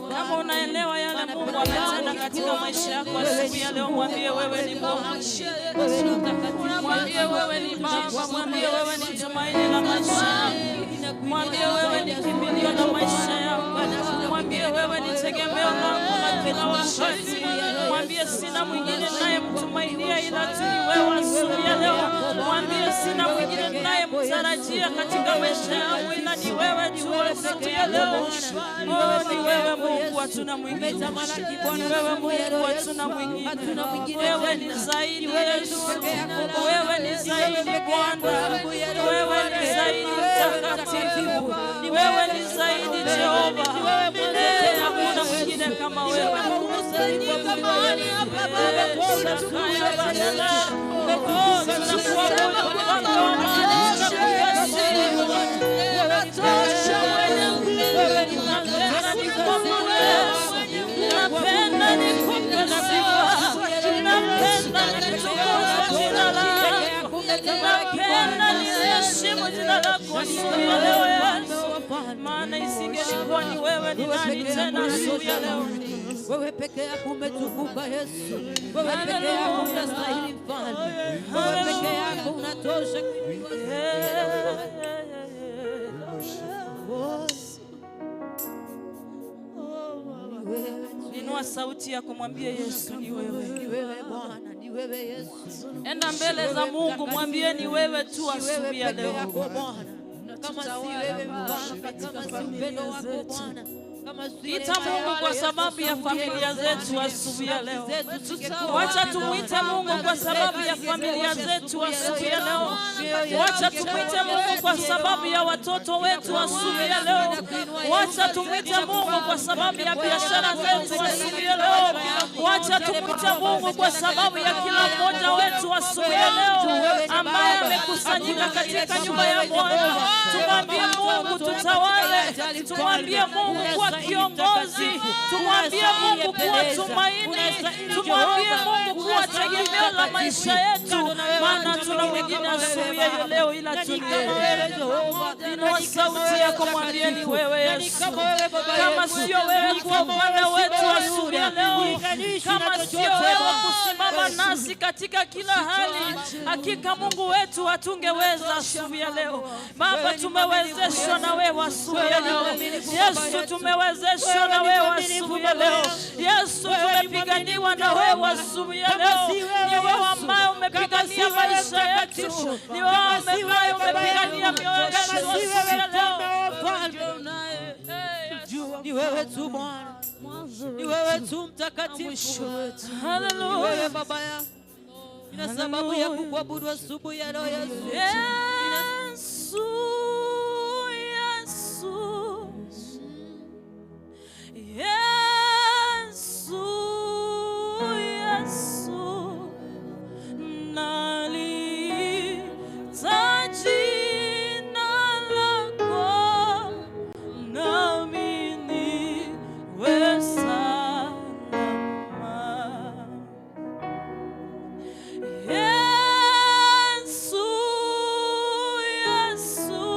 Kama unaelewa yale Mungu ametenda katika maisha yako asubuhi ya leo, mwambie wewe ni Mungu. Mwambie wewe ni Baba, mwambie wewe ni tumaini la maisha yako. Mwambie wewe ni kimbilio la maisha yako. Mwambie wewe ni tegemeo langu la kila wakati. Mwambie sina mwingine ninayemtumainia ila tu ni wewe asubuhi ya leo. Mwambie sina mwingine ninayemtarajia katika maisha yangu ila ni wewe tu asubuhi ya leo. Oh, ni wewe Mungu, hatuna mwingine. Ni wewe Mungu, hatuna mwingine. Wewe ni zaidi Yesu. Wewe ni zaidi Bwana. Wewe ni zaidi mtakatifu. Ni wewe ni zaidi Jehova. Hakuna mwingine kama wewe. Napenda nikupe sifa, napenda nitukuze jina lako, napenda niheshimu jina lako asubuhi ya leo Yesu, maana isingelikuwa ni wewe ni nani tena asubuhi ya leo. Wewe peke yako umetukuka Yesu, wewe peke yako unastahili Mfalme, wewe peke yako unatosha. Inua sauti yako, mwambie Yesu ni wewe. Ni wewe Bwana, ni wewe Yesu. Enda mbele za Mungu, mwambie ni wewe tu asubuhi ya leo. Kama si wewe Bwana, kama si upendo wako Bwana, ita Mungu kwa sababu ya familia zetu asubuhi ya leo. Wacha tumuite Mungu kwa sababu ya familia zetu asubuhi ya leo. Wacha tumuite Mungu kwa sababu ya watoto wetu asubuhi ya leo. Wacha tumuite Mungu kwa sababu ya biashara zetu asubuhi ya leo. Wacha tumuite Mungu kwa sababu ya kila mmoja wetu asubuhi ya leo ambaye amekusanyika katika nyumba ya Bwana. Tumwambie Mungu tutawale. Tumwambie Mungu kuwa kiongozi. Tumwambie Mungu kuwa tumaini. Tumwambie Mungu kuwa tegemeo la maisha yetu, maana tuna mwingine asubuhi ya leo ila tu ni wewe. Inua sauti yako, mwambie ni wewe Yesu. Kama sio wewe kwa upande wetu asubuhi ya leo, kama sio wewe kusimama nasi katika kila hali, hakika Mungu wetu hatungeweza asubuhi ya leo. Baba, tumewezeshwa na wewe asubuhi ya leo. Yesu, tumewezeshwa na wewe asubuhi ya leo. Yesu, tumepiganiwa na wewe asubuhi ya leo. Ni wewe ambaye umepigania maisha yetu. mtakatifu, Ni wewe ambaye umepigania mioyo yetu asubuhi ya leo. ni wewe tu Bwana, ni wewe tu mtakatifu. Hallelujah. Wewe Baba yangu, ina sababu ya kukuabudu asubuhi ya leo Yesu. Yesu, Yesu, Yesu, nalita jina lako, nami niwe salama. Yesu, Yesu,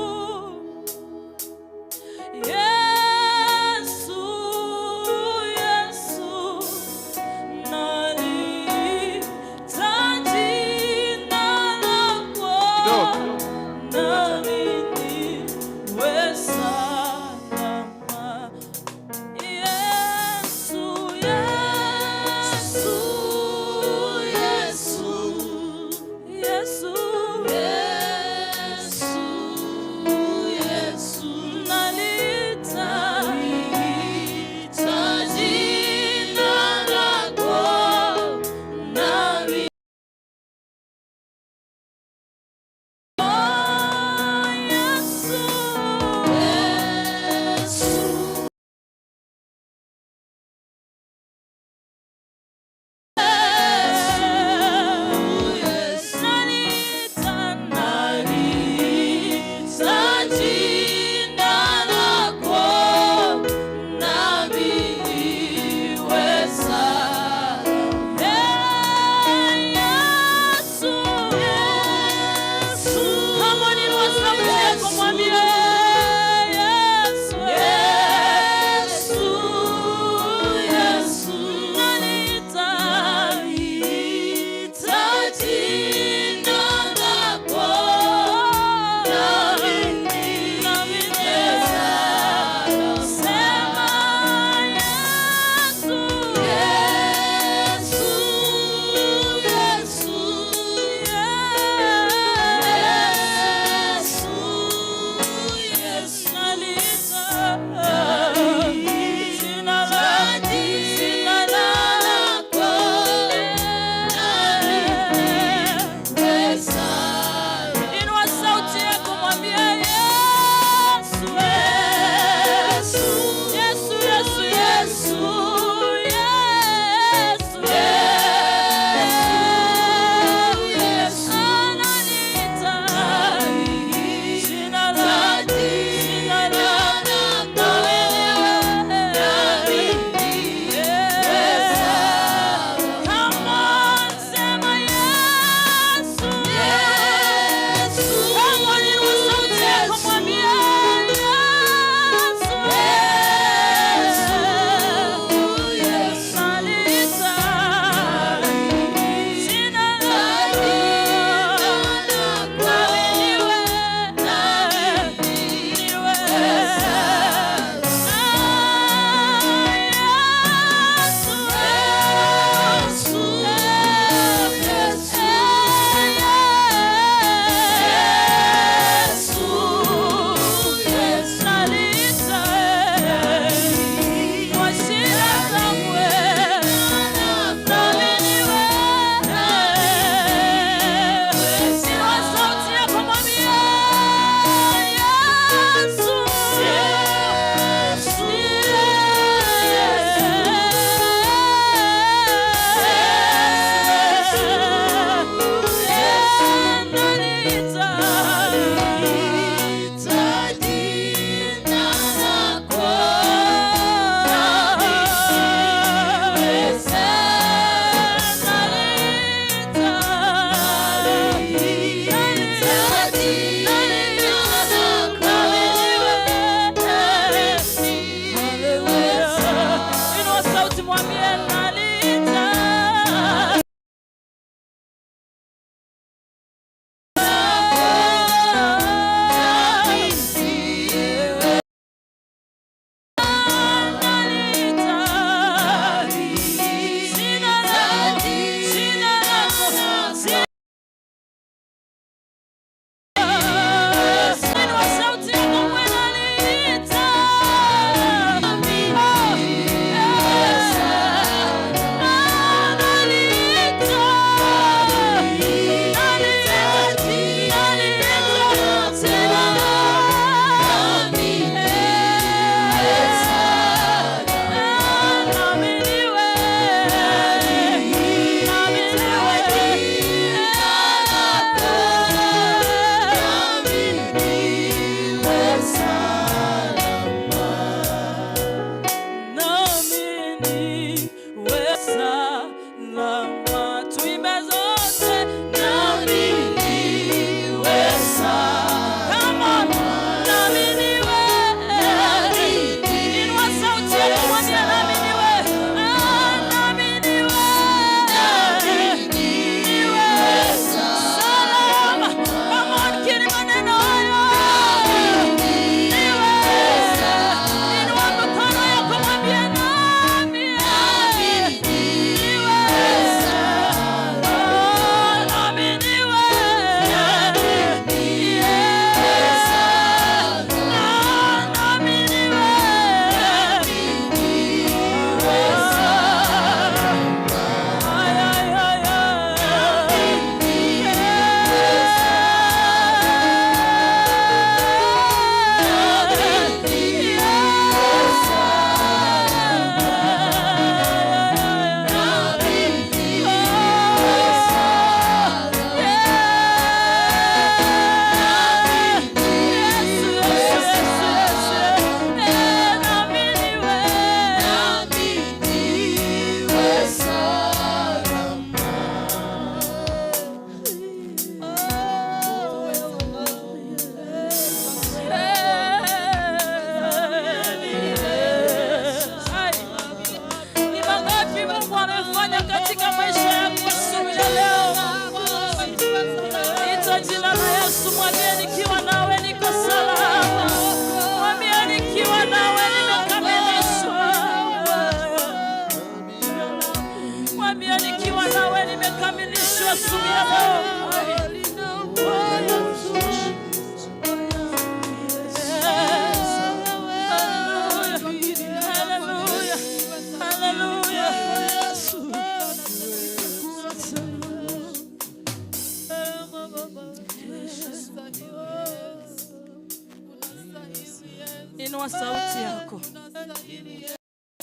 Inua sauti yako.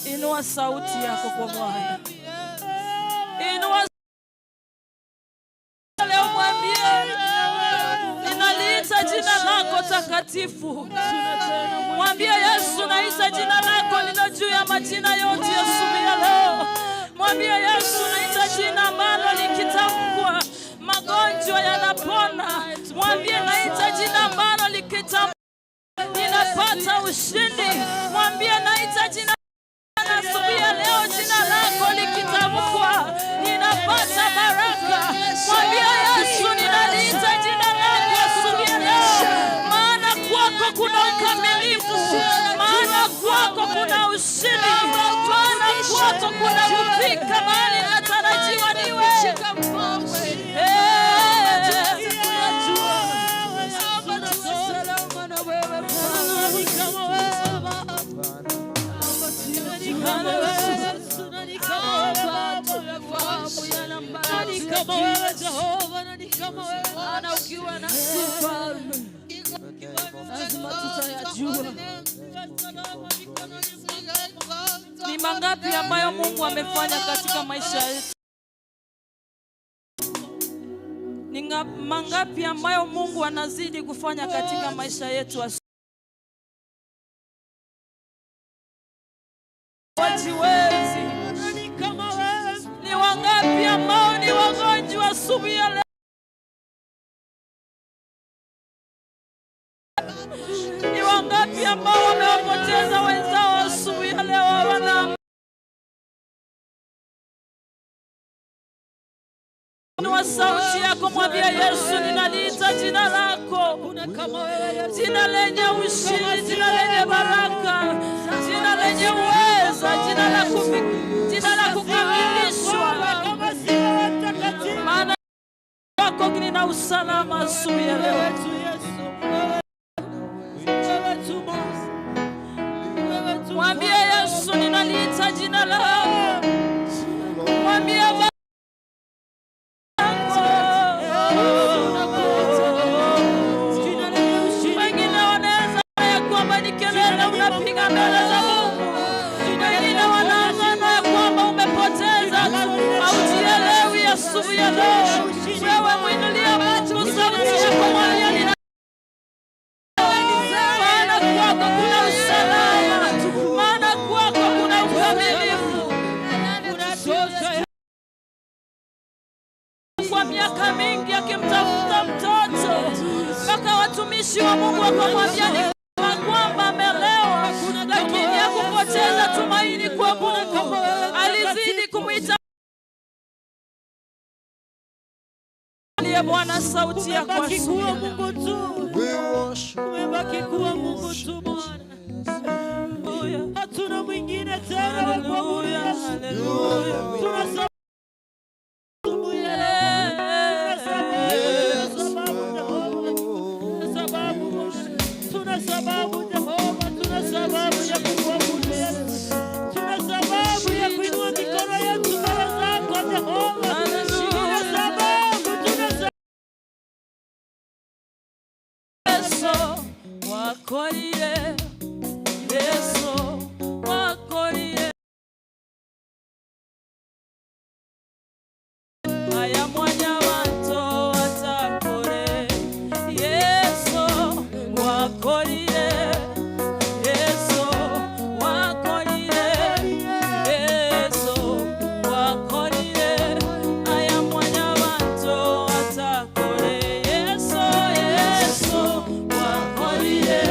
Inua sauti yako kwa Bwana. Inua leo, mwambie ninaliita jina lako takatifu. Mwambie Yesu, naita jina lako lilo juu ya majina yote asubuhi ya leo. Mwambie Yesu, naita jina ambalo likitamkwa magonjwa yanapona. Mwambie naita jina ambalo likitamkwa ninapata ushindi. Mwambie naita jina asubuhi ya leo, jina lako likitamkwa ninapata baraka. Mwambie Yesu, ninaliita jina lako asubuhi ya leo, maana kwako kuna ukamilifu, maana kwako kuna ushindi, maana kwako kuna kufika mahali natarajiwa niwe. Ni mangapi ambayo Mungu amefanya katika maisha yetu? Ni mangapi ambayo Mungu anazidi kufanya katika maisha yetu? Wajiwezi. Ni wangapi ambao ni wagonjwa asubuhi ya leo? Ni wangapi ambao wamewapoteza wenzao asubuhi ya leo? Wana inua sauti yako, mwambie Yesu, ninaliita jina lako, jina lenye ushindi, jina lenye baraka, jina lenye uweza, jina la kukamilishwa, maana kwako nina usalama asubuhi ya leo. Mwambie Yesu, ninaliita jina lako. Mwambie wengine wanaweza ya kwamba ni kelele unapiga mbele za Mungu. Wengine wanaanza ya kwamba umepoteza, haujielewi asubuhi ya leo. Wewe mwinulie Mungu sauti yako, mwambie kwa miaka mingi akimtafuta mtoto, mpaka watumishi wa Mungu wakamwambia kwamba amelewa, lakini hakupoteza tumaini kwa Mungu. Alizidi kumwita Bwana. Sauti ya kwa Mungu tu, umebaki kuwa Mungu tu Bwana. Hatuna mwingine tena wa kuabudu. Haleluya. Wakorie Yesu, wakorie aya mwanya wanto watakore Yesu, wakorie Yesu, wakorie Yesu, wakorie aya mwanya wanto watakore Yesu, Yesu, wakorie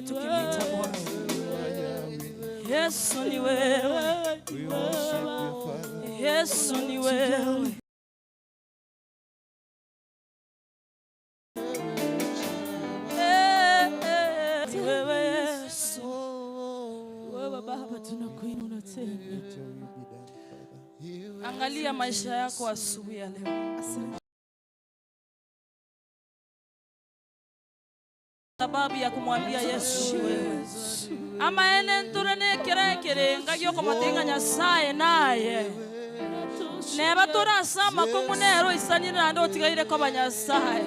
tusikie tukimwita Bwana. Yesu ni wewe, Yesu ni wewe. Wewe Yesu, wewe Baba tunakuinua tena. Angalia maisha yako asubuhi ya leo. Sababu ya kumwambia Yesu wewe. Ama ene nturene kere ngagyo ko matenga Nyasaye naye. Neba turasama ko munero isanira ndo tigaire ko banyasaye.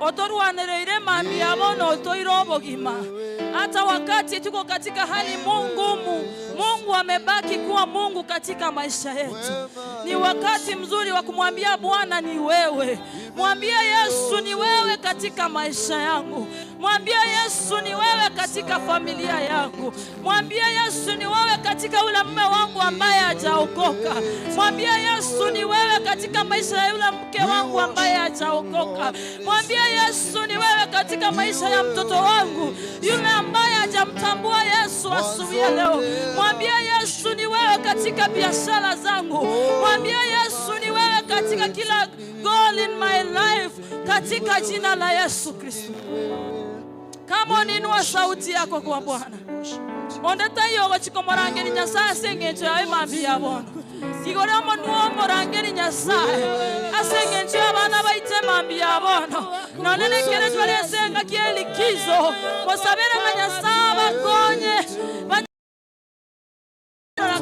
Otorwanereire mami yabono otoirobogima. Hata wakati tuko katika hali ngumu, Mungu amebaki kuwa Mungu katika maisha yetu. Ni wakati mzuri wa kumwambia Bwana ni wewe. Mwambie Yesu ni wewe katika maisha yangu. Mwambie Yesu ni wewe katika familia yangu. Mwambie Yesu ni wewe katika ule mume wangu ambaye hajaokoka. Mwambie Yesu ni wewe katika maisha ya ule mke wangu ambaye hajaokoka. Mwambie Yesu ni wewe katika maisha ya mtoto wangu yule ambaye hajamtambua Yesu asubuhi ya leo. Mwambie Yesu ni wewe katika biashara zangu. Mwambie Yesu ni wewe katika kila goal in my life katika jina la Yesu Kristo. Kama uninua sauti yako kwa Bwana, ondeta yogo chikomorangeni Nyasaye sengencho yawe mambi ya Bwana. Igore omonuo morangeni Nyasaye asengencho abana baite mambi ya Bwana. Nonene kere twaresenga kielikizo mosabere na Nyasaye bakonye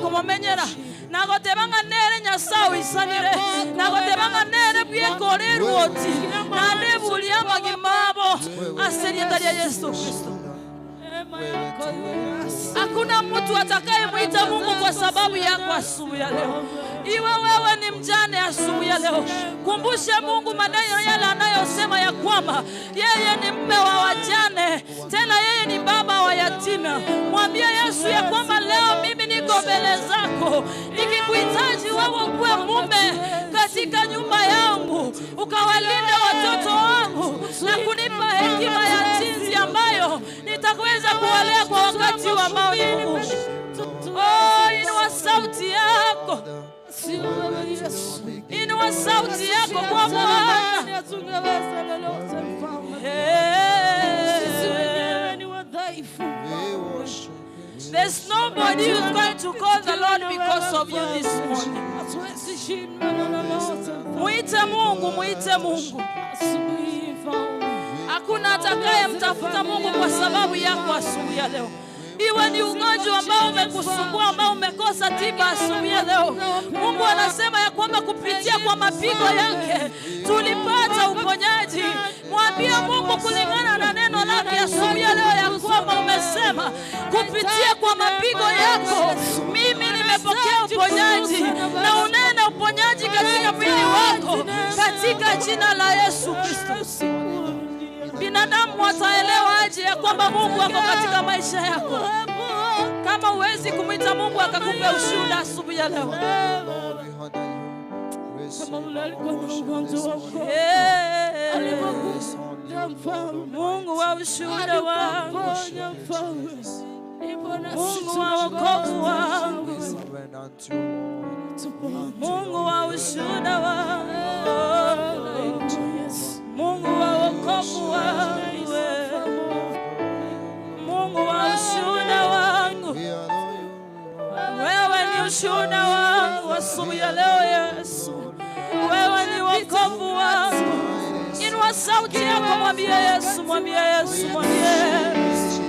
kumomenyera nagotebanga nere Nyasaye isanire nagotebanga nere bwekore rwoti nande buli amagimabo aserieta ya Yesu Kristo. Hakuna mtu atakayemwita Mungu kwa sababu yako asubuhi ya leo. Iwe wewe ni mjane asubuhi ya leo, kumbushe Mungu maneno yale anayosema ya kwamba yeye ni mume wa wajane, tena yeye ni baba wa yatima. Mwambie Yesu ya kwamba leo mimi niko mbele zako nikikuhitaji wewe uwe mume katika nyumba yangu, ukawalinde watoto wangu na kunipa hekima ya jinsi ambayo nitaweza kuwalea kwa wakati ambao ni mgumu. Oh, inua sauti yako. Inua sauti yako kwa Bwana. There's nobody who's going to call the Lord because of you this morning. Muite Mungu, muite Mungu. Hakuna atakaye mtafuta Mungu kwa sababu yako asubuhi ya leo. Iwe ni ugonjwa ambao umekusumbua, ambao umekosa tiba asubuhi ya leo, Mungu anasema ya kwamba kupitia kwa mapigo yake tulipata uponyaji. Mwambie Mungu kulingana na neno lake asubuhi ya leo ya kwamba umesema kupitia kwa mapigo yako mimi nimepokea uponyaji, na unene uponyaji katika mwili wako katika jina la Yesu Kristo. Binadamu wataelewa aje ya kwamba Mungu ako katika maisha yako kama huwezi kumwita Mungu akakupa ushuhuda asubuhi ya leo? Mungu wa ushuhuda wangu, Mungu wa wokovu wangu, Mungu wa ushuhuda wangu, Mungu wa wokovu wangu, Mungu wa ushuhuda wangu. Wewe ni ushuhuda wangu asubuhi ya leo Yesu. Wewe ni wokovu wangu. Inua sauti yako, mwambie Yesu, mwambie Yesu, mwambie Yesu.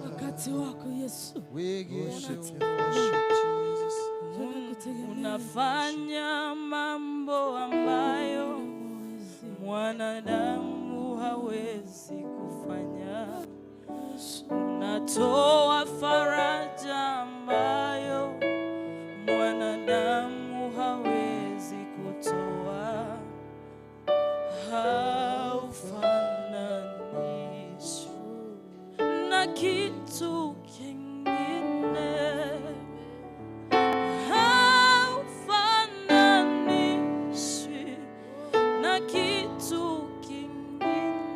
Wakati wako Yesu. Unafanya mambo ambayo mwanadamu hawezi kufanya. Unatoa faraja ambayo mwanadamu hawezi kutoa. Haufananishwi na kitu kingine. Haufananishwi na kitu kingine.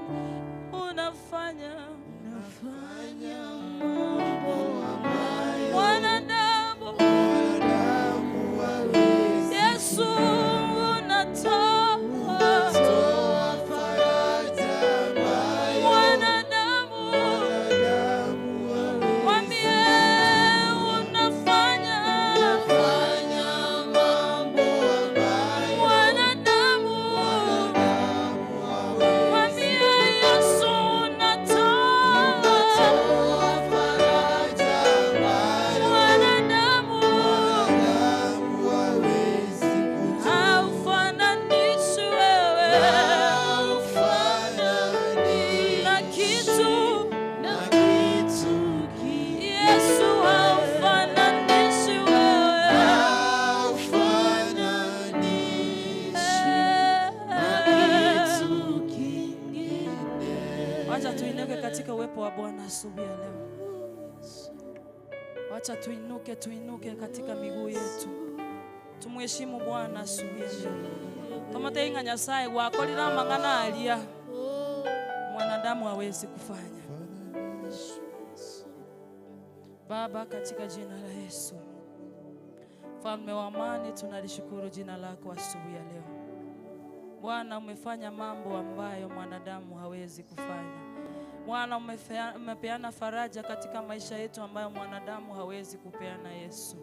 Wacha tuinuke katika miguu yetu. Tumheshimu Bwana asubuhi ya leo. Tomatenga Nyasaye wakolira mang'ana alia mwanadamu hawezi kufanya. Baba, katika jina la Yesu, Mfalme wa amani, tunalishukuru jina lako asubuhi ya leo. Bwana, umefanya mambo ambayo mwanadamu hawezi kufanya. Bwana, umepeana faraja katika maisha yetu ambayo mwanadamu hawezi kupeana. Yesu,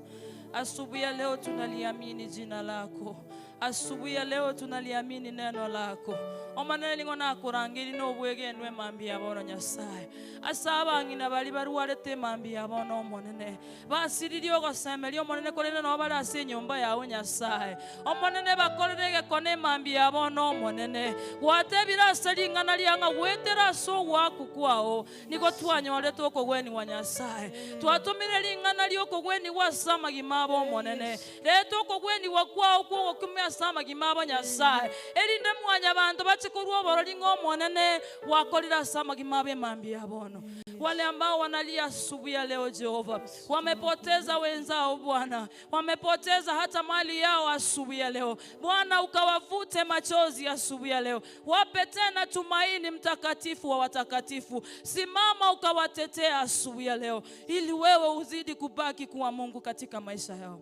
asubuhi ya leo tunaliamini jina lako. Asubuhi ya leo tunaliamini neno lako. Omanene ngona kurangiri no bwegenwe mambi abono Nyasaye. Asaba ngina bali baruwarete mambi abono monene. Basiriri ogosemerio monene kolene no barase nyumba yawe Nyasaye. Omonene bakorerege kone mambi abono monene. Wate biraseri ngana lianga wetera so waku kwao. Niko twanyore toko gweni wa Nyasaye. Twatumire lingana lioko gweni wa sama gimabo monene. Leto ko gweni wa kwao ko kumya sama gimabo Nyasaye. Elinde mwanya bantu bachikurwa boroli ngomonene wakolira sama gimabe mambi abono. Wale ambao wanalia asubuhi ya leo Jehova, wamepoteza wenzao Bwana, wamepoteza hata mali yao asubuhi ya leo Bwana, ukawavute machozi asubuhi ya leo. Wape tena tumaini, mtakatifu wa watakatifu. Simama ukawatetea asubuhi ya leo, ili wewe uzidi kubaki kuwa Mungu katika maisha yao.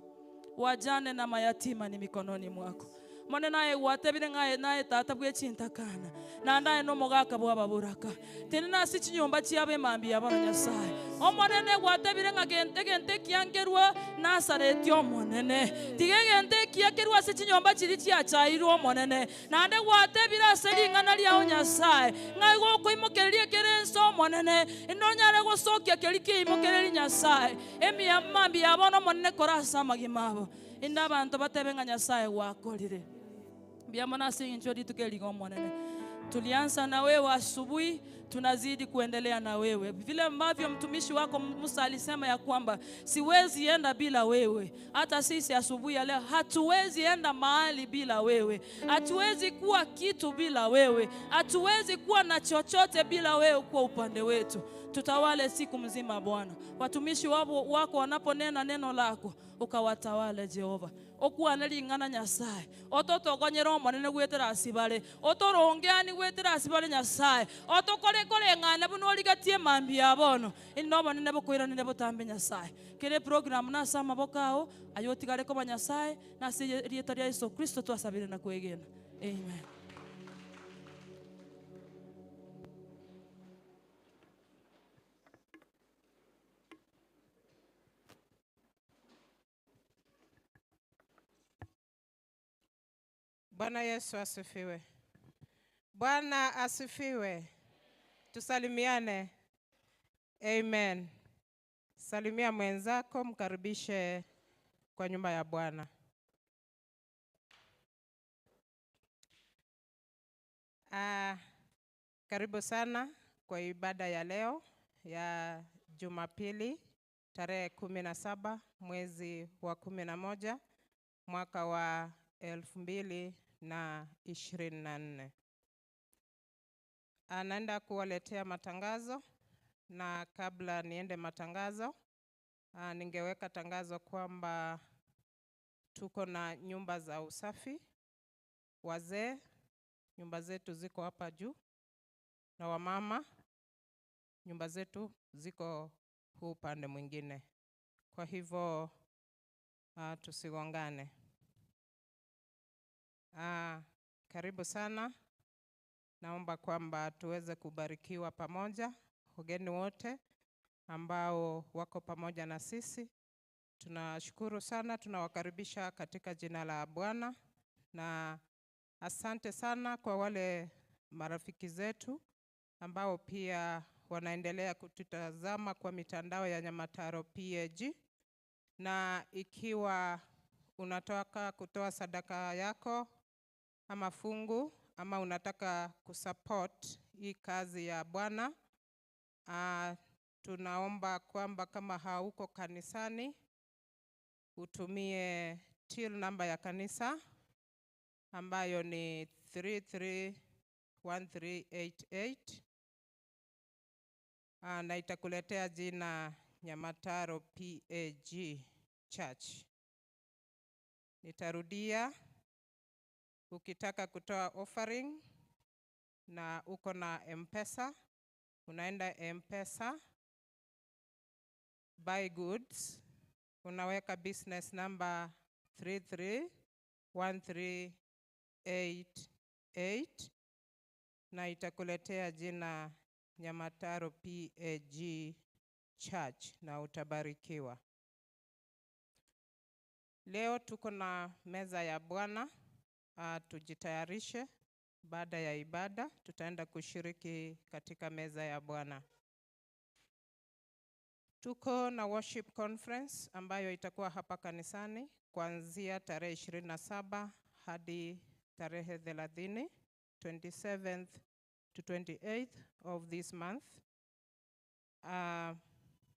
Wajane na mayatima ni mikononi mwako. Mone nae watebire ngae nae tata bwe chintakana na ndae no mogaka bwa baburaka tene na sichi nyomba chiabe mambi abana Nyasaye. Omonene watebire ngagente kiangerwa na sareti omonene tigegente kiakerwa sichi nyomba chiri chiachairwo omonene na nde watebire aseri ngana liao Nyasaye ngai goko imokererie kerenso omonene indonyare gosokia kelike imokereri Nyasaye emi mambi abana omonene korasa magimabo inda bantu batebenga Nyasaye wakolire biamana singi njodi tukeligo monene. Tulianza na wewe asubuhi, tunazidi kuendelea na wewe. Vile ambavyo mtumishi wako Musa alisema ya kwamba siwezi enda bila wewe. Hata sisi asubuhi ya leo hatuwezi enda mahali bila wewe. Hatuwezi kuwa kitu bila wewe. Hatuwezi kuwa na chochote bila wewe kwa upande wetu. Tutawale siku mzima Bwana. Watumishi wako wanaponena neno lako, ukawatawale Jehova. Okuwa nalingana Nyasaye. Ototo konyera omonene gwetera asibale. Otorongeani gwetera asibale Nyasaye. Otokore ngana bunoligatie mambi abono. Ino omonene bokoira nene botambe Nyasaye. Kere program na sama bokao ayotigare ko Nyasaye na rieta rya Yesu Kristo twasabire na kwegena. Amen. Bwana Yesu asifiwe. Bwana asifiwe. Tusalimiane. Amen. Salimia mwenzako, mkaribishe kwa nyumba ya Bwana. Karibu sana kwa ibada ya leo ya Jumapili tarehe 17 mwezi wa 11 mwaka wa 2024. Anaenda kuwaletea matangazo, na kabla niende matangazo, ningeweka tangazo kwamba tuko na nyumba za usafi. Wazee, nyumba zetu ziko hapa juu, na wamama, nyumba zetu ziko huu upande mwingine. Kwa hivyo tusigongane. Karibu sana. Naomba kwamba tuweze kubarikiwa pamoja. Wageni wote ambao wako pamoja na sisi, tunashukuru sana, tunawakaribisha katika jina la Bwana. Na asante sana kwa wale marafiki zetu ambao pia wanaendelea kututazama kwa mitandao ya Nyamataro PAG. Na ikiwa unataka kutoa sadaka yako ama fungu, ama unataka kusupport hii kazi ya Bwana, tunaomba kwamba kama hauko kanisani, utumie till number ya kanisa ambayo ni 331388, na itakuletea jina Nyamataro PAG Church. Nitarudia, ukitaka kutoa offering na uko na M-Pesa, unaenda M-Pesa, buy goods, unaweka business number 331388 na itakuletea jina Nyamataro PAG Church na utabarikiwa. Leo tuko na meza ya Bwana, tujitayarishe. Baada ya ibada tutaenda kushiriki katika meza ya Bwana. Tuko na worship conference ambayo itakuwa hapa kanisani kuanzia tarehe 27 hadi tarehe 30, 27th to 28th of this month.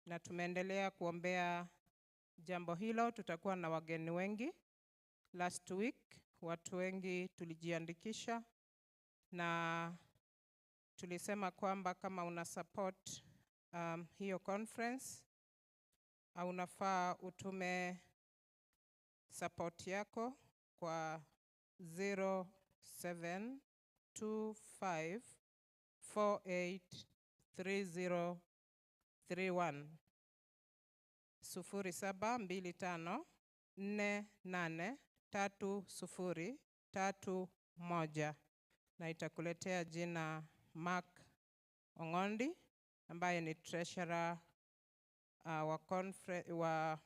Na tumeendelea kuombea jambo hilo. Tutakuwa na wageni wengi. Last week watu wengi tulijiandikisha na tulisema kwamba kama una support hiyo conference, unafaa utume support yako kwa 0725483031 0725483031 na itakuletea jina Mark Ongondi ambaye ni treasurer wa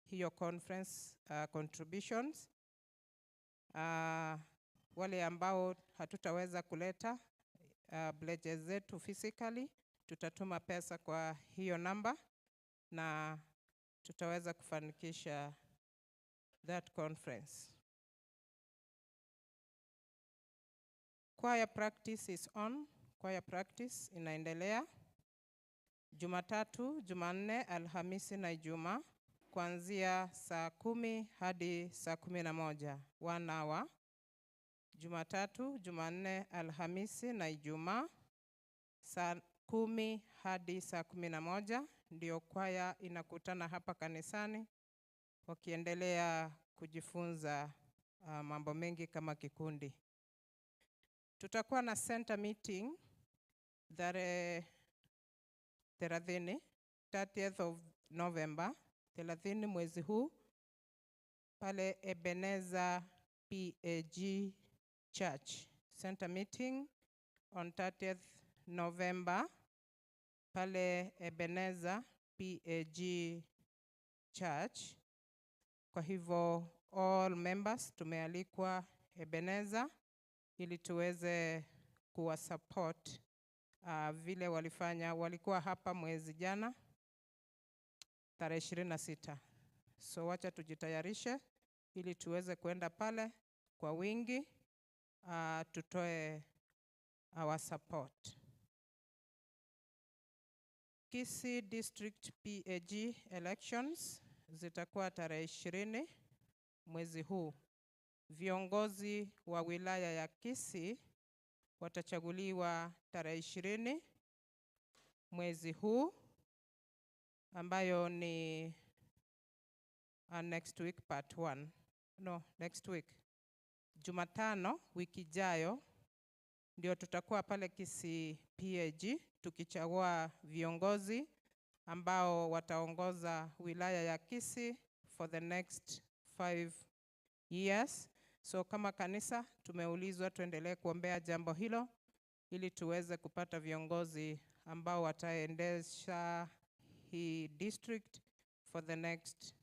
hiyo conference contributions. Wale ambao hatutaweza kuleta pledges zetu physically, tutatuma pesa kwa hiyo namba na tutaweza kufanikisha that conference. Choir practice is on. Choir practice inaendelea Jumatatu, Jumanne, Alhamisi na Ijumaa kuanzia saa 10 hadi saa 11, 1 hour. Jumatatu, Jumanne, Alhamisi na Ijumaa saa 10 hadi saa 11 ndio kwaya inakutana hapa kanisani wakiendelea kujifunza mambo mengi kama kikundi. Tutakuwa na center meeting tarehe 30th of November, 30 mwezi huu pale Ebenezer PAG Church. Center meeting on 30th November pale Ebenezer PAG Church. Kwa hivyo all members tumealikwa Ebenezer ili tuweze kuwa support vile walikuwa hapa mwezi jana tarehe 26. So wacha tujitayarishe ili tuweze kwenda pale kwa wingi, tutoe our support. Kisii District PAG elections zitakuwa tarehe 20 mwezi huu. Viongozi wa wilaya ya Kisii watachaguliwa tarehe 20 mwezi huu ambayo ni next week part 1. No, next week. Jumatano wiki ijayo ndio tutakuwa pale Kisii PAG tukichagua viongozi ambao wataongoza wilaya ya Kisii for the next 5 years. So kama kanisa tumeulizwa tuendelee kuombea jambo hilo ili tuweze kupata viongozi ambao wataendesha hii district for the next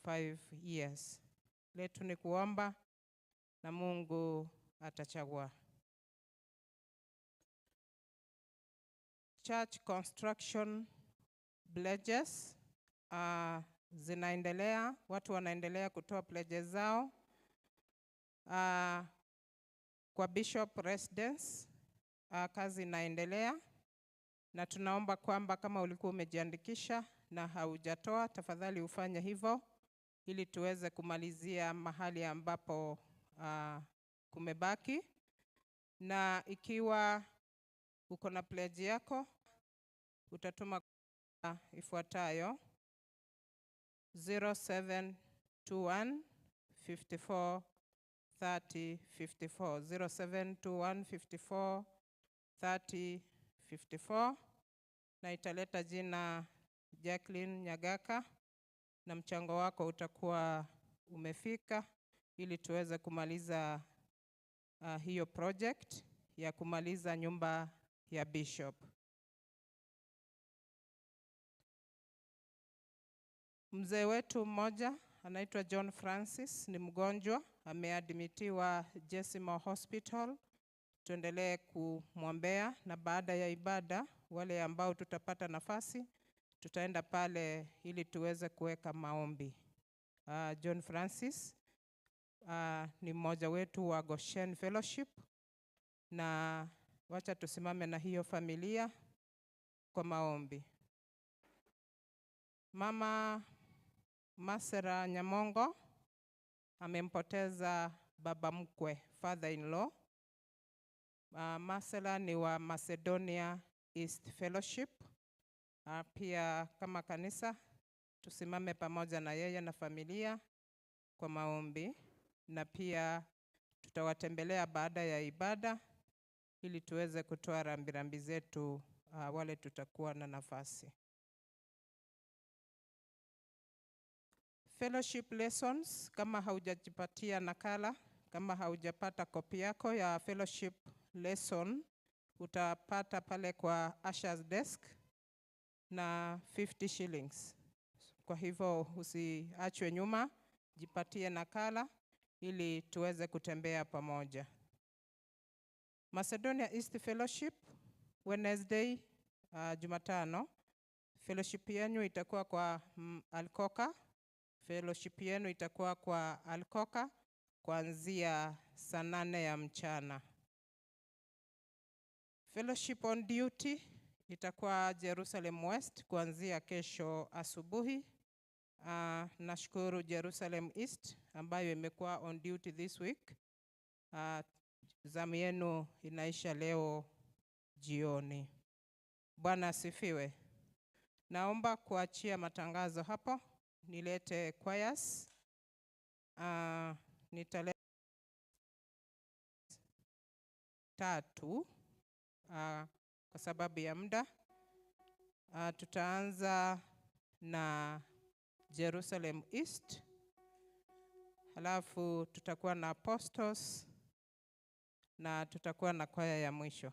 5 years. Letu ni kuomba na Mungu atachagua. Church construction pledges zinaendelea, watu wanaendelea kutoa pledges zao. Kwa Bishop Residence kazi inaendelea na tunaomba kwamba kama ulikuwa umejiandikisha na haujatoa, tafadhali ufanye hivyo ili tuweze kumalizia mahali ambapo kumebaki. Na ikiwa uko na pledge yako utatuma ifuatayo 0721 54 30 54, 0721 54 30 54, na italeta jina Jacqueline Nyagaka, na mchango wako utakuwa umefika ili tuweze kumaliza hiyo project ya kumaliza nyumba ya Bishop. Mzee wetu mmoja anaitwa John Francis, ni mgonjwa, ameadmitiwa Jessimo Hospital. Tuendelee kumwombea, na baada ya ibada wale ambao tutapata nafasi tutaenda pale ili tuweze kuweka maombi. John Francis ni mmoja wetu wa Goshen Fellowship, na wacha tusimame na hiyo familia kwa maombi. Mama Masera Nyamongo amempoteza baba mkwe, father-in-law. Masera ni wa Macedonia East Fellowship. Pia kama kanisa tusimame pamoja na yeye na familia kwa maombi, na pia tutawatembelea baada ya ibada ili tuweze kutoa rambirambi zetu wale tutakuwa na nafasi. Fellowship lessons, kama haujajipatia nakala, kama haujapata kopi yako ya fellowship lesson, utapata pale kwa Asha's desk na 50 shillings. Kwa hivyo usiachwe nyuma, jipatie nakala ili tuweze kutembea pamoja. Macedonia East Fellowship, Wednesday, Jumatano, fellowship yenu itakuwa kwa Alcoka. Fellowship yenu itakuwa kwa Alcoka kuanzia saa 8 ya mchana. Fellowship on duty itakuwa Jerusalem West kuanzia kesho asubuhi. Nashukuru Jerusalem East ambayo imekuwa on duty this week. Zamu yenu inaisha leo jioni. Bwana asifiwe. Naomba kuachia matangazo hapo. Nilete choirs. Nitaleta 3 kwa sababu ya muda. Tutaanza na Jerusalem East, halafu tutakuwa na Apostles, na tutakuwa na kwaya ya mwisho.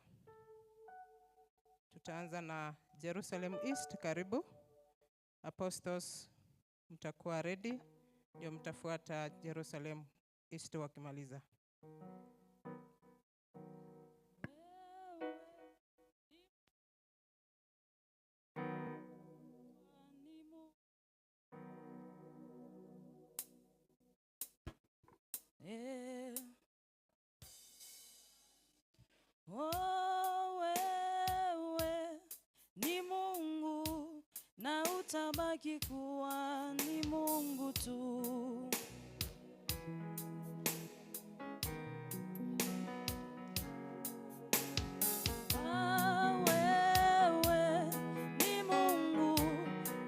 Tutaanza na Jerusalem East, karibu. Apostles mtakuwa ready, ndio mtafuata Jerusalem East wakimaliza. Wewe ni Mungu na utabaki kuwa ni Mungu tu. Wewe ni Mungu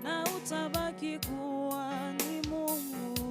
na utabaki kuwa ni Mungu.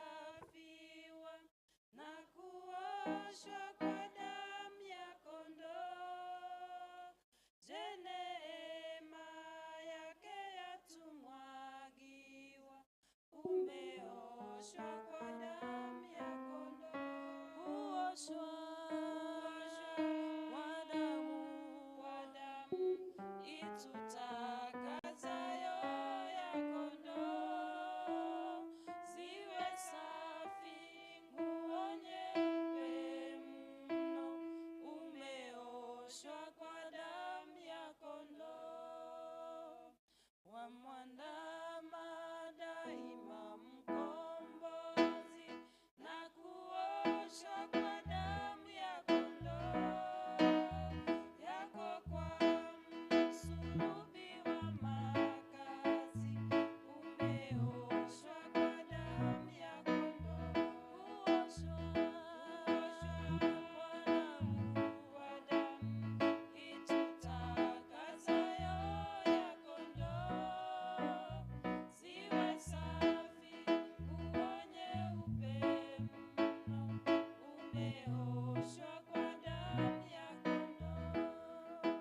Kusafiwa na kuoshwa kwa damu ya kondoo. Je, neema yake yatumwagiwa, umeoshwa kwa damu ya kondoo. Kuoshwa kwa damu itutakasayo ya kondoo. Ziwe safi nguo nyeupe mno, umeoshwa kwa damu ya kondoo. Wamwandama daima mkombozi na kuoshwa kwa damu ya kondoo yako kwa msulubi wa makazi, umeoshwa kwa damu ya kondoo. Kuoshwa kwa damu itutakasayo ya kondoo. Ziwe safi nguo nyeupe mno, umeoshwa kwa damu ya kondoo.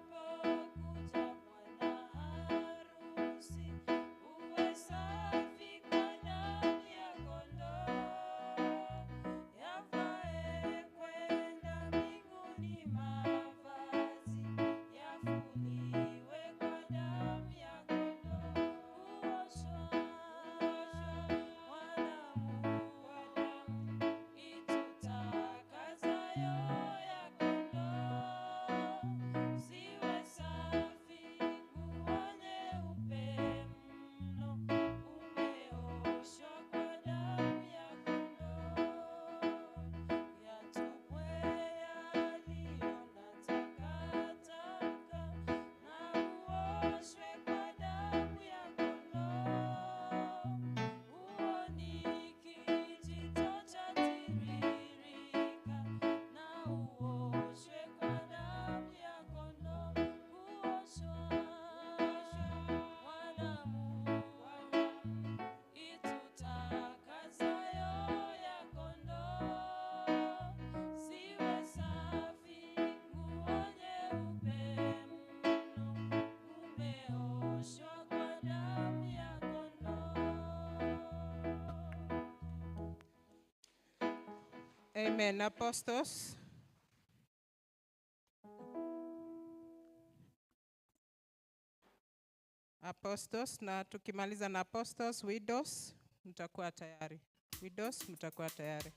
Atakapokuja bwana harusi, uwe safi kwa damu ya kondoo. Yavae kwenda mbinguni mavazi, yafuliwe kwa damu ya kondoo. Kuoshwa kwa damu itutakasayo ya kondoo. Ziwe safi nguo nyeupe mno, umeoshwa kwa damu ya kondoo. Yatupwe yaliyo na takataka, na uoshwe kwa damu ya kondoo. Huo ni kijito chatiririka, na uoshwe kwa damu ya kondoo. Kuoshwa kwa damu itutakasayo ya kondoo. Ziwe safi nguo nyeupe mno, umeoshwa kwa damu ya kondoo. Amen. Apostles. Apostles, na tukimaliza na apostles, widows mtakuwa tayari. Widows mtakuwa tayari.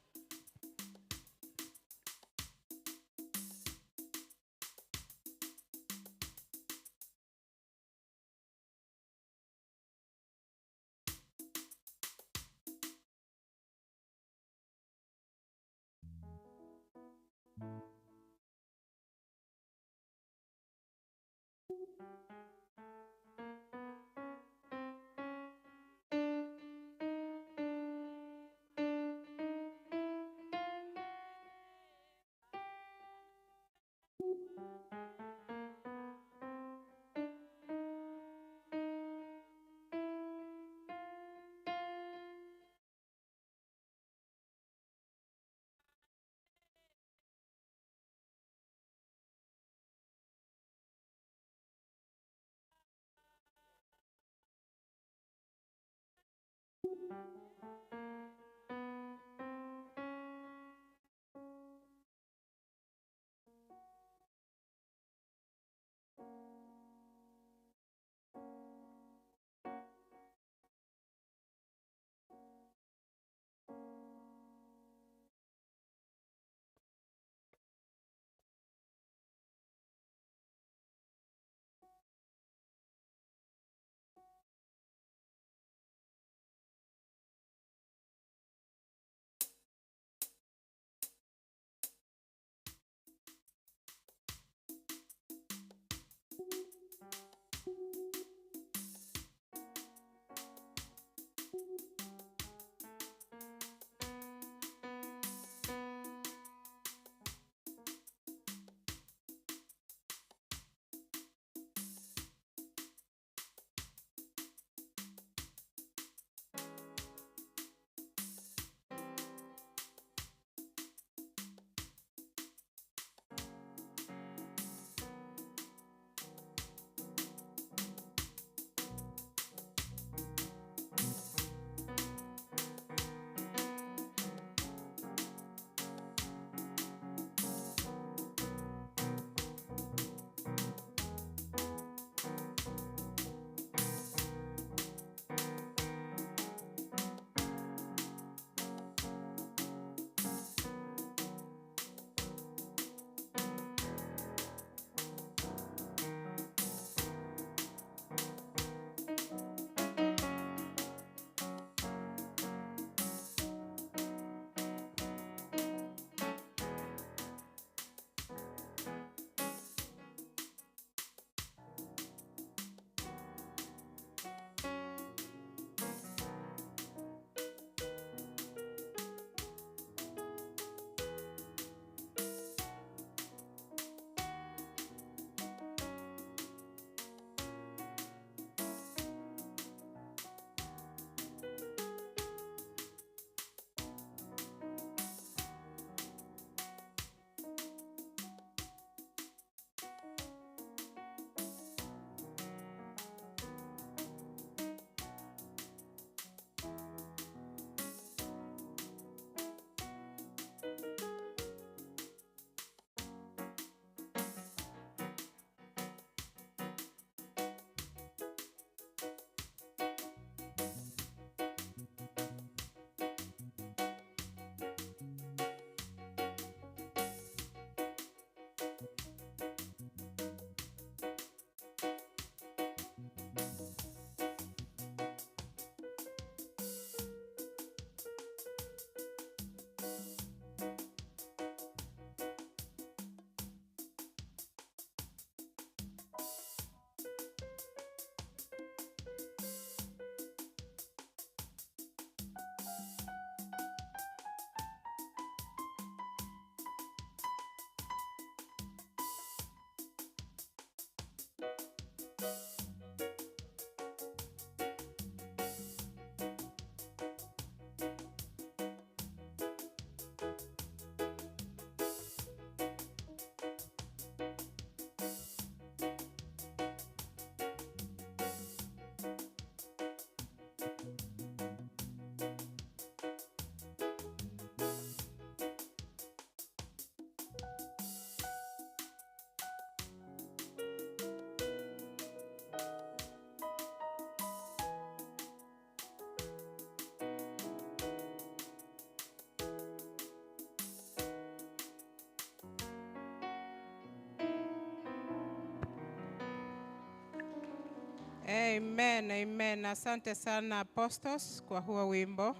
Amen, amen. Asante sana Apostles kwa huo wimbo.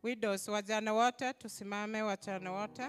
Widows, wajane wote, tusimame wajane wote.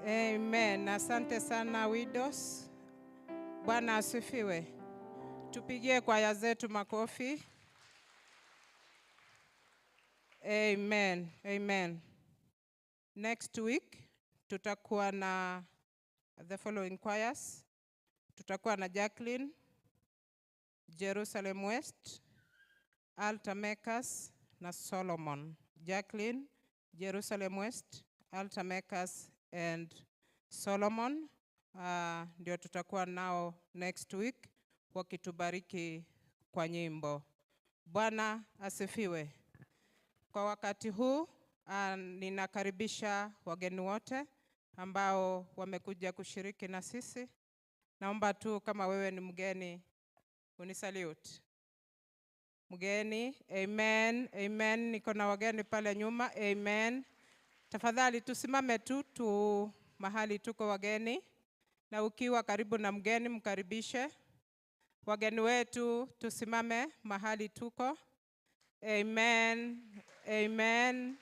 Amen. Asante sana Widows. Bwana asifiwe. Tupigie kwaya zetu makofi. Amen. Amen. Next week tutakuwa na the following choirs. Tutakuwa na Jacqueline, Jerusalem West, Altar Makers na Solomon. Jacqueline, Jerusalem West, Altar Makers and Solomon. Ndio tutakuwa nao next week wakitubariki kwa nyimbo. Bwana asifiwe. Kwa wakati huu ninakaribisha wageni wote ambao wamekuja kushiriki na sisi. Naomba tu kama wewe ni mgeni unisalute. Mgeni, amen, amen. Niko na wageni pale nyuma, amen. Tafadhali tusimame tu mahali tuko wageni. Na ukiwa karibu na mgeni mkaribishe. Wageni wetu tusimame mahali tuko. Amen, amen,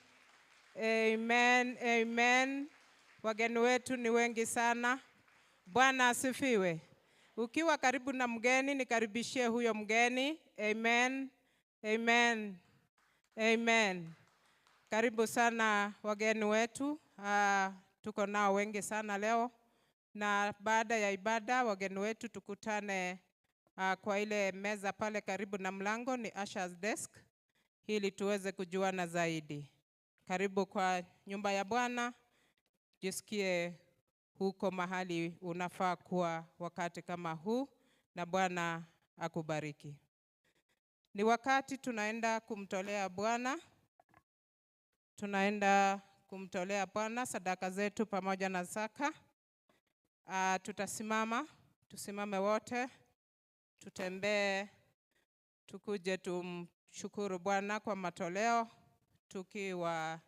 amen, amen. Wageni wetu ni wengi sana. Bwana asifiwe. Ukiwa karibu na mgeni nikaribishie huyo mgeni. Amen, amen, amen. Karibu sana wageni wetu. Tuko nao wengi sana leo. Na baada ya ibada wageni wetu tukutane kwa ile meza pale karibu na mlango, ni Asha's desk, ili tuweze kujuana zaidi. Karibu kwa nyumba ya Bwana. Jisikie huko mahali unafaa kuwa wakati kama huu, na Bwana akubariki. Ni wakati tunaenda kumtolea Bwana. Tunaenda kumtolea Bwana sadaka zetu pamoja na zaka. Tusimame wote, tutembee, tukuje tumshukuru Bwana kwa matoleo tukiwa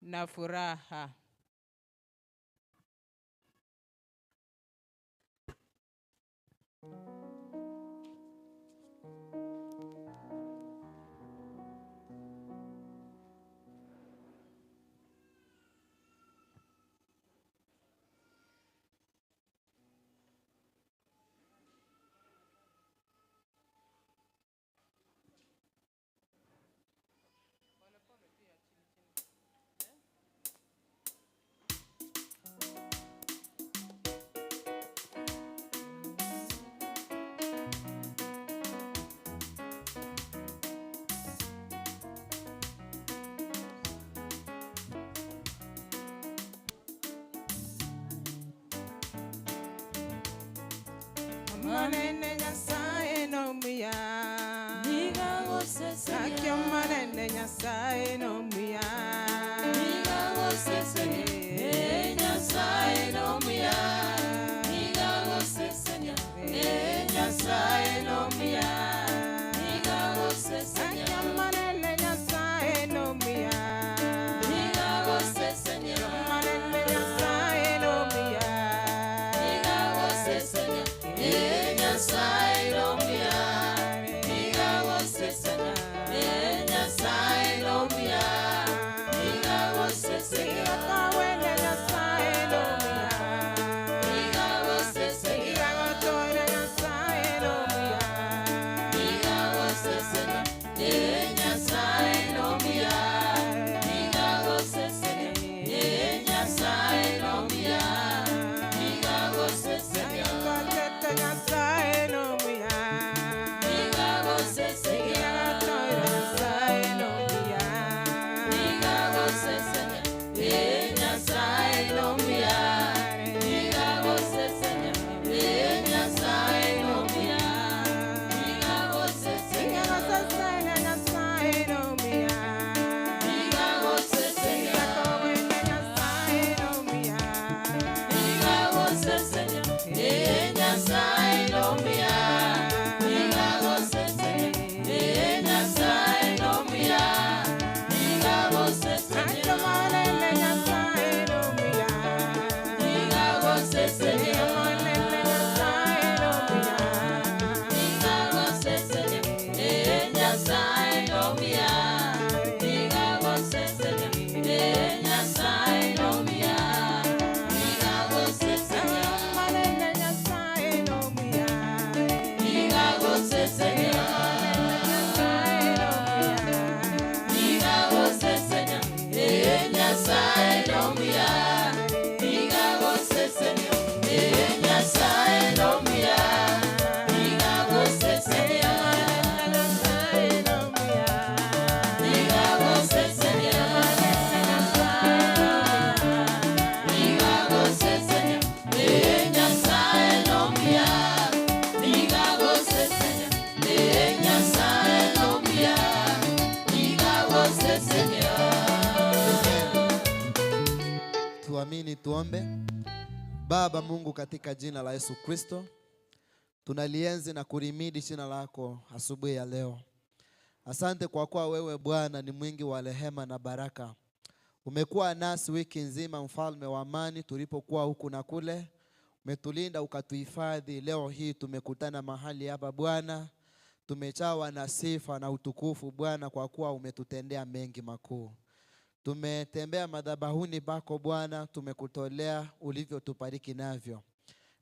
na furaha. Manene nyasaye no miya, Niga gosese sakyo manene nyasaye no miya, Niga gosese Nyasaye no miya, Niga gosese Nyasaye no miya, Niga gosese sakyo manene nyasaye no miya, Niga gosese manene nyasaye no miya, Niga gosese Nyasaye no miya, Niga gosese Nyasaye no miya. tuamini, tuombe. Baba Mungu, katika jina la Yesu Kristo, tunalienzi na kulimidi jina lako asubuhi ya leo. Asante kwa kuwa wewe Bwana ni mwingi wa rehema na baraka. Umekuwa nasi wiki nzima, mfalme wa amani, tulipokuwa huku na kule. Umetulinda ukatuhifadhi. Leo hii tumekutana mahali hapa Bwana, tumechawa na sifa na utukufu Bwana, kwa kuwa umetutendea mengi makuu. Tumetembea madhabahuni pako Bwana, tumekutolea ulivyotubariki navyo.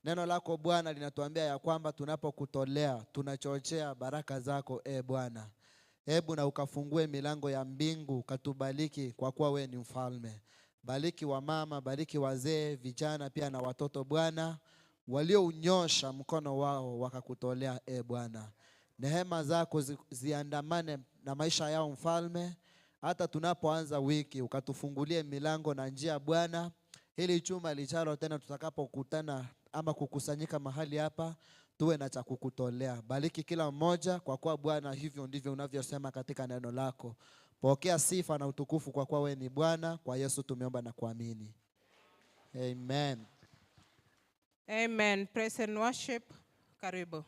Neno lako Bwana linatuambia ya kwamba tunapokutolea tunachochea baraka zako Bwana. Hebu na ukafungue milango ya mbingu, ukatubariki kwa kuwa wewe ni mfalme. Bariki wa mama, bariki wazee, vijana pia na watoto Bwana, waliounyosha mkono wao wakakutolea Bwana. Neema zako ziandamane na maisha yao mfalme. Hata tunapoanza wiki ukatufungulie milango na njia Bwana, ili chuma lichalo tena tutakapokutana ama kukusanyika mahali hapa tuwe na cha kukutolea. Bariki kila mmoja, kwa kuwa Bwana hivyo ndivyo unavyosema katika neno lako. Pokea sifa na utukufu kwa kuwa wewe ni Bwana. Kwa Yesu tumeomba na kuamini. Amen. Amen. Praise and worship. Karibu.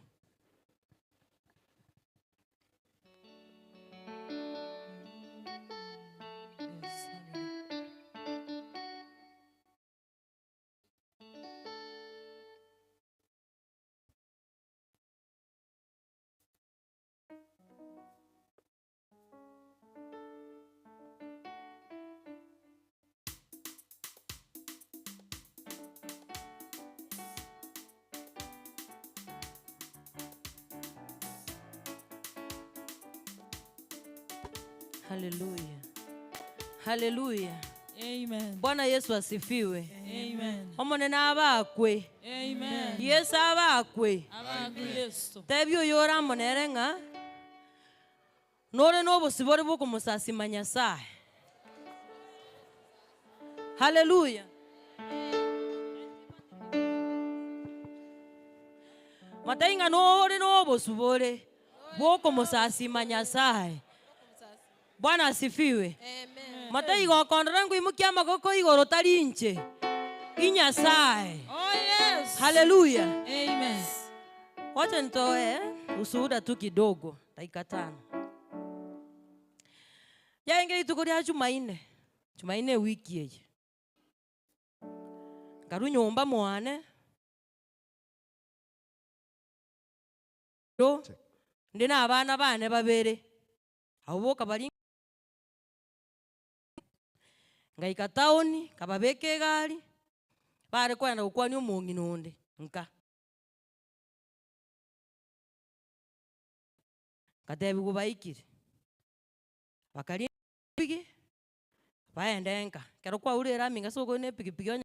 Hallelujah. Hallelujah. Amen. Bwana Yesu asifiwe. Amen. Omonene abakwe. Amen. Yesu abakwe. Abakwe Yesu. Tebyo yora monere nga nore no bosibore bwo kumusasima Nyasaye. Hallelujah. Matainga nore no bosibore bwo kumusasima Nyasaye. Bwana asifiwe. Amen. Matai gokondora nguimukia amagoko igoro tari nche. Inyasaye. Oh yes. Hallelujah. Amen. Wacha nitoe ushuhuda tu kidogo, dakika 5. Yainge itukuria Jumaine wiki hii. Ngaru nyumba mwane. Do ndina abana bane babere. Awoka bari ngaika taoni kababeke gari bare kwenda gukwani umungi nonde nka katebi gubaikire bakari pigi baendenka kero kwa urera minga soko ne pigi pigi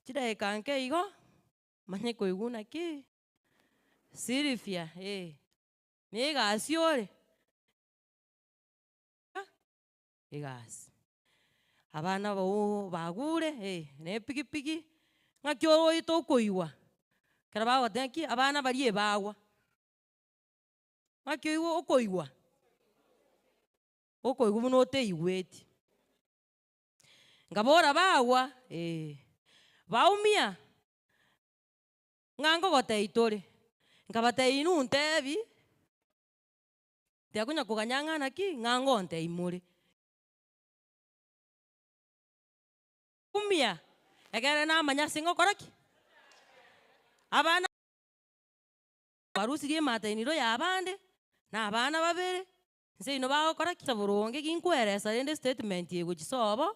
chida ekanke igo manye ko iguna ki Silvia mega asiore Egas. Abana bagure ne pigi ngakyo ito koiwa. Karaba watenki abana bari bawa. Ngakyo iwo okoiwa. Okoiwa muno te iweti. Ngabora bawa baumia. Ngango gote itore. Ngabate inu ntebi. Tiakunya kuganyanga ki ngango nte imuri. Umia egere na manyasi ngokoraki abana barusirie matainiro ya abande na abana babere nse ino bagokoraki saburonge ginkweresa rende statement yego gisobo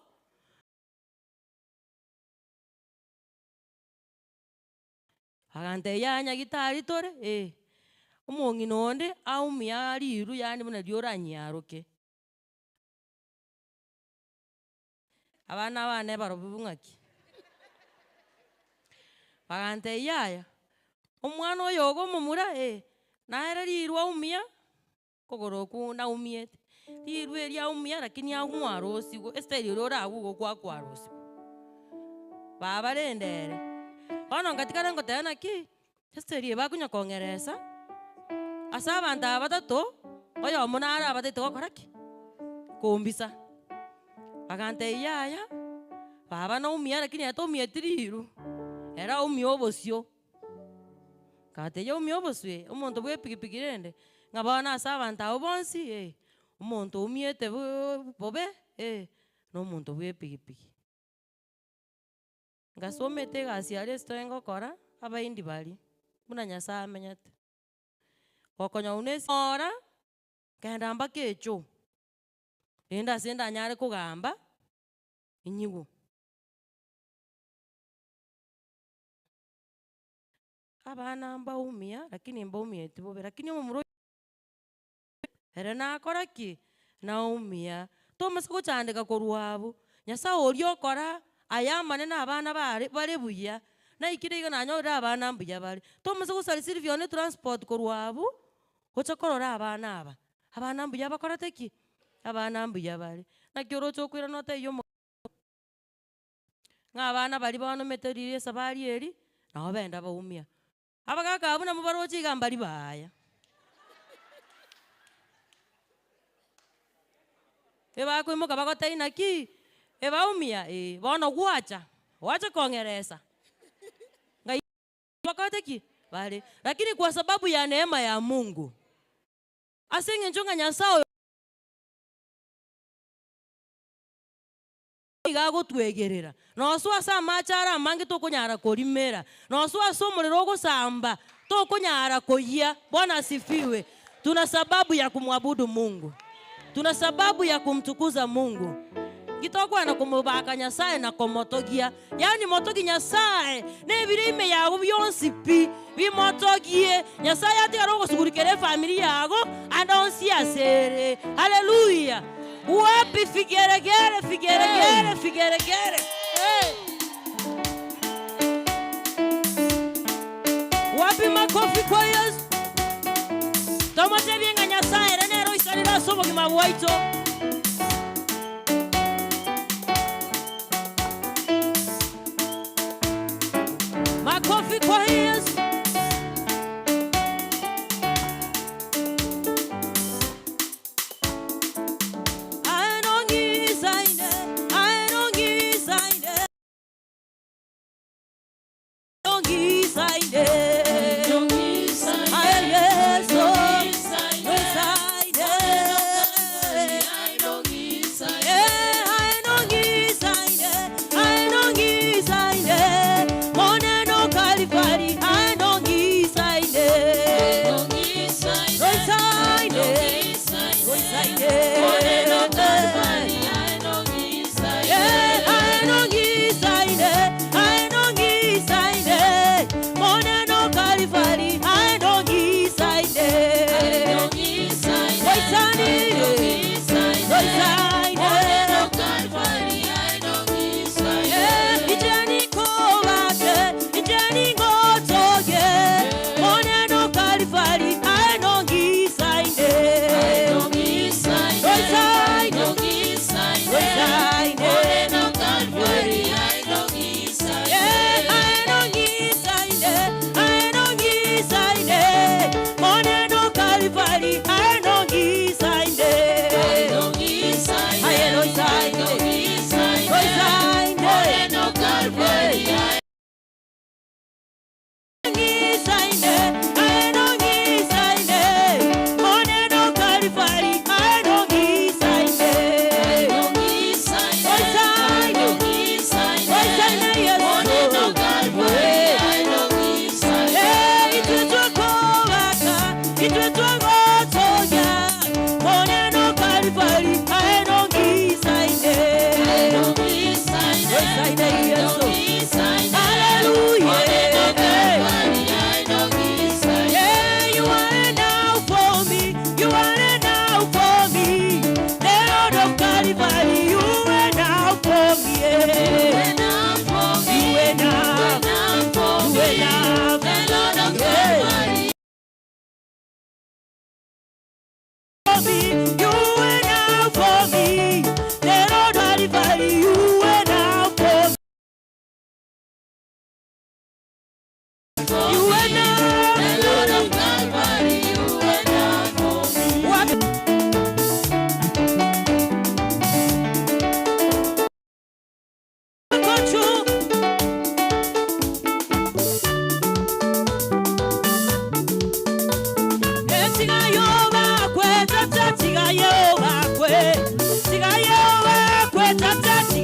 agante yanya gitari tore umongi nonde aumia ariru yani muna rioranyaroke abana bane barobungaki bagante yaya omwana oyogo mumura naera rirwa umia kogoroku na umiete rirwe ria umia lakini agwaro sigo esteri rora agugo kwa kwaro sigo baba rendere ono ngatikana ngotena ki esteri bakunya kongeresa asabanta batatu oyo munara batete gokoraki kumbisa Agante yaya. Baba na umia lakini ato umia tiriru. Era umia obosio. Kate yo umia oboswe. Umuntu bwe pikipiki rende. Ngabana asaba ntao bonsi umuntu umiete bobe no muntu bwe pikipiki. Ngasomete gasi ari stoengo kora abaindi bali. Muna Nyasaye amenyete. Okonya unesi ora kenda mbake echo. Enda senda nyare kugamba inyigo. Abana mba umia lakini mba umia tibobe lakini umuro herena akora ki na umia Thomas ko chandika ko ruabu Nyasaye orio kora ayamane na abana bare buya na ikire na nyora abana mbuya bare Thomas ko sari Silvio ne transport ko ruabu ochakorora abana mbuya bakora teki abana mbuya bare na kyoro chokwira no te yo ngabana bari bano meterire sabari eri na obenda ba umia abagaka abuna mubarochi gambari baya eba kuimuka bagoteina ki eba umia bono wacha kongereza ngai bakote ki bale lakini kwa sababu ya neema ya Mungu asinge njonga Nyasaye igago twegerera no so asa machara mangi to kunyara korimera no so aso muliro gusamba to kunyara koyia. Bwana asifiwe. Tuna sababu ya kumwabudu Mungu, tuna sababu ya kumtukuza Mungu. Gitokwa na kumubaka Nyasaye na komotogia yani motogi Nyasaye ne birime yago byonsi pi bimotogie Nyasaye ati arogo sugurikere familia yago andonsi asere. Haleluya. Wapi figeregere. Wapi makofi kwa Yesu. Tomote bien Nyasaye renero isalira sobo kimawaito. Makofi kwa Yesu.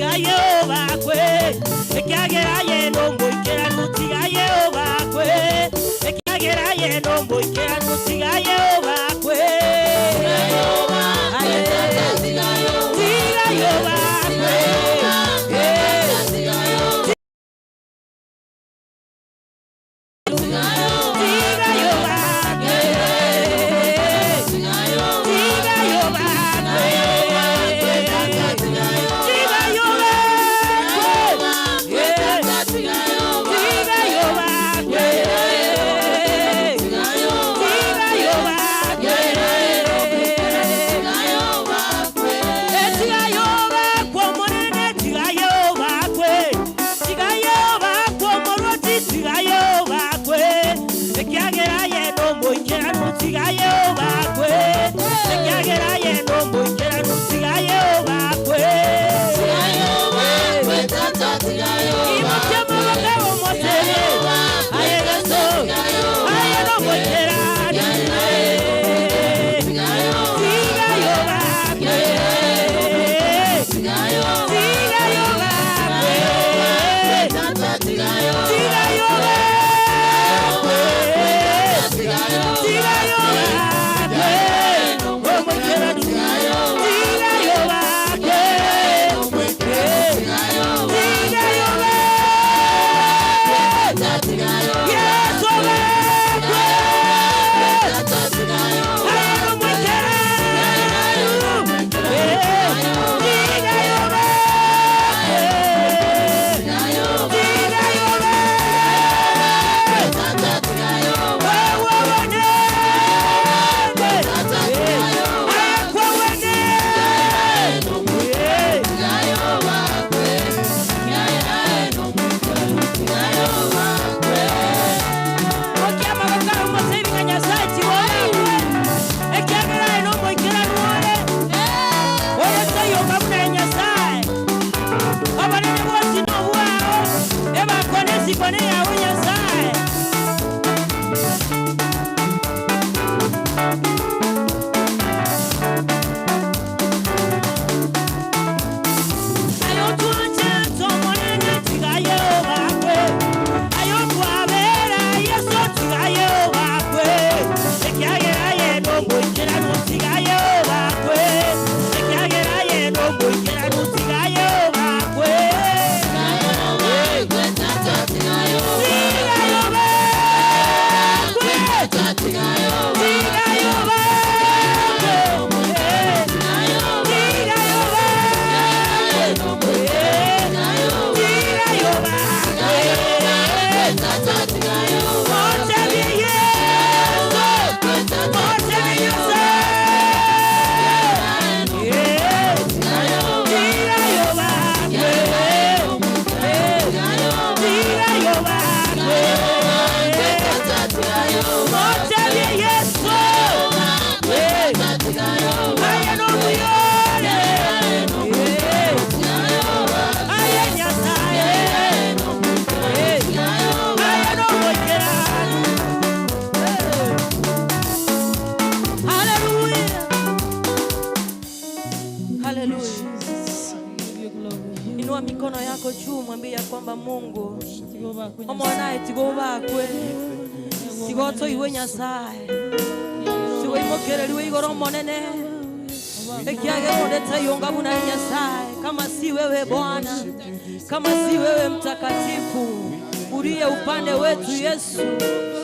tigaye obakwe ekyagera yeno mboikera nutigaye obakwe ekyagera yeno mboikera nutigaye obakwe tigaye obakwe tigaye obakwe Mikono yako juu, mwambie ya kwamba Mungu omwana etigo bakwe sigoto iwe nyasaye siwe mokereri igoro monene ekiagero ndeta yonga buna nyasaye kama si wewe Bwana, kama si wewe mtakatifu uliye upande wetu Yesu,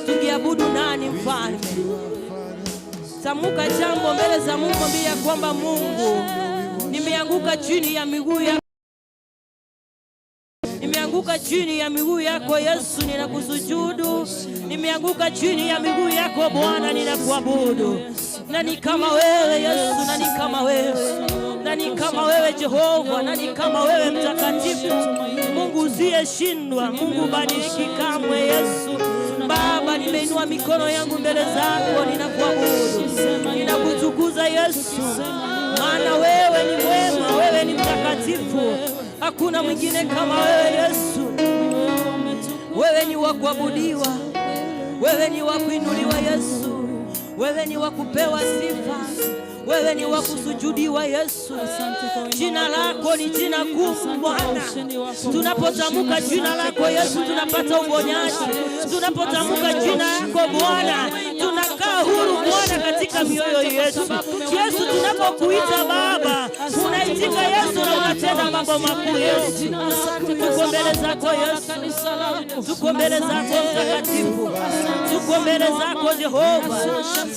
tungeabudu nani mfalme? Tamuka jambo mbele za Mungu, mwambie ya kwamba Mungu, nimeanguka chini ya miguu yako. Nimeanguka chini ya miguu yako Yesu, ninakusujudu. Nimeanguka chini ya miguu yako Bwana, ninakuabudu. Nani kama wewe Yesu? Nani kama wewe? Nani kama wewe Jehova? Nani kama wewe mtakatifu? Mungu usiyeshindwa, Mungu badiliki kamwe Yesu. Baba, nimeinua mikono yangu mbele zako, ninakuabudu, ninakutukuza Yesu, maana wewe ni mwema, wewe ni mtakatifu. Hakuna mwingine kama wewe Yesu. Wewe ni wa kuabudiwa, wewe ni wa kuinuliwa Yesu, wewe ni wa kupewa sifa, Wewe ni wa kusujudiwa Yesu. Jina lako ni jina kuu Bwana. Tunapotamka jina lako Yesu tunapata uponyaji. Tunapotamka jina lako Bwana tunakaa huru Bwana katika mioyo yetu. Yesu, tunapokuita Baba unaitika Yesu na unatenda mambo makuu Yesu. Tuko mbele zako Yesu. Tuko mbele zako Mtakatifu. Tuko mbele zako Jehova.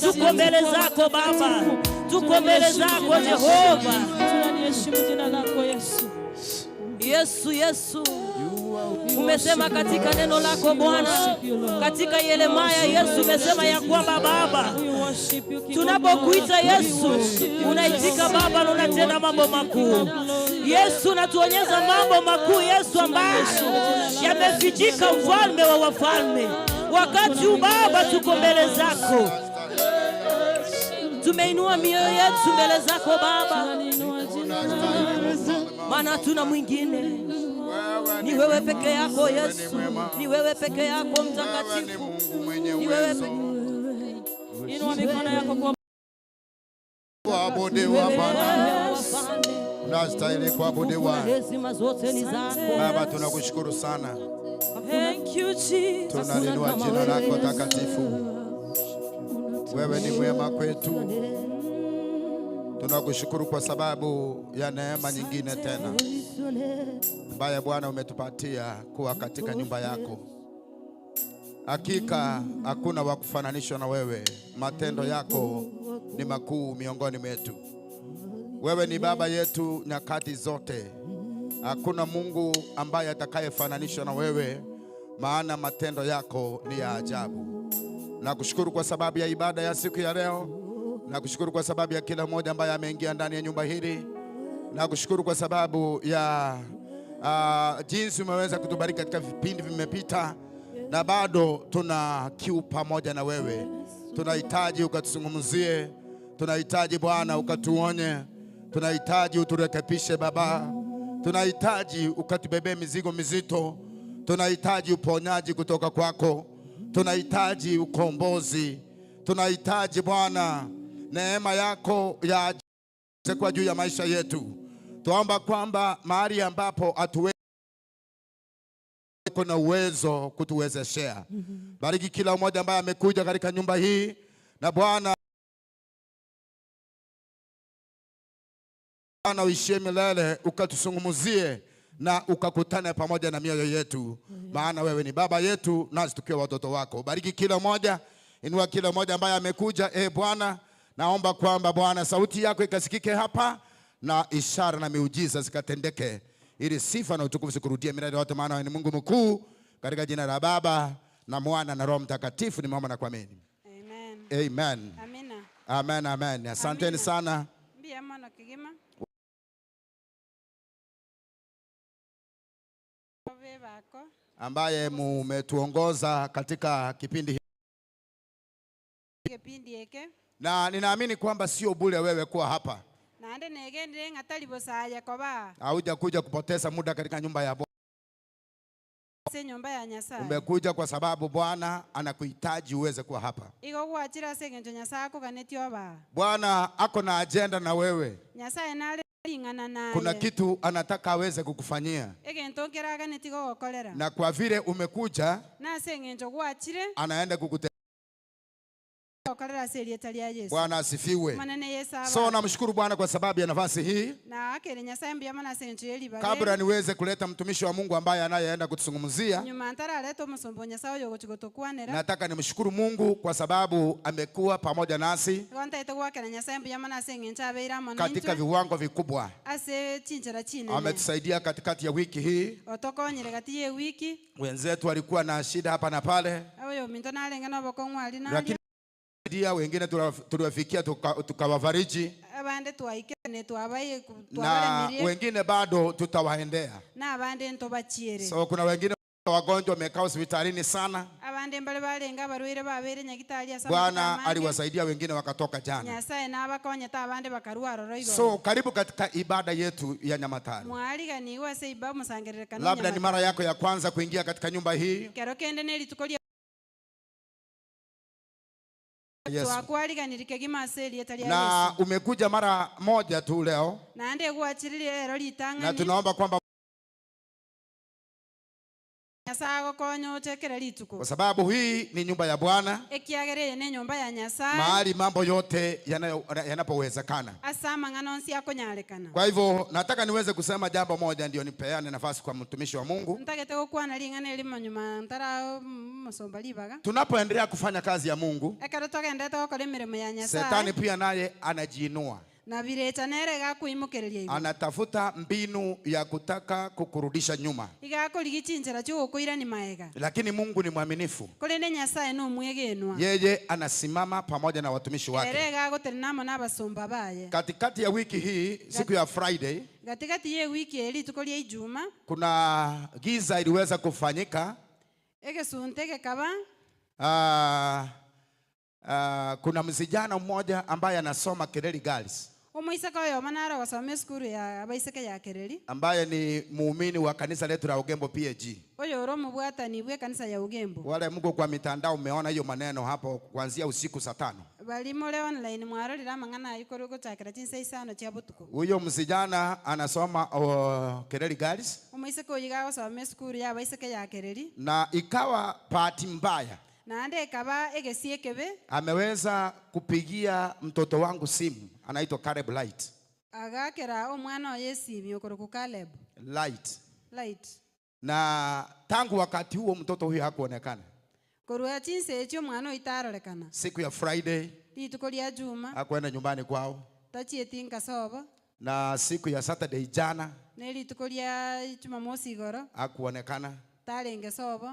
Tuko mbele zako Baba. Tuko mbele zako Jehova. Tunaheshimu jina lako Yesu. Yesu, Yesu. Umesema katika neno lako Bwana, katika Yeremia Yesu umesema ya kwamba Baba, tunapokuita Yesu unaitika Baba na unatenda mambo makuu. Yesu, natuonyesha mambo makuu Yesu ambayo yamefichika, mfalme wa wafalme. Wakati huu Baba tuko mbele zako. Tumeinua mioyo yetu mbele zako Baba. Maana tuna mwingine. Ni wewe peke yako Yesu. Ni wewe peke yako Mtakatifu. Ni wewe peke. Inua mikono yako kwa kuabudiwa Bwana. Unastahili kuabudiwa. Heshima zote ni zako. Baba, tunakushukuru sana. Thank you Jesus. Tunaliinua jina lako takatifu. Wewe ni mwema kwetu. Tunakushukuru kwa sababu ya neema nyingine tena ambaye Bwana umetupatia kuwa katika nyumba yako. Hakika hakuna wa kufananishwa na wewe. Matendo yako ni makuu miongoni mwetu. Wewe ni baba yetu nyakati zote. Hakuna Mungu ambaye atakayefananishwa na wewe, maana matendo yako ni ya ajabu. Nakushukuru kwa sababu ya ibada ya siku ya leo. Nakushukuru kwa sababu ya kila mmoja ambaye ameingia ndani ya nyumba hili. Nakushukuru kwa sababu ya jinsi umeweza kutubariki katika vipindi vimepita, na bado tuna kiu pamoja na wewe. Tunahitaji ukatuzungumzie. Tunahitaji Bwana ukatuonye. Tunahitaji uturekebishe Baba. Tunahitaji ukatubebee mizigo mizito. Tunahitaji uponyaji kutoka kwako. Tunahitaji ukombozi. Tunahitaji Bwana neema yako ya kwa juu ya maisha yetu. Tuomba kwamba mahali ambapo hatuwezi kuna uwezo kutuwezeshea. Bariki kila mmoja ambaye amekuja katika nyumba hii, na Bwana uishie milele, ukatusungumuzie na ukakutane pamoja na mioyo yetu. Maana wewe ni baba yetu nasi tukiwa watoto wako. Bariki kila mmoja, inua kila mmoja ambaye amekuja. Bwana, naomba kwamba Bwana sauti yako ikasikike hapa na ishara na miujiza zikatendeke, ili sifa na utukufu zikurudie milele yote, maana wewe ni Mungu mkuu. Katika jina la Baba na Mwana na Roho Mtakatifu nimeomba na kuamini. Amen. Amen. Amina. Amen, amen. Asanteni sana. Mbia mwana kigima. Ambaye mumetuongoza katika kipindi hiki. Na ninaamini kwamba sio bure wewe kuwa hapa. Hauja kuja kupoteza muda katika nyumba ya Bwana. Umekuja kwa sababu Bwana anakuhitaji uweze kuwa hapa. Bwana ako na agenda na wewe. Kuna kitu anataka aweze kukufanyia. Na kwa vile umekuja, anaenda kukutendea. Bwana asifiwe. So namshukuru Bwana kwa sababu ya nafasi hii. Kabla niweze kuleta mtumishi wa Mungu ambaye anayeenda kutuzungumzia, nataka nimshukuru Mungu kwa sababu amekuwa pamoja nasi katika viwango vikubwa. Ametusaidia katikati ya wiki hii. Wenzetu walikuwa na shida hapa na pale, lakini wengine tuliwafikia tukawafariji, na wengine bado tutawaendea. So kuna wengine wagonjwa wamekaa hospitalini sana. Bwana aliwasaidia wengine wakatoka jana. So karibu katika ibada yetu ya Nyamatari. Labda ni mara yako ya kwanza kuingia katika nyumba hii. Yesu. twakwariganire kegima aseli etali ya Na Yesu umekuja mara moja tu leo, na ande gwachirire ero na litang'ani tunaomba kwamba Nyasaye agokonya otekere rituko kwa sababu hii ni nyumba ya Bwana, ekiagereye ne nyumba ya Nyasaye mahali mambo yote yanapowezekana. asa amang'ana onsi akonyarekana. Kwa hivyo nataka niweze kusema jambo moja, ndio nipeane nafasi kwa mtumishi wa Mungu. Ntagete gokwana ling'ana elimo nyuma ntara musomba libaga Tunapoendelea kufanya kazi ya Mungu, ekero togendete gokora emirimo ya Nyasaye Shetani pia naye anajiinua, na birecha nere gakuimukereria ibo anatafuta mbinu ya kutaka kukurudisha nyuma, igakorigi chinchera chiogokoira ni maega lakini Mungu ni mwaminifu. kore ne Nyasaye no mwegenwa Yeye anasimama pamoja na watumishi wake. ere gagoteri namo n'abasomba baye Katikati ya wiki hii, siku ya Friday, gatigati ye wiki eri tukoria ijuma kuna giza iliweza kufanyika. egesunte gekaba Kuna msijana mmoja ambaye anasoma Kereri Girls, omoiseka oyo manara gosoma esukuru ya abaiseke ya Kereri ambaye ni muumini wa kanisa letu la Ugembo PAG. oyo oro omobwatani bwe kanisa ya Ugembo Wale mko kwa mitandao umeona hiyo maneno hapo kuanzia usiku saa 5. bali mole online mwarorera amang'ana ayikoro gochakera chinsa isano chia butuko Huyo msijana anasoma Kereri Girls, omoiseka oyo gagosoma esukuru ya abaiseke ya Kereri na ikawa bahati mbaya na ande ekaba egesie kebe ameweza kupigia mtoto wangu simu, anaitwa Caleb Light. agakera omwana oyo esimi okoro ku Caleb Light Na tangu wakati huo mtoto huyo hakuonekana. korwa chinsa echio omwana oyo itarorekana Siku ya Friday rituko ria juma hakuenda nyumbani kwao, tachieti nkasobo na siku ya Saturday jana ne rituko ria Jumamosi igoro hakuonekana. tarenge sobo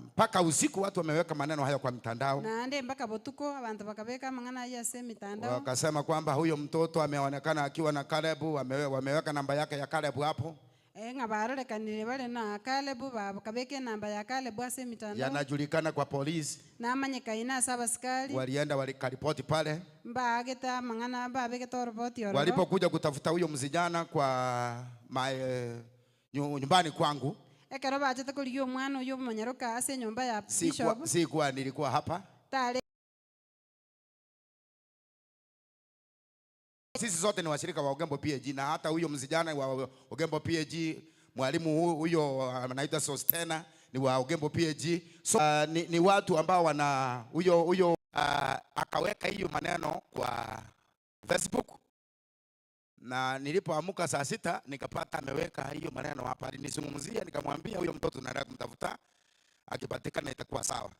Mpaka usiku watu wameweka maneno hayo kwa mitandao, na ande mpaka botuko abantu bakabeka amang'ana ya ase mitandao wakasema kwamba huyo mtoto ameonekana akiwa na Caleb, wameweka namba yake ya Caleb hapo. ng'a barorekanire bare na Caleb bakabeka namba ya Caleb ase mitandao Yanajulikana kwa polisi, namanyekaine ase abasikari walienda walikaripoti pale. mbageta amang'ana babegeta oripoti oro Walipokuja kutafuta huyo msijana kwa nyumbani kwangu, ekero bachete korigia omwana oyo omonyaroka ase nyumba ya Bishop sikuwa nilikuwa hapa. tare Sisi zote ni washirika wa Ugembo PAG, na hata huyo msijana wa Ugembo PAG, mwalimu huyo anaitwa Sostena ni wa Ugembo PAG. So ni watu ambao wana huyo akaweka hiyo maneno kwa Facebook, na nilipoamka saa 6 nikapata ameweka hiyo maneno hapa. Alinizungumzia, nikamwambia huyo mtoto tunaenda kumtafuta, akipatikana itakuwa sawa.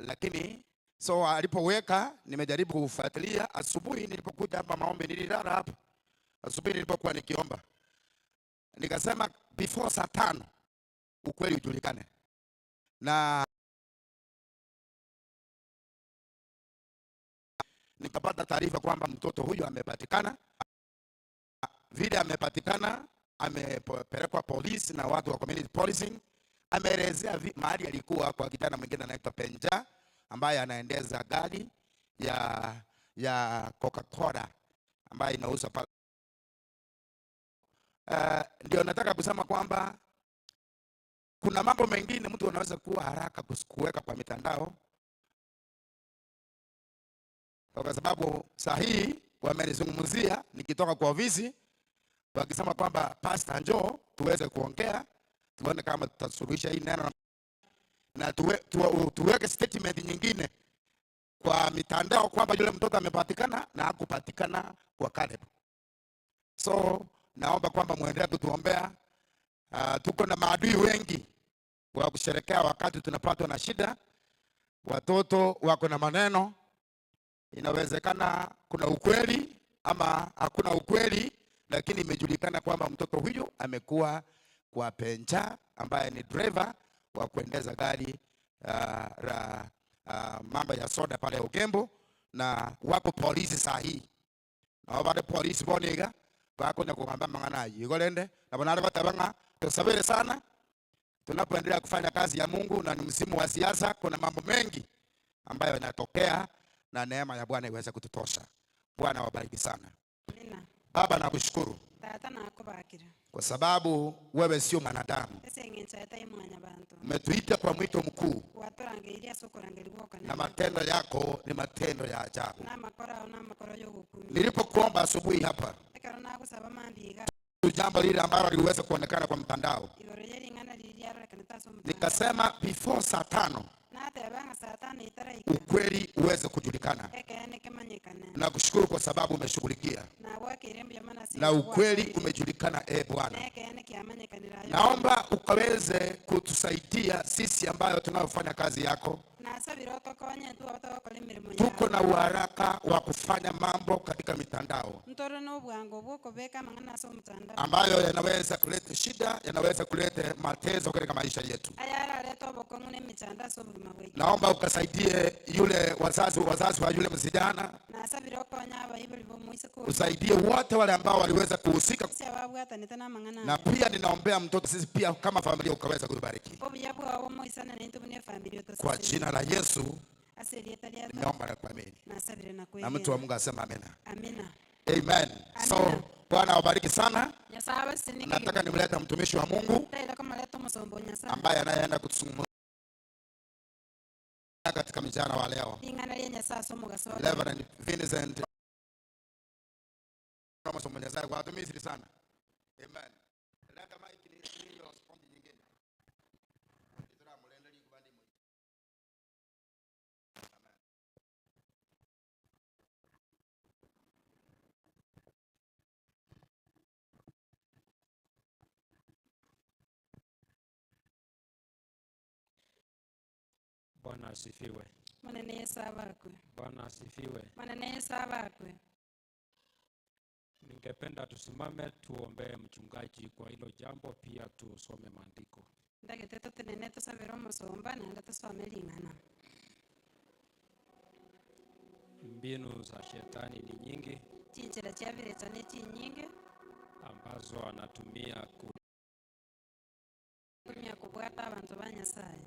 Lakini so alipoweka, nimejaribu kufuatilia. Asubuhi nilipokuja hapa maombi, nililala hapa asubuhi nilipokuwa nikiomba, nikasema before saa 5 ukweli ujulikane. Na nikapata taarifa kwamba mtoto huyu amepatikana. Vile amepatikana, amepelekwa polisi na watu wa community policing. Ameelezea mahali alikuwa kwa kijana mwingine anaitwa Penja, ambaye anaendeza gari ya Coca-Cola ambaye inauza pale. Ndio nataka kusema kwamba kuna mambo mengine mtu anaweza kuwa haraka kuweka kwa mitandao, kwa sababu saa hii wamenizungumzia nikitoka kwa ofisi, wakisema kwamba pastor njoo tuweze kuongea, tuone kama tutasuluhisha hii neno, na tuweke statement nyingine kwa mitandao kwamba yule mtoto amepatikana na hakupatikana kwa Caleb. So naomba kwamba muendelee kutuombea. Tuko na maadui wengi wa kusherekea wakati tunapatwa na shida. Watoto wako na maneno, inawezekana kuna ukweli ama hakuna ukweli, lakini imejulikana kwamba mtoto huyu amekuwa kwa Penja ambaye ni driver wa kuendeza gari mambo ya soda pale Ugembo, na wako polisi saa hii. Na wale polisi boniga wako na kuhamba mangana yigolende na banale batabanga. Tusabiri sana tunapoendelea kufanya kazi ya Mungu, na ni msimu wa siasa, kuna mambo mengi ambayo yanatokea na neema ya Bwana iweze kututosha. Bwana wabariki sana. Amina. Baba nakushukuru Tata nakubakira kwa sababu wewe sio mwanadamu. ese ngencha etai mwanya bantu Umetuita kwa mwito mkuu, watorangeirie ase okorangeri na gwokanene matendo yako ni matendo ya ajabu. n'amakoro ao n'amakoro y'ogokumia Nilipokuomba asubuhi hapa ekero nagosaba mambiga jambo lile ambalo liweze kuonekana kwa mtandao, igoro y'ering'ana riri riarorekanete ase omutandao nikasema before saa 5 nateba ng'a saa 5 itaraika ukweli uweze kujulikana. ekene kemanyekane Na kushukuru kwa sababu umeshughulikia nabwakeire mbuyamana ase na ukweli umejulikana. Bwana, nekene kiamanyekanirayo naomba ukaweze kutusaidia sisi ambayo tunayofanya kazi yako. nasabire otokonye ntu abatogokola emirimo Tuko na uharaka wa kufanya mambo katika mitandao ntore n'obwango bw'okobeka amang'ana ase omutandao ambayo yanaweza kuleta shida, yanaweza kuleta mateso katika maisha yetu. ayarareta obokong'u n'emichando ase obogima bwaitu Naomba ukasaidie yule wazazi wa yule msijana, nasabire okonya abaibuli b'omoise usaidie wote wale ambao waliweza kuhusika, kosi ababwatanete n'amang'ana na pia ninaombea mtoto, sisi pia kama familia ukaweza kubariki obuya bwao omoisana n'intu bune efamili kwa jina la Yesu. ase erieta riata Nimeomba na kuamini, nasabire na nakwegera mtu wa Mungu asema amina. amina Amen. So Bwana awabariki sana. nyasaye abasinike Nataka nimlete mtumishi wa Mungu taira komaleta omosombo nyasaye ambaye anayeenda kutusungumzia katika mchana wa leo. ling'ana lya nyasaye ase omogaso Reverend Vincent masomo nyasaye kwa watumishi sana. Amen. Leta mic ni hiyo sponge nyingine. Izra mulende likubandi mwe. Amen. Bwana asifiwe. monene yesu abakwe Bwana asifiwe. monene yesu abakwe Ningependa tusimame tuombee mchungaji kwa hilo jambo, pia tusome maandiko. ndagete totenene tosabire omosomba naende tosome ling'ana Mbinu za shetani ni nyingi chinchira chiabirecha ne chinyinge ambazo anatumia kumia kubwata abantu ba nyasaye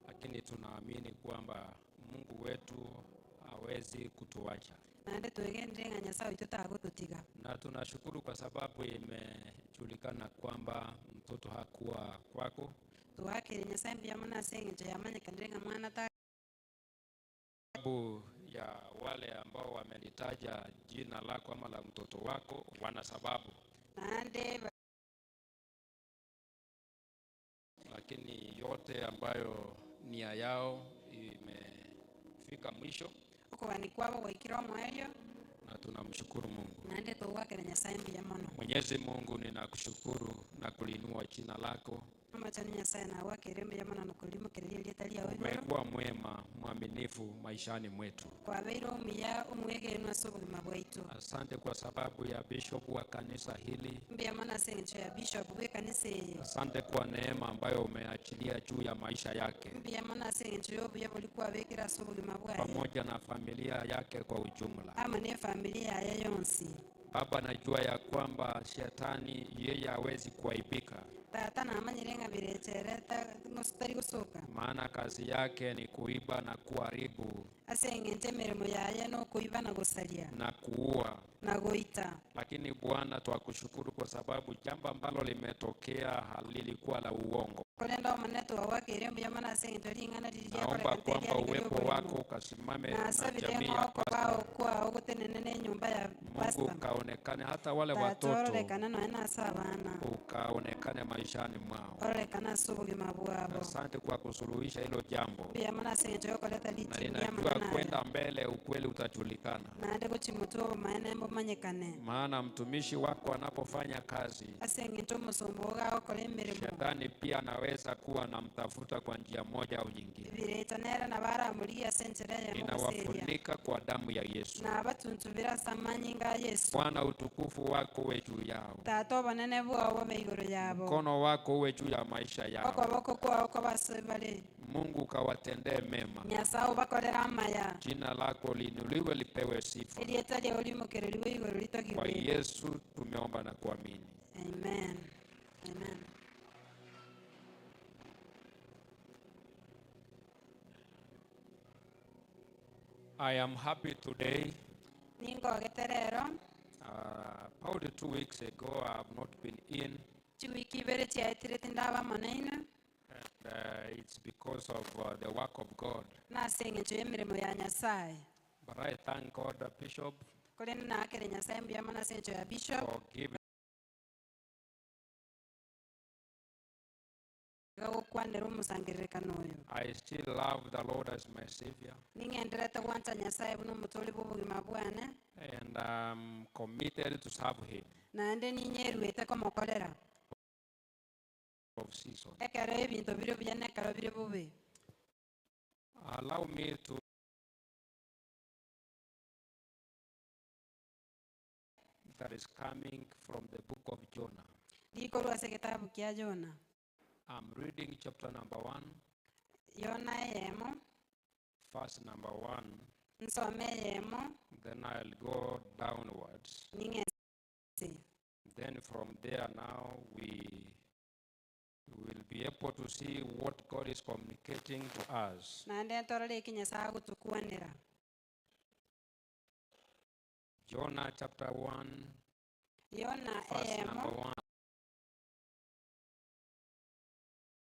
lakini tunaamini kwamba Mungu wetu hawezi kutuacha, naende twegendire ng'a nyasaye oitu tagotutiga na tunashukuru kwa sababu imejulikana kwamba mtoto hakuwa kwako, tuwakire nyasaye mbuyamana ase eng'encho yamanyekanire ng'a mwana sababu ya wale ambao wamelitaja jina lako ama la mtoto wako wana sababu, naende lakini yote ambayo nia yao imefika mwisho, okobani kwabo gwaikire omwoerio na tunamshukuru Mungu. naende tuwakire nyasaye mbuyamono Mwenyezi Mungu, ninakushukuru na kulinua jina lako. amachani nyasaye nawakire mbuyamono nokulimukireria erieta riawe igoro Umekuwa mwema, mwaminifu maishani mwetu. kwabeire omuya omwegenu ase obogima bwaitu Asante kwa sababu ya bishop wa kanisa hili. mbuyamono ase eng'encho ya bishop bw'ekanisa eye Asante kwa neema ambayo umeachilia juu ya maisha yake mbuyamono ase eng'encho y'obuya bori kwabekire ase obogima bwaye pamoja na familia yake kwa ujumla. amo n'efamili yaye yonsi Baba, najua ya kwamba shetani yeye hawezi kuaibika, tata namanyire ng'a birechere tari gosoka maana kazi yake ni kuiba na kuharibu ase eng'encho emeremo yaye n'okoiba na gosaria na kuua. na goita Lakini Bwana, twakushukuru kwa sababu jambo ambalo limetokea halilikuwa la uongo. kolenda omone twawakire mbuyamono ase eng'encho ling'ana riri Naomba kwamba uwepo wako ukasimame na nasabire jamii ya ng'oko Pastor. kwao kwao gotenene n'enyumba ya Mungu pasta ukaonekane hata wale watoto, tatororekana noe nase abana ukaonekane maishani mwao. ororekana ase obogima bwabo Asante kwa kusuluhisha hilo jambo, mbuyamono ase eng'encho yokoleta na lichimia ninajua amang'ana kwenda mbele ukweli utajulikana, naende gochimutu obomaene mbomanyekane maana mtumishi wako anapofanya kazi, ase eng'encho omosombo ogagokola emeremo shetani pia anaweza kuwa namtafuta kwa njia moja au nyingine. birecha nere nabaramurigia ase enchera yaye mogoseria Ninawafunika kwa damu ya Yesu. nabatunchubira ase amanyi nga yesu Bwana, utukufu wako uwe juu yao, tata obonene bwao bobe igoro yabo mkono wako uwe juu ya maisha yao. okoboko kwao kobase bale Mungu kawatendee mema, nyasaye obakorera amaya jina lako liinuliwe, lipewe sifa. erieta riao limukireriwe igoro Kwa litogirwe Yesu tumeomba na kuamini. amen amen I am happy today. ningogete rero About 2 weeks ago, I have not been in. chiwiki ibere chiaitire tindaba monaino And it's because of the work of God. nase eng'encho ya emirimo ya nyasaye. But I thank God, Bishop, Kore nakere nyasaye mbuyamo nase eng'encho ya bishop for giving gagokwanera omusangiririkano oyo. I still love the Lord as my Savior, Ning'enderete gwancha nyasaye buna omutoli bw'obogima bwane, and I'm committed to serve Him naende ninyeruete komokorera. of season. Ekero ebinto biri buya nekero biri bubi. Allow me to that is coming from the book of Jonah. Ndikorwa ase egitabu kia Yona. I'm reading chapter number 1, Yona eyemo, verse number 1. nsome eyemo, Then I'll go downwards. ning'esi. Then from there now we will be able to see what God is communicating to us. Naende ntorore eki nyasaye agotukwanera. Jonah chapter 1, Yona verse number eyemo, 1.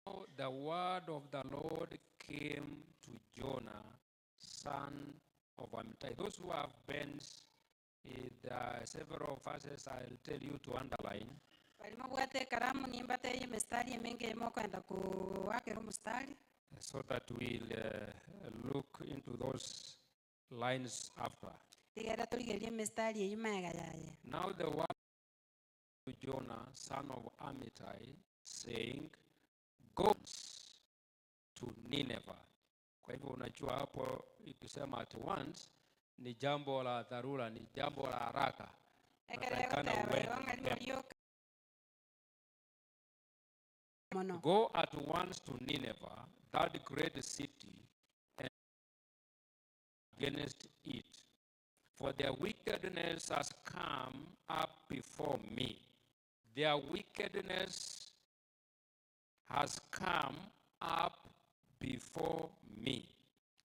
Now the word of the Lord came to Jonah, son of Amittai. Those who have pens, there are several verses I'll tell you to underline. barimo bwate ekaramu nimbate emistari emingi eyemo kwenda kuwakera omustari, So that we'll look into those lines after. tigere torigerie emistari eyima ega yaye. Now the word to Jonah, son of Amittai, saying, Go to Nineveh. Kwa hivyo unajua hapo ikisema at once ni jambo la dharura, ni jambo la haraka. Ekero Unatakikana egoteba uende ironga mapema. rimorioka mono. Go at once to Nineveh, that great city, and against it, for their wickedness has come up before me. Their wickedness has come up before me.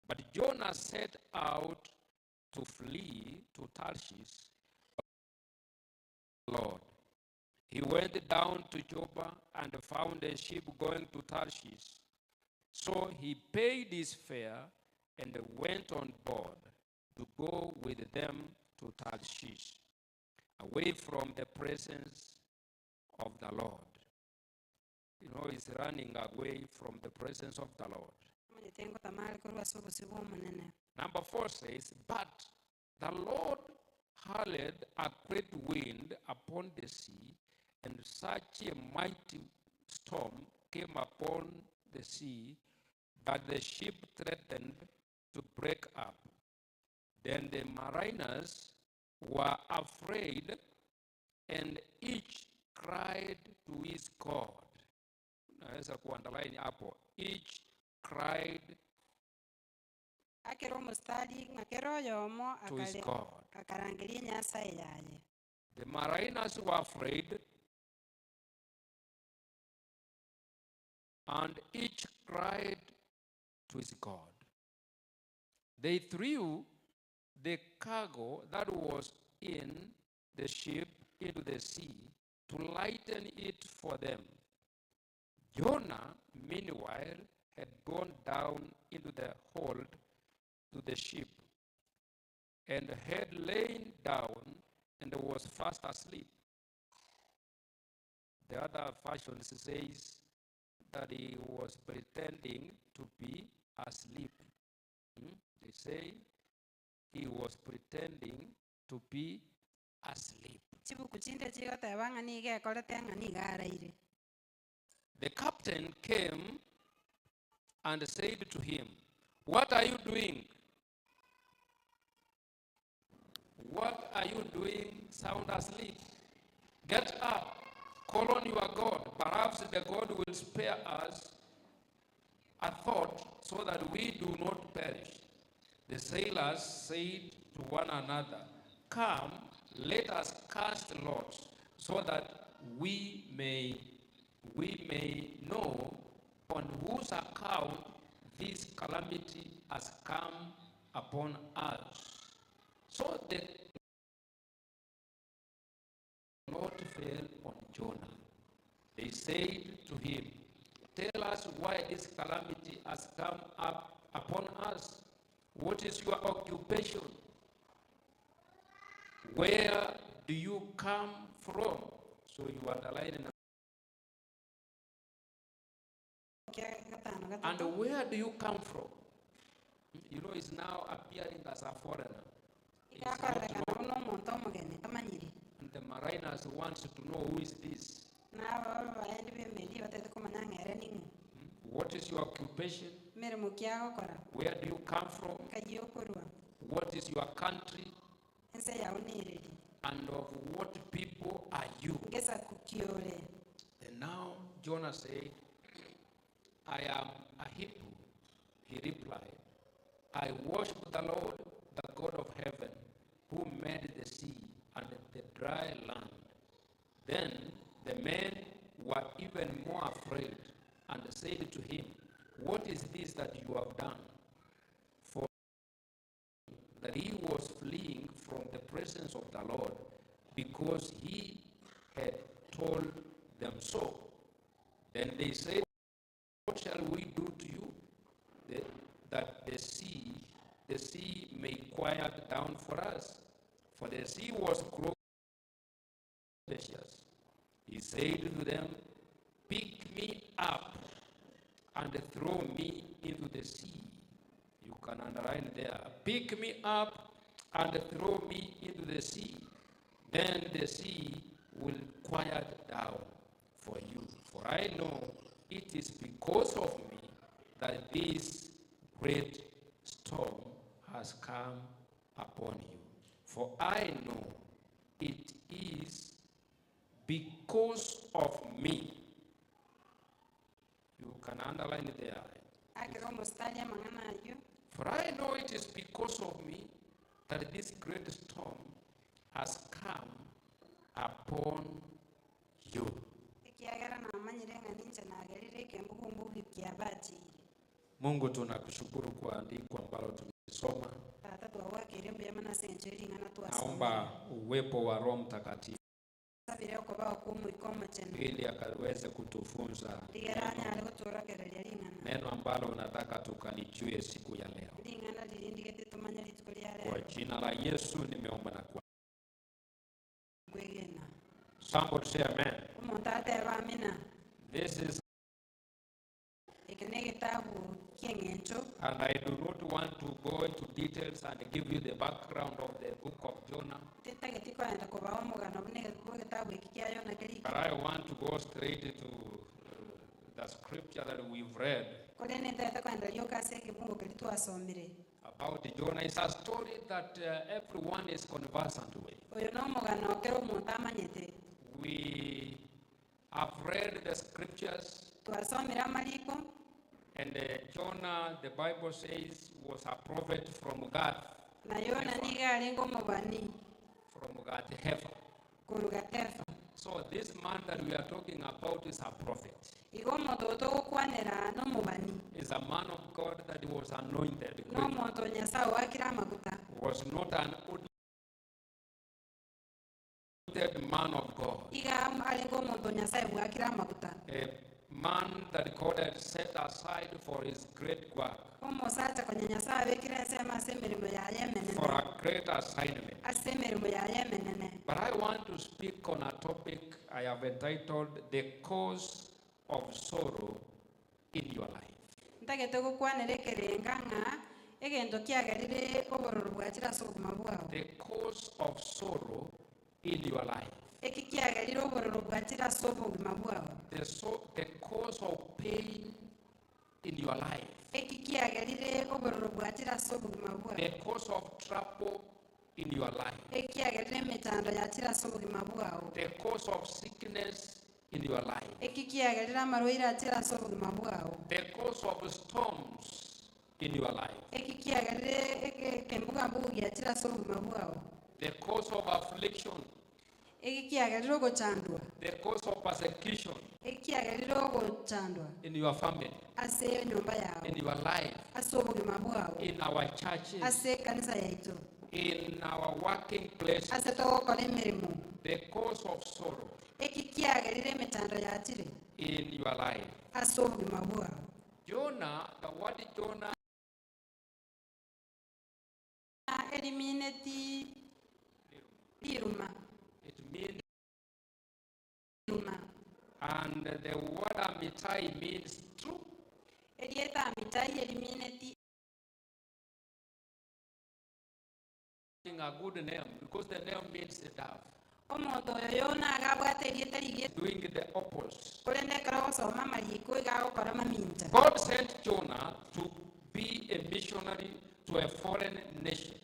But Jonah set out to flee to Tarshish. Lord, he went down to Joppa and found a ship going to Tarshish. So he paid his fare and went on board to go with them to Tarshish, away from the presence of the Lord. You know, he's running away from the presence of the Lord. Omonyetengo tamali korwa ase obusibu omonene. Number 4 says, But the Lord hurled a great wind upon the sea, and such a mighty storm came upon the sea that the ship threatened to break up. Then the mariners were afraid, and each cried to his God. Naweza kuunderline hapo. Each cried Akero omustari ng'akero oyomo to his God. akarangeria nyasaye yaye. The mariners were afraid, and each cried to his God. They threw the cargo that was in the ship into the sea to lighten it for them. Jonah, meanwhile, had gone down into the hold to the ship and had lain down and was fast asleep. The other version says that he was pretending to be asleep. They say he was pretending to be asleep. Chibuku chinde chigoteba ng'ani gekorete ng'ani garaire. The captain came and said to him, What are you doing? What are you doing sound asleep? Get up, call on your God. Perhaps the God will spare us a thought so that we do not perish. The sailors said to one another, Come, let us cast lots so that we may know on whose account this calamity has come upon us. So the Lord fell on Jonah. They said to him, Tell us why this calamity has come up upon us. What is your occupation? Where do you come from? So you underline it. And where do you come from? You know, he's now appearing as a foreigner. He's not known. And the mariners wants to know who is this. What is your occupation? Where do you come from? What is your country? And of what people are you? And now Jonah said, I am a Hebrew. He replied, I worship the Lord, the God of heaven, who made the sea and the dry land. Then the men were even more afraid and said to him, what is this that you have done? For that he was fleeing from the presence of the Lord, because he had told them so. Then they said, what shall we do to you, that the sea may quiet down for us? For the sea was growing precious. He said to them, pick me up and throw me into the sea. You can underline there. Pick me up and throw me into the sea. Then the sea will quiet down for you. For I know it is because of me that this great storm has come upon you. For I know it is because of me. You can underline it there. For I know it is because of me that this great storm has come upon you. Mungu, tunakushukuru kwa andiko ambalo tumesoma. Naomba uwepo wa Roho Mtakatifu ili akaweze kutufunza neno ambalo unataka tukalijue siku ya leo. Kwa jina la Yesu nimeomba na kuamini. Somebody say amen. This is, and I do not want to go into details and give you the background of the book of Jonah. But I want to go straight to the scripture that we've read about Jonah. It's a story that everyone is conversant with. We have read the scriptures, and Jonah, the Bible says, was a prophet from God. From God, so this man that we are talking about is a prophet. Is a man of God that was anointed. Was not an anointed man of God. A man that God had set aside for his great work. For a great assignment. But I want to speak on a topic I have entitled, The Cause of Sorrow in Your Life. The cause of sorrow in your life. The cause of pain in your life. The cause of trouble in your life. The cause of sickness in your life. The cause of storms in your life. The cause of affliction. The cause of persecution in your family, in your life, in our churches, in our working places, the cause of sorrow ekikiagerire emetando yatire in your life. ase obogima bwao. Jonah, the word Jonah Eliminati liruma it means, liruma and the word Amitai means true. elieta amitai eliminati A good name because the name means the dove. omonto oyo yona agabwate elieta ligie Doing the opposite. kolendekera gosoma mariko igagokora maminja. God sent Jonah to be a missionary to a foreign nation.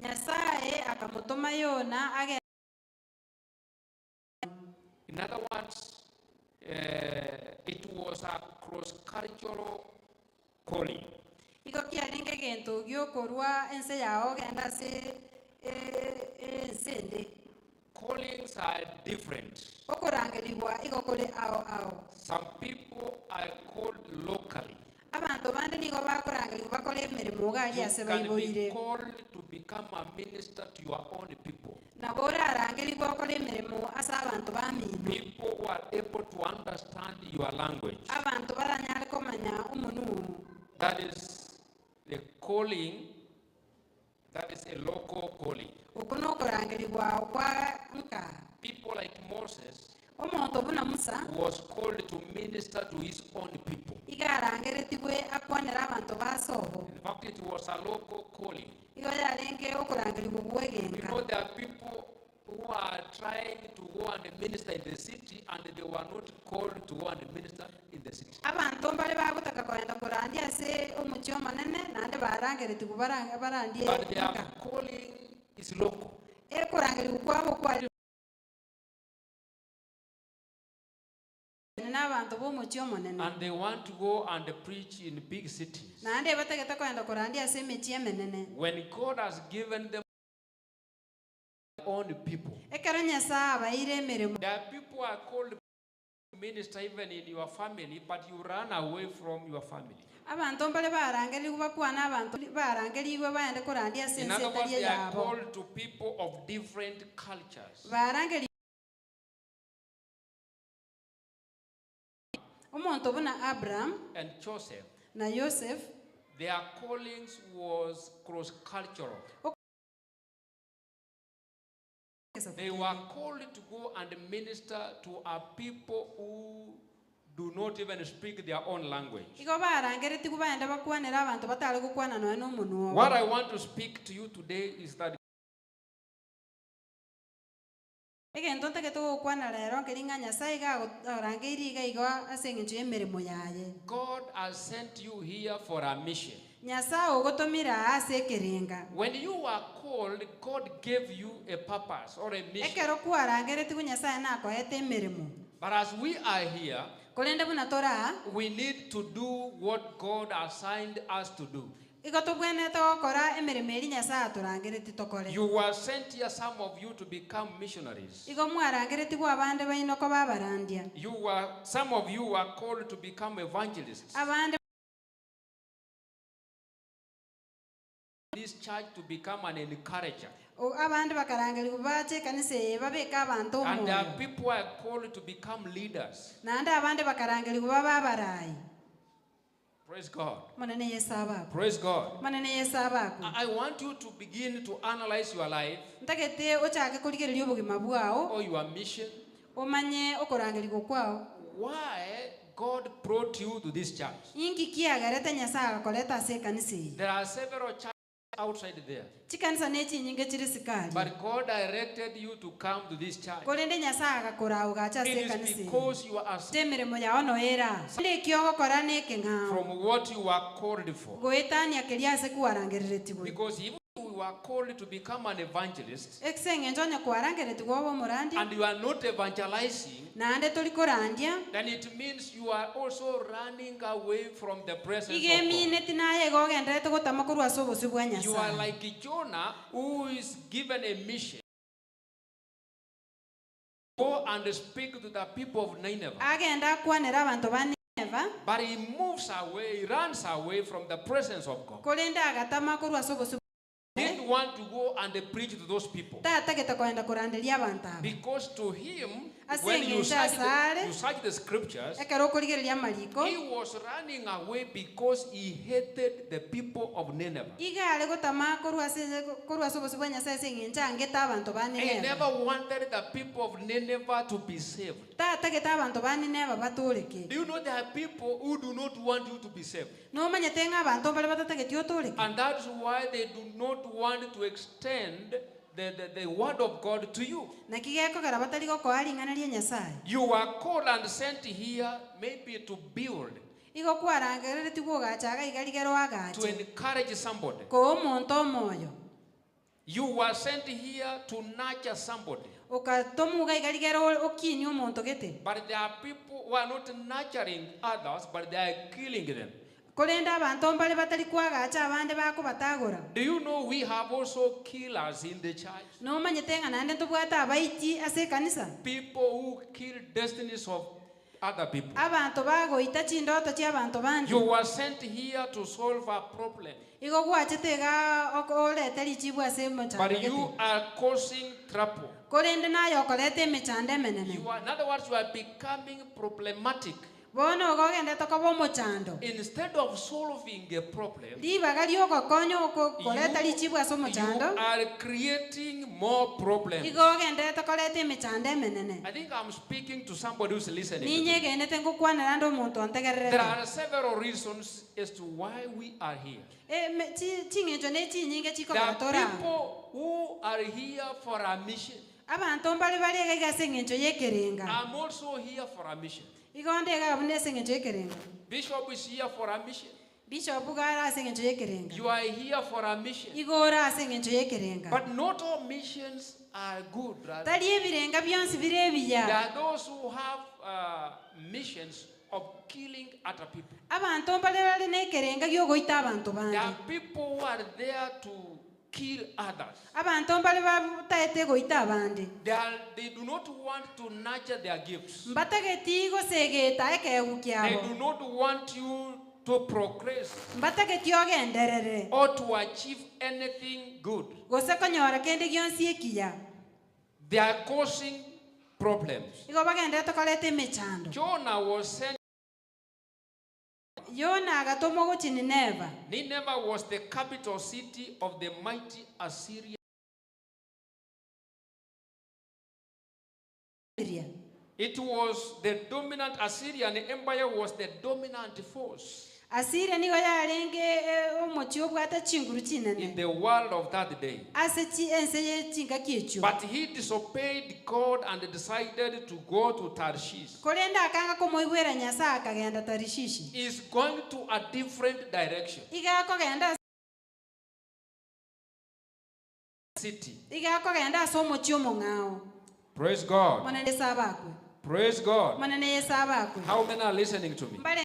Nyasaye akamutuma Yona age In other words, it was a cross-cultural calling. iko kialinge gento gyokorwa ense yao genda se ensende Callings are different. okorangelibwa igokole ao Some people are called locally. abantu bandi nigo bakorangelibwa bakole emirimo gali You ase can be baiboire called to become a minister to your own people. nabo orarangelibwa okole emirimo ase abantu bamino People who are able to understand your language. abantu baranyare komanya omunu That is the calling, that is a local calling. oku nokorangelibwa okwa nka People like Moses omonto buna Musa was called to minister to his own people. igarangeretigwe akwanera abantu basobo In fact, it was a local calling. igo yarenge okurangelibwa You bwegenka know, there are people who are trying to go and minister in the city and they were not called to go and minister in the city. abantu mbale bagutaka kwenda kurandia ase omuchi omonene nande barangeretigwe barandie But their nka calling is local. ekurangelibwa kwabo kwali n'abantu b'omuchi omonene And they want to go and preach in big cities. nande bategete kwenda kurandia ase emichi emenene When God has given them their own people. ekero nyasaye abaire emirimo There are people who are called to minister even in your family, but you run away from your family. abantu mbale barangeligwe bakwana abantu barangeligwe baende kurandia ase In ense other words, etari they are eyabo called to people of different cultures. barangeligwe omonto buna Abraham And Joseph, na Yosef their callings was cross-cultural. They were called to go and minister to a people who do not even speak their own language. igo barangeretigwe baende bakwanera abantu batari gukwana noe n'omunu What ogo I want to speak to you today is that egento ntegete gukwana rero nkeringa nyasaye gagorangeiri iga igo ase eng'encho y'emirimo yaye God has sent you here for a mission. nyasaye ogotomira ase ekerenga When you were called, God gave you a purpose or a mission. ekero kwarangeretigwe nyasaye nakoete emirimo But as we are here, korende buna tora we need to do what God assigned us to do. igo tobwenete gokora emirimo eri nyasaye atorangereti tokore You were sent here, some of you, to become missionaries. igo mwarangeretigwe abande bainoko babarandia Some of you were called to become evangelists. abande This church to become an encourager. abande bakarangeligwe bache ekanisa eye babeka abantu And there are omwoyo people who are called to become leaders. nande abande bakarangeligwe baba abarayi Praise God. monene yesu abako Praise God. monene yesu abako I want you to begin to analyze your life ntagete ochake kurigereria obogima bwao or your mission. omanye okorangeligwe kwao Why God brought you to this church. inki kiagarete nyasaye agakoreta ase ekanisa eye There are several churches outside there. chikanisa nechinyinge chiri sikali But God directed you to come to this church. korende nyasaye agakora ugacha ase It is ekanisa eye because you are emirimo yao noera nde kiogokora nekeng'ao from what you are called for. goetania keria ase kwarangereretigwe Because if you are called to become an evangelist ekise eng'encho onye kwarangeretigwe obo omorandia and you are not evangelizing, nande tori korandia then it means you are also running away from the presence iga of God. emineti naye iga ogenderete gotama korwa ase obosi bwa You are nyasaye like Jonah, who is given a mission. Go and speak to the people of Nineveh. agenda akwanera abantu ba Nineva But he moves away, he runs away from the presence of God. korende agatama korwa ase obosi This didn't want to go and preach to those people. tatagete kwenda kuranderia abantu abo Because to him, Ase when you engencha asare, search the scriptures, ekero okorigereria mariko he was running away because he hated the people of Nineveh. iga are gotama korwa ase obosi bwa nyasaye ase engencha angete abanto ba He Nineve never wanted the people of Nineveh to be saved. tatagete abanto ba Nineve batũrĩkĩre. Do you know there are people who do not want you to be saved? Nomanyete ng'a abanto baria batatageti ũtũrĩke And that's why they do not want to extend the word of God to you. naki gekogera batari gokoa ring'anaria nyasaye You are called and sent here maybe to build, igo kwarangereretie gũgachaga iga rigerwo to agache encourage somebody. kũũ omonto omoyo You were sent here to nurture somebody. ũkatũmuga iga rigerwo ũkinie omonto gete But there are people who are not nurturing others, but they are killing them. kũrenda abanto mbare batari kwagacha abande bakũbatagũra. Do you know we have also killers in the church? Nomanyete ng'a nande tũbwate abaiti ase ekanisa People who kill destinies of other people. abanto bagoita chindoto chia abanto bandi You were sent here to solve a problem, igo gwachete iga orete richibu ase but emechando you gete are causing trouble. kũrende nayo okorete emechando emenene In other words, you are becoming problematic. bono ogogendete koba omochando Instead of solving a problem, ribaga riogokonya okoreta richibu ase you omochando are creating more problems. igo ogendete koreta emechando emenene I think I'm speaking to somebody who's listening. ninye egendete ngokwanera ndo omonto There ontegererete are several reasons as to why we are here. ching'encho ne chinyinge There chikogera are toramo people who are here for a mission. abanto mbare barega iga ase eng'encho yekerenga I'm also here for a mission. igo ndega abune ase eng'encho yekerenga Bishop is here for a mission. bishop gara ase eng'encho yekerenga You are here for a mission. igo ora ase eng'encho yekerenga But not all missions are good, brother. tari ebirenga bionsi bire There ebiya are those who have missions of killing other people. abanto mbare bari nekerenga giogoita abanto There bandi are people who are there to kill others. abanto mbare bataete goita abandi They do not want to nurture their gifts. mbatageti gosegeta ekegu They kiabo do not want you to progress mbatageti ogenderere or to achieve anything good. gose konyora kende gionsi ekiya They are causing problems. igo bagendete koreta emechando Jonah was sent. yona agatomo gochi Nineva Nineveh was the capital city of the mighty Assyria. It was the dominant Assyrian Empire was the dominant force Asiria nigo yarenge omochi obwate chinguru in chinene the world of that day. ase ense ye chinga kiecho But he disobeyed God and decided to go to Tarshish. korenda akanga komoigwera nyasaye akagenda Tarishishi He's going to a different direction. iga kogenda City. iga kogenda ase omochi omong'ao Praise God. monene sabakwe Praise God. monene yesabakwe How many are listening to me? mbale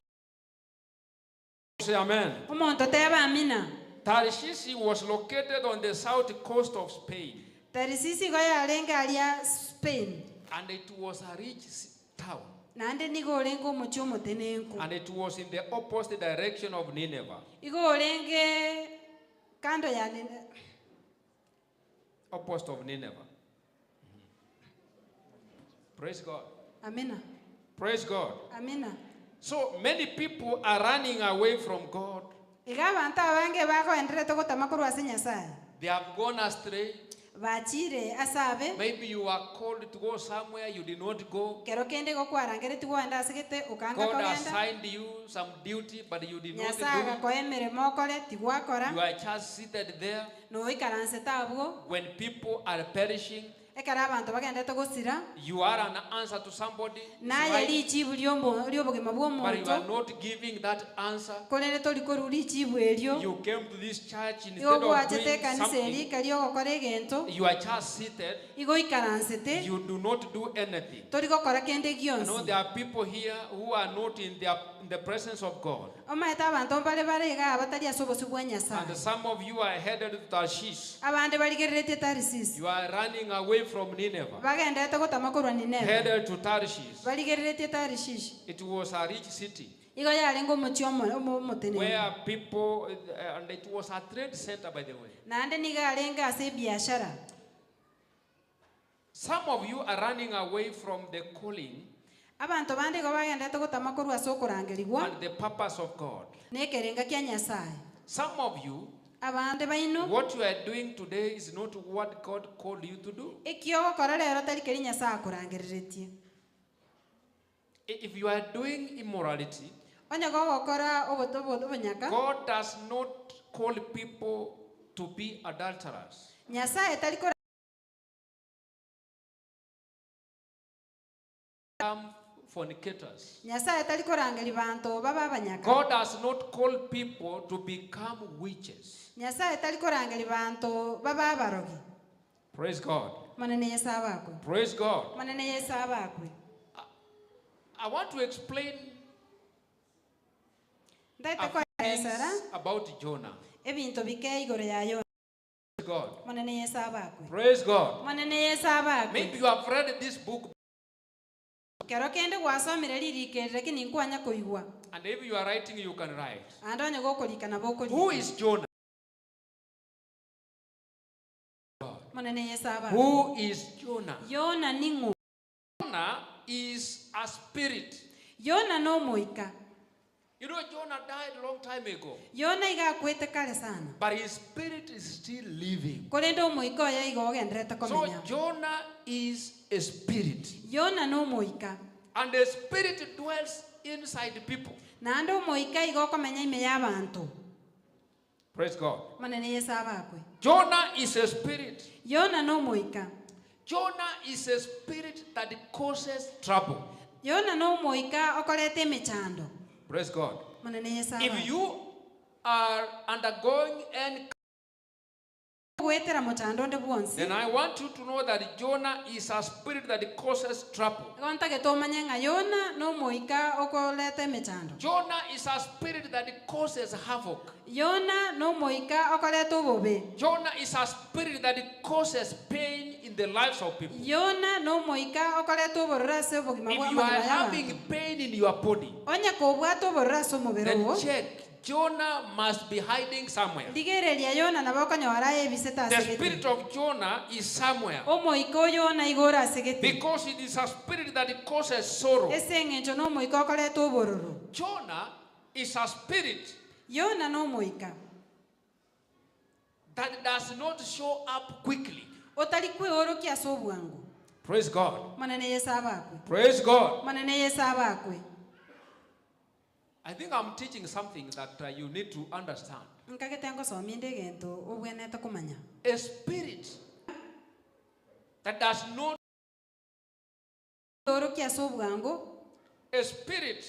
Say amen. omonto teba amina Tarshish was located on the south coast of Spain, Tarisisi go yarenge alia Spain and it was a rich town, nande nigo orenge omochi omotenenku and it was in the opposite direction of Nineveh. igo orenge kando ya Opposite of Nineveh. Praise God. amina Praise God. amina So many people are running away from God. iga abantu abange bagoenderete gotama korwa ase nyasaye They have gone astray. bachire asabe Maybe you are called to go somewhere, you did not go. kero kende gokwarangereti goenda ase gete ukanga God kogenda assigned you some duty, but you did not nyasaye do. agakoa emeremo okore tigwakora You are just seated there noikaransete abwo when people are perishing. ekero abanto bagendete gosira You are an answer to somebody, naye richibu riobogima bwa but you are omonto not giving that answer. korende tori korwa richibu erio You came to this church instead igo of gwachete doing ekanisa eri something. kari ogokora egento You are just seated. igo ikaransete You do not do anything. tori gokora kende I know gionsi there are people here who are not in the presence of God. omaete abanto mbare barega batari ase obosi bwa And nyasaye some of you are headed to Tarshish. abande barigereretie Tarisisi You are running away from Nineveh, bagendete gotamakorwa Nineve headed to Tarshish. barigereretie Tarishish It was a rich city igo yare ng'omochi omotenene where people, and it was a trade center, by the way. naende niga arenge ase ebiashara. Some of you are running away from the calling Abanto bande igo bagendete gotamakorwa ase okorangerigwa and the purpose of God. nekerenga kia Nyasaye. Some of you, Abande baino what you are doing today is not what God called you to do. ekio ogokora rero tari keri Nyasaye akorangereretie. If you are doing immorality, Onye gogokora obonyaka God does not call people to be adulterers. Nyasaye tari kora Fornicators. Nyasaye tari korangeri banto baba abanyaka. God does not call people to become witches. Nyasaye tari korangeri banto baba abarogi. Praise God. Manene Yesu abakwe. Praise God. Manene Yesu abakwe. I want to explain Ndaite a kwa few things esara about Jonah. ebinto bike igoro ya Yona. Praise God. Manene Yesu abakwe. Praise God. Manene Yesu abakwe. Maybe you have read this book, Kero kende gwasomire ririkerere kini nkwanya koigwa. and if you are writing, you can write. Andonye gokorika na boko. Who is Jonah? Manene Yesu abakwe. Who is Jonah? Yona ningu. Jonah is a spirit. Yona no moika. You know, Jonah died a long time ago, Yona iga kwete kale sana. but his spirit is still living. Korendo moika ya igo ogendrete So komenya. Jonah is a spirit, Yona no moika. and the spirit dwells inside the people. Nando moika igo komenya ime y'abantu. Praise God. Manene Yesu abakwe. Jonah is a spirit. Yona no moika. Jonah is a spirit that causes trouble. Yona no moika okorete emechando. Praise God. Manene Yesu If abakwe. you are undergoing any, Gwetera mochando nde bwonsi. then I want you to know that Jonah is a spirit that causes trouble. Gonta ke tomanya nga Yona no moika okolete emechando. Jonah is a spirit that causes havoc. Yona no moika okolete obobe. Jonah is a spirit that causes pain in the lives of people. Yona no moika okolete oborora se obogima If bwa you are amagara y'abantu. having pain in your body, Onya ko bwato oborora se omubiri then owo. check. Jonah must be hiding somewhere. Ndigereria Yona nabo okonyora ebiseta The asegete. spirit of Jonah is somewhere. Omoika oyona igora asegete. Because it is a spirit that causes sorrow. Ese eng'encho no moika okorete obororo. Jonah is a spirit Yona no moika. that does not show up quickly. Otari kweorokia ase obwangu. Praise God. Manene Yesu abakwe. Praise God. Manene Yesu abakwe. I think I'm teaching something that you need to understand. Nkagete ngosomia inde egento obwenete komanya. A spirit that does not, Orokia ase obwangu. a spirit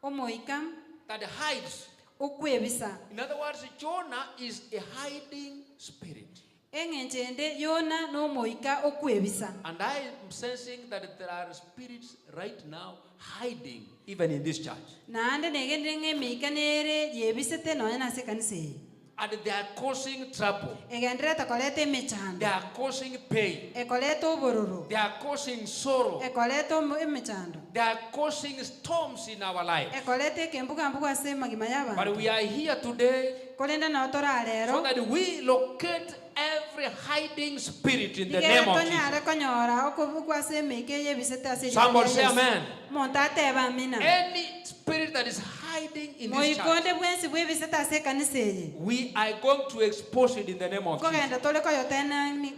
Omoika that hides. okwebisa. In other words, Jonah is a hiding spirit. Eng'encho ende Yona no moika okwebisa. And I am sensing that there are spirits right now hiding, even in this church. Naande negende ng'emika nere yebisete nonya nase kanisa eye. And they are causing trouble. Egendrete kolete They emechando. are causing pain. Ekolete obororo. They are causing sorrow. Ekolete emechando. They are causing storms in our life. Ekolete kembuga ase magima y'abantu. But we are here today Kolenda no tora so lero. that we locate every hiding spirit in the name of Jesus. Tonyare konyora okobukwa ase emika yebisete ase. Somebody say amen. Montate bamina. Any spirit that is hiding in this church, Moikonde bwensi bwebisete ase kanisa eye. we are going to expose it in the name of Jesus. Kogenda tole koyotena ni.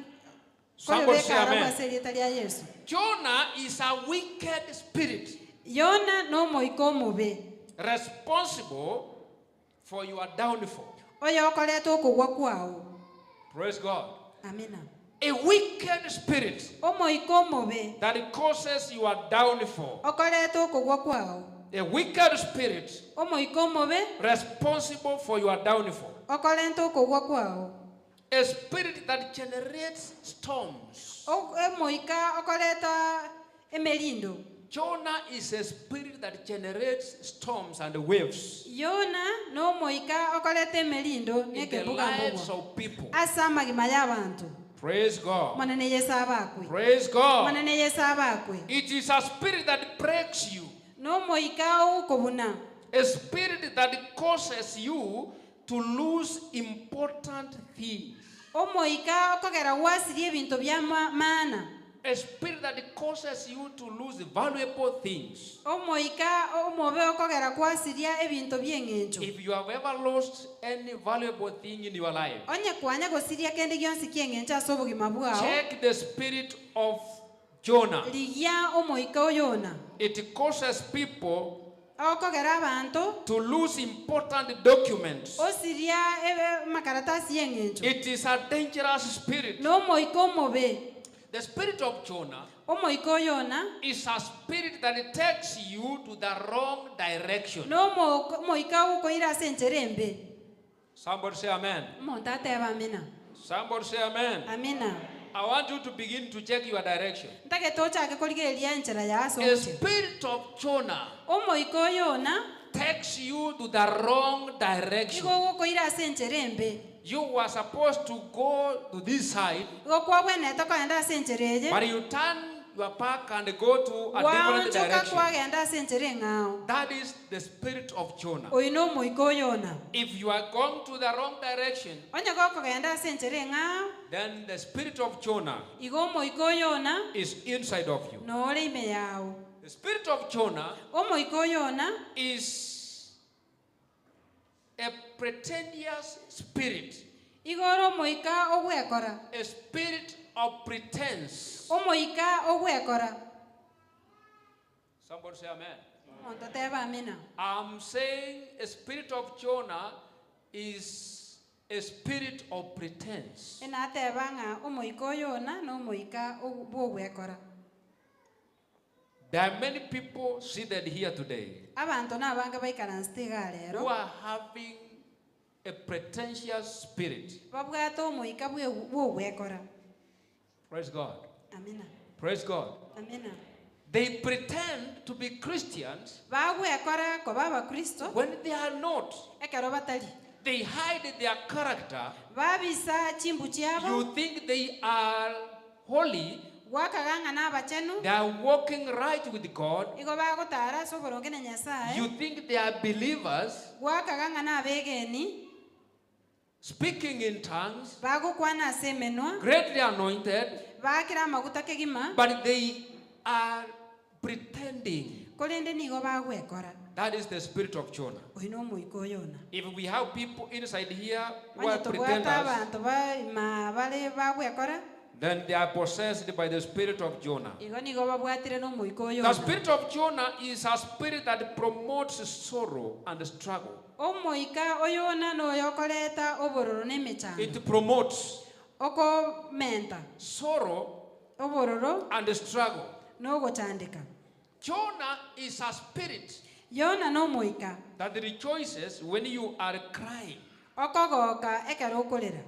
Somebody say amen. Ase lieta lya Yesu. Jonah is a wicked spirit Yona no moiko mobe. responsible for your downfall. Oyo okolete okugwa kwawo. Praise God. Amina. A wicked spirit Omoiko mobe. that causes your downfall. Okolete okugwa kwawo. A wicked spirit Omoiko mobe. responsible for your downfall. Okolete okugwa kwawo. A spirit that generates storms. Emoika okoleta emelindo. Jonah is a spirit that generates storms and waves Yona no moika okoleta emelindo in the nekebuga lives mbogwa. of people. Asa magima y'abantu. Praise God. Manene Yesu abakwe. Praise God. Manene Yesu abakwe. It is a spirit that breaks you. No moika ukobuna. A spirit that causes you to lose important things. O moika okogera wasiri ebintu bya maana. A spirit that causes you to lose valuable things. O moika omobe okogera kwasiria ebintu by'engenjo. If you have ever lost any valuable thing in your life, Onye kwanya gosiria kende gyonsi ky'engenjo ase obugima bwao. check the spirit of Jonah. Ligia omoika oyona. It causes people Okogera abantu to lose important documents. osiria ebe makaratasi y'engenjo. It is a dangerous spirit. No moika omobe. The spirit of Jonah Omoika oyona. is a spirit that takes you to the wrong direction. No moika ukoira ase encherembe. Somebody say amen. Monta ateba amina. Somebody say amen. Amina. I want you to begin to check your direction. Ntake tochake korigereria enchera ya ase The oche. spirit of Jonah Omoika oyona. takes you to the wrong direction. Igo ukoira ase encherembe. You were supposed to go to this side, Igo kwagwene tokoenda ase enchereje. but you turn your back and go to a different Waonchoka direction. kwagenda ase enchere ng'ao. That is the spirit of Jonah. Oino omoika oyona. If you are going to the wrong direction, Onye gokogenda ase enchere ng'ao. then the spirit of Jonah Igo omoika oyona. is inside of you. Noore ime yao. The spirit of Jonah Omoika oyona. is a pretentious spirit, Igoro omoika ogwekora. a spirit of pretense. Omoika ogwekora. Somebody say amen. Monto teba amina. I'm saying a spirit of Jonah is a spirit of pretense. Ena teba ng'a omoika oyona no omoika ogwekora. There are many people seated here today Abantu n'abange baikaransi tiga who lero. are having a pretentious spirit. Babwata omoika bw'ogwekora. Praise God. Amina. Praise God. Amina. They pretend to be Christians Bagwekora koba abakristo. when they are not. Ekero batali. They hide their character. Babisa chimbu chiabo. You think they are holy. Gwakaganga n'abachenu. They are walking right with God. Igo bagotara ase oboronge na Nyasaye. You think they are believers, Gwakaganga n'abegeni. speaking in tongues, Bagokwana ase emenwa. greatly anointed, Bakira amaguta kegima. but they are pretending. Kolende nigo bagwekora. That is the spirit of Jonah. Oino omoika oyona. If we have people inside here who are Onye tobwata pretenders, abantu bale bagwekora. then they are possessed by the spirit of Jonah. Igo nigo babwatire n'omoika The oyona. spirit of Jonah is a spirit that promotes sorrow and struggle. Omoika oyona noyo okoreta obororo n'emechano. It promotes Okomenta sorrow obororo and struggle. n'ogochandika. Jonah is a spirit Yona n'omoika that rejoices when you are crying. okogoka ekero okorera.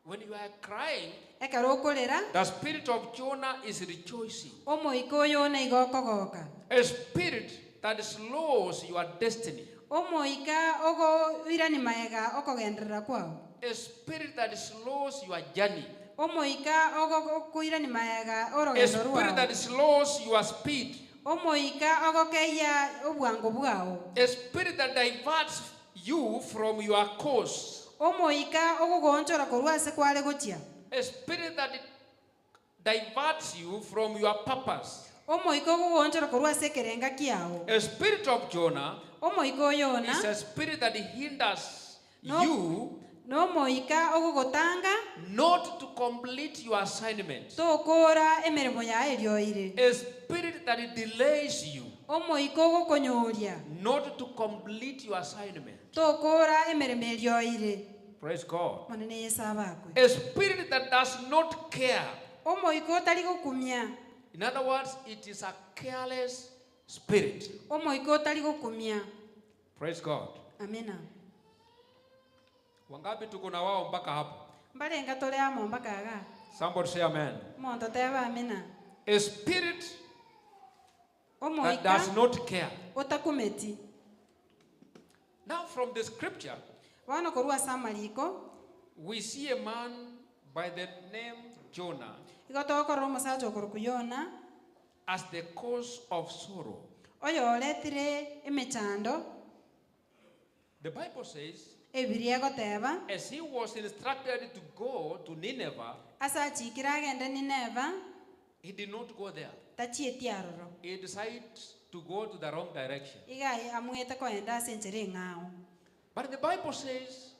When you are crying, Ekero okorera the spirit of Jonah is rejoicing. omoika oyona igo okogoka. A spirit that slows your destiny. Omoika ogoirani maega okogenderera kwao. A spirit that slows your journey. Omoika ogokoirani maega A orogendo spirit rwao. that slows your speed. Omoika ogokeia obwango bwao. A spirit that diverts you from your course. Omoika ogogonchora korwa ase kware gochia. A spirit that diverts you from your purpose. Omoika ogogonchora korwa ase kerenga kiao. A spirit of Jonah Omoika oyona is a spirit that hinders No. you n'omoika ogogotanga not to complete your assignment. tokora emeremo yae erioire. A spirit that delays you Omoika ogokonyoria not to complete your assignment. tokora emeremo erioire. Praise God. Monene Yesu abakwe. A spirit that does not care. Omoika otari gokumia. In other words, it is a careless spirit. Omoika otari gokumia. Praise God. Amina. Wangapi tuko na wao mpaka hapo? Mbalenga tole amo mpaka aga. Somebody say amen. Monto teba amina. A spirit that Omoika does not care. otakumeti. Now from the scripture, Wana korwa samaliko we see a man by the name Jonah igo tokorora omosacha okoroku Yona as the cause of sorrow. oyo oretire emechando. The Bible says, Ebiria egoteba as he was instructed to go to Nineveh, ase achikire agende Nineva he did not go there. tachieti aroro He decided to go to the wrong direction. iga amwete koenda ase enchera eng'ao. But the Bible says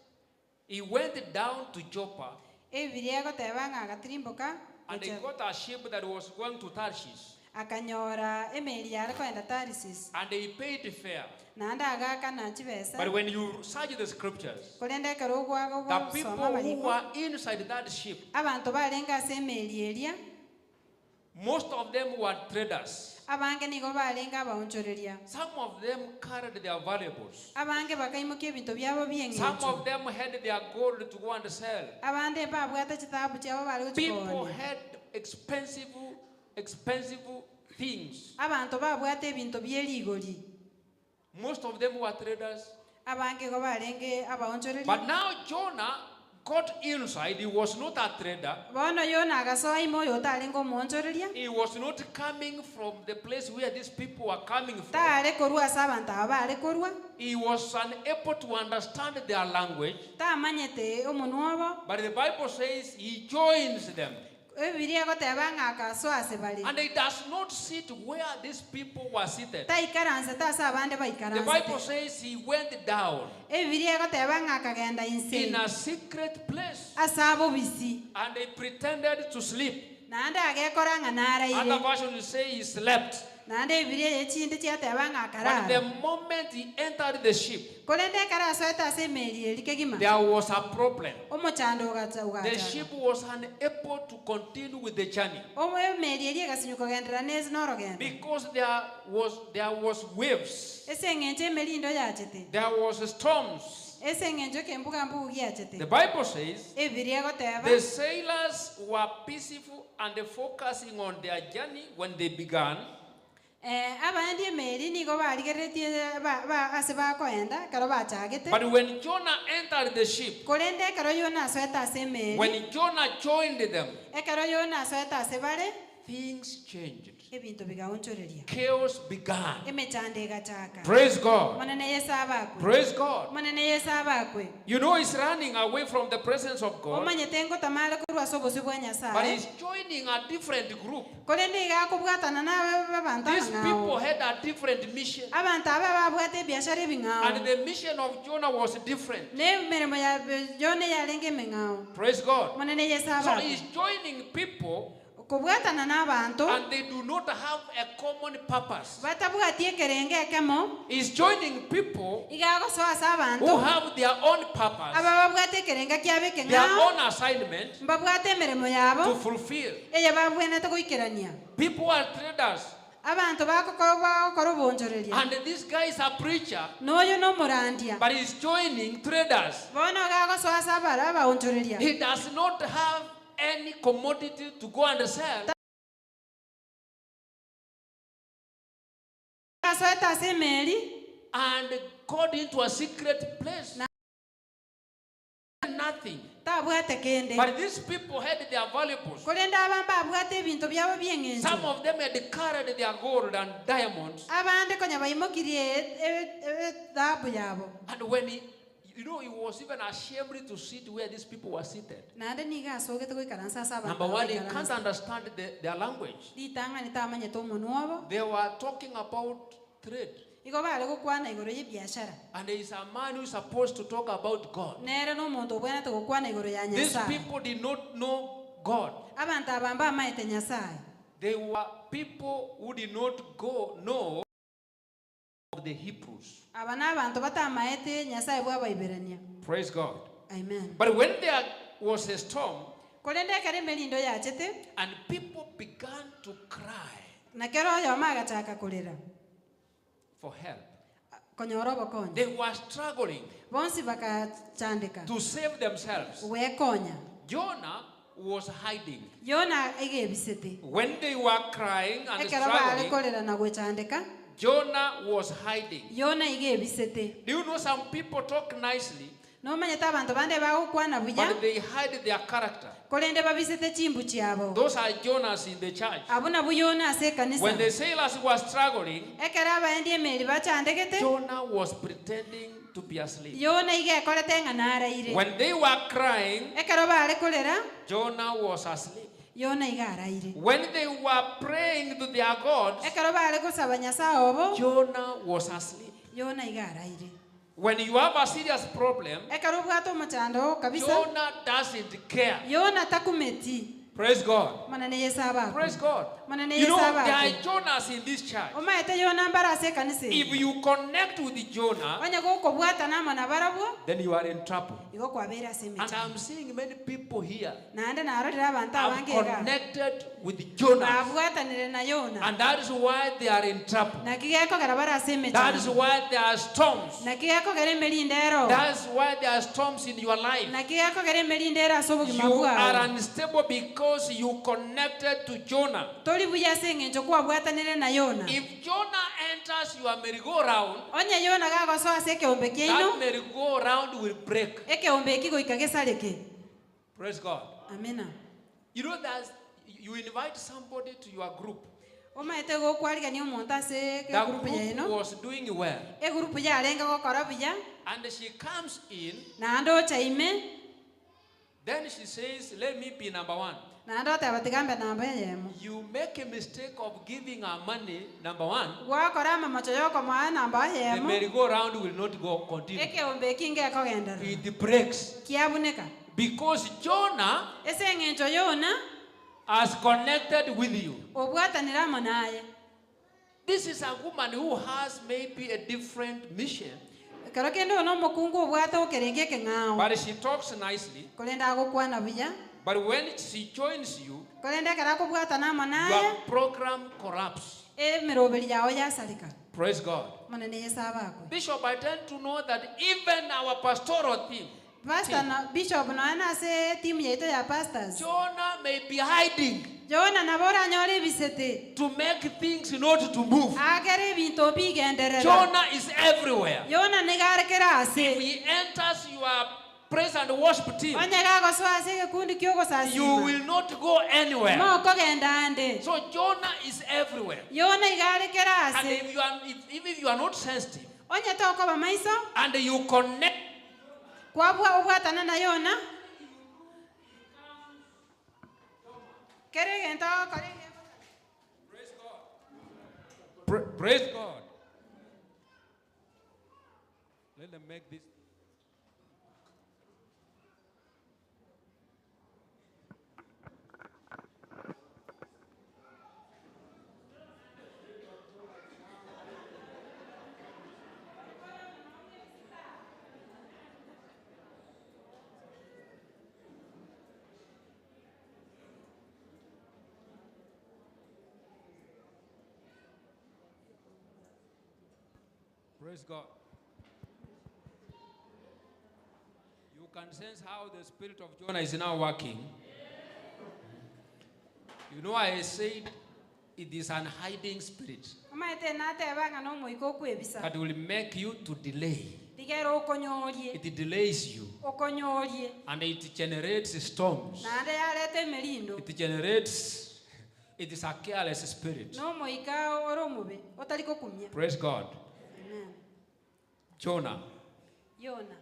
he went down to Joppa Ebiria egoteba ng'agatirimboka and he got a ship that was going to Tarshish, akanyora emeri yare koenda Tarsis and he paid fare. naende agaka nachi besa But when you search the scriptures, korende ekero ogwaga the ogosoma people who amariko were inside that ship, abanto barenga ase emeri eria most of them were traders. abange nigo barenga abaonchoreria Some of them carried their valuables. abange bakaimokia ebinto byabo Some byeng'encho of them had their gold to go and sell. abande babwate chitabu chiabo bari People gochikonia had expensive things. abanto babwate ebinto byerigori Most of them were traders. abange go barenge abaonchoreria But now Jonah got inside. He was not a trader. bono Yona agasoa imo oyo otarenga omonchoreria He was not coming from the place where these people were coming from. tare korwa ase abanto aba bare korwa He was unable to understand their language. tamanyete omonwa obo But the Bible says he joins them. ebiria egoteba ng'akasoa ase bare And he does not sit where these people were seated. taikaransete ase abande The Bible baikaransete says he went down ebiria egoteba ng'akagenda in inse a secret place ase abobisi and he pretended to sleep. naende agekora ng'a Other naraire version will say he slept. naende ebiria echinde chiateba But ng'akarara the moment he entered the ship, korende ekara asoete ase emeri eri kegima there was a problem. omochando The ugacha ship was unable to continue with the journey emeri eri egasinywa kogendera nesi norogendo because there was waves, ase eng'encho emeri indo yachete there was storms. ase eng'encho kembuga mbugu The giachete Bible says ebiria egoteba the sailors were peaceful and focusing on their journey when they began. abandi emeri nigo barigeretie ase bakoenda ekero bachagete But when Jonah entered the ship, korende ekero Yona asoete ase emeri when Jonah joined them, ekero Yona asoete ase bare things changed. ebinto bigaonchoreria Chaos began. emechando egachaka Praise God. monene yesu abakwe Praise God. monene yesu abakwe You know, he's running away from the presence of God, omanyete ngotamare korwa ase obosi bwa but nyasaye he's joining a different group. korende igakobwatana nabe babanto These people abang'ao had a different mission, abantu aba babwate ebiashara ebing'ao and the mission of Jonah was different. n'emirimo ya Yona yarenge eming'ao Praise God. monene yesu So abakwe he's joining people, kobwatana n'abantu and they do not have a common purpose. batabwati ekerenge ekemo He's joining people igagosoa ase abantu who have their own purpose, aba babwate ekerenge kiabe their ekeng'ao own assignment mbabwate emirimo to yabo fulfill. eye babwenete goikerania People are traders, abantu bagokora obonchoreria and this guy is a preacher, n'oyo n'omorandia but he's joining traders. bono gagosoa ase abara abaonchoreria He does not have any commodity to go and sell. gasoete ase emeri And got into a secret place. Nothing. tabwate kende But these people had their valuables. korende abambe abwate ebinto byabo byeng'encho Some of them had carried their gold and diamonds. abande konya baimokirie dhahabu yabo And when he was even ashamed to sit where these people were seated. naende niga asogete goikaransa ase abantu Number one, he aba can't baikaransa. understand their language. litang'ani tamanyete omonwa obo They were talking about trade. igo bare gokwana igoro y'ebiashara And there is a man who is supposed to talk about God. nere n'omonto obwenete gokwana igoro ya These nyasaye people did not know God. abantu abambe amaete nyasaye They were people who did not know of the Hebrews. aba n'abantu batamaete nyasaye bwabaiberania Praise God. amen But when there was a storm korende ekero emerindo yachete and people began to cry na kero oyo oma agachaka korera for help, konyora obokonyi they were struggling bonsi bakachandika to save themselves. wekonya Jonah was hiding. Yona igebisete When they were crying and ekero bare struggling, korera na gwechandika Jonah was hiding. Yona igebisete Do you know some people talk nicely, nomanyete abantu bande bagokwana buya but they hide their character. kolende babisete chimbu chiabo Those are Jonas in the church. abo nabo Yona ase ekanisa When the sailors were struggling, ekera abaendi emeri bachandegete Jonah was pretending to be asleep. Yona iga ekorete ng'ana araire When they were crying, ekero bare korera Jonah was asleep. Yona iga araire When they were praying to their gods, ekero bare gosaba nyasaye obo Jonah was asleep. Yona iga araire When you have a serious problem, ekero bwate omochando kabisa Jonah doesn't care. Yona takumeti Praise God. manane yesaba Praise God. manane You know, yesaba there are Jonas in this church. omaete Yona mbara ase ekanisa If you connect with Jonah, onye gokobwata namana barabwo then you are in trouble. igo kwabera ase And emecha I'm seeing many people here nande narorera abantu have abangega connected with Jonah. babwatanire na Yona And that is why they are in trouble. nakigekogera bara ase emecha That is why there are storms. nakigekogera emerindero That is why there are storms in your life. nakigekogera emerindero ase obogima You are bwawe unstable because you connected to Jonah. tori buya ase eng'encho kwabwatanire na Yona If Jonah enters your merry-go-round, onye Yona gagosoa ase ekeombe that kiaino merry-go-round will break. ekeombe ekigoika gesareke Praise God. amina You know that you invite somebody to your group. omaete gokwarigania omonto ase That egurupu group yaino was doing well. egurupu yarenga gokora buya And she comes in, naende ochaime then she says, let me be number one. naende oteba tigambe namba eyemo You make a mistake of giving her money, number one, gwakora amamacho yokomoa namba the oyemo merry-go-round will not go continue. ekeombe eki ngekogendera It breaks. kiabuneka Because Jonah ase eng'encho Yona has connected with you. obwatanire amo naye This is a woman who has maybe a different mission, kero kende ono omokungu obwate okerenge ekeng'ao but she talks nicely. korende agokwana buya But when she joins you, korende ekero akobwatana amo naye your program corrupts. emeroberi yago yasarika Praise God. monene yesaba akwe Bishop, I tend to know that even our pastoral team, pastor na bishop noena ase timu yaito ya pastors Jonah may be hiding Yona nabo oranyora ebisete to make things not to move. agere ebinto bigenderera Jonah is everywhere. Yona nigarekera If ase he enters your praise and worship team, onye gagosoa ase egekundi you kiogosasima will not go anywhere. mokogenda ande So Jonah is everywhere. Yona igarekera And ase if you are not sensitive onye tokoba maiso and you connect, kwabwa obwatana na Yona kere gento korenge praise God. Let them make this. Praise God. You can sense how the spirit of Jonah is now working. You know, I said it is an hiding spirit omaete natebanga nomoiko okwebisa that will make you to delay. tigera okonyorie It delays you okonyorie and it generates storms. naende yarete emerindo It is a careless spirit. nomoika ore omobe otari kokumia Praise God. amen Jonah, Yona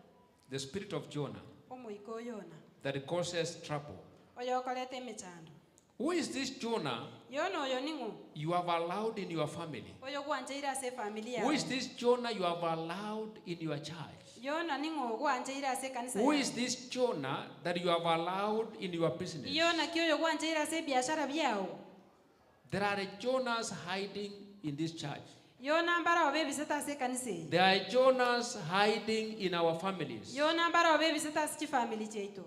the spirit of Jonah omoiko Yona that causes trouble. oyo okorete emechando Who is this Jonah Yona oyo ning'o you have allowed in your family? oyo gwancheire ase efamilia Who is this Jonah you have allowed in your church? Yona ning'o gwancheire ase ekanisa Who yago. is this Jonah that you have allowed in your business? Yona ki oyo gwancheire ase ebiashara biao There are Jonahs hiding in this church. Yona mbara obe ebisete ase ekanisa eye There are Jonahs hiding in our families. Yona mbara obe ebisete ase chifamili chaito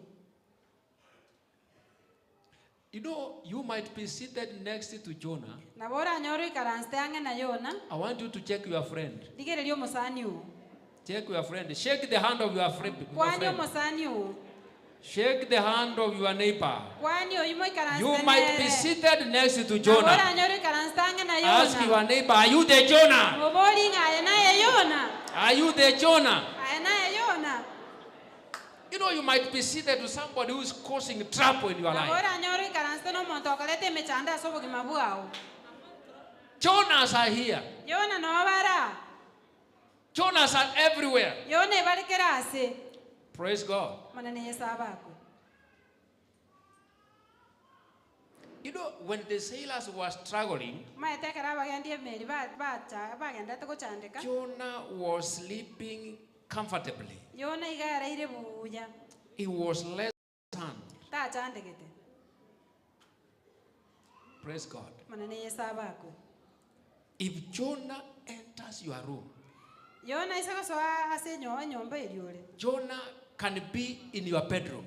You know, you might be seated next to Jonah. nabo oranyora oikaranste ang'e na Yona I want you to check your friend. rigereria omosani ogo Check your friend. Shake the hand of your friend. kwani omosani ogo Shake the hand of your neighbor. kwani oyimo oikaranste You might be nere seated next to nabo Jonah. oranyora oikaranste ang'e na Ask Yona your neighbor, are you the Jonah? obori ng'aye naye Yona Are you the Jonah? aye naye Yona You know, you might be seated with somebody who is causing trouble in your life. Ora nyori karanste no monto okalete mechanda sobo gimabuao. Jonahs are here. Yona no bara. Jonahs are everywhere. Yona barikera ase. Praise God. Manane yesaba ko. You know, when the sailors were struggling, Maete kara bagandie meri ba baganda to chandeka. Jonah was sleeping comfortably. Yona igara ire buya. He was less than. Ta chandekete. Praise God. Manane yesaba ko. If Jonah enters your room, Yona isaka so ase nyomba iriole. Jonah can be in your bedroom.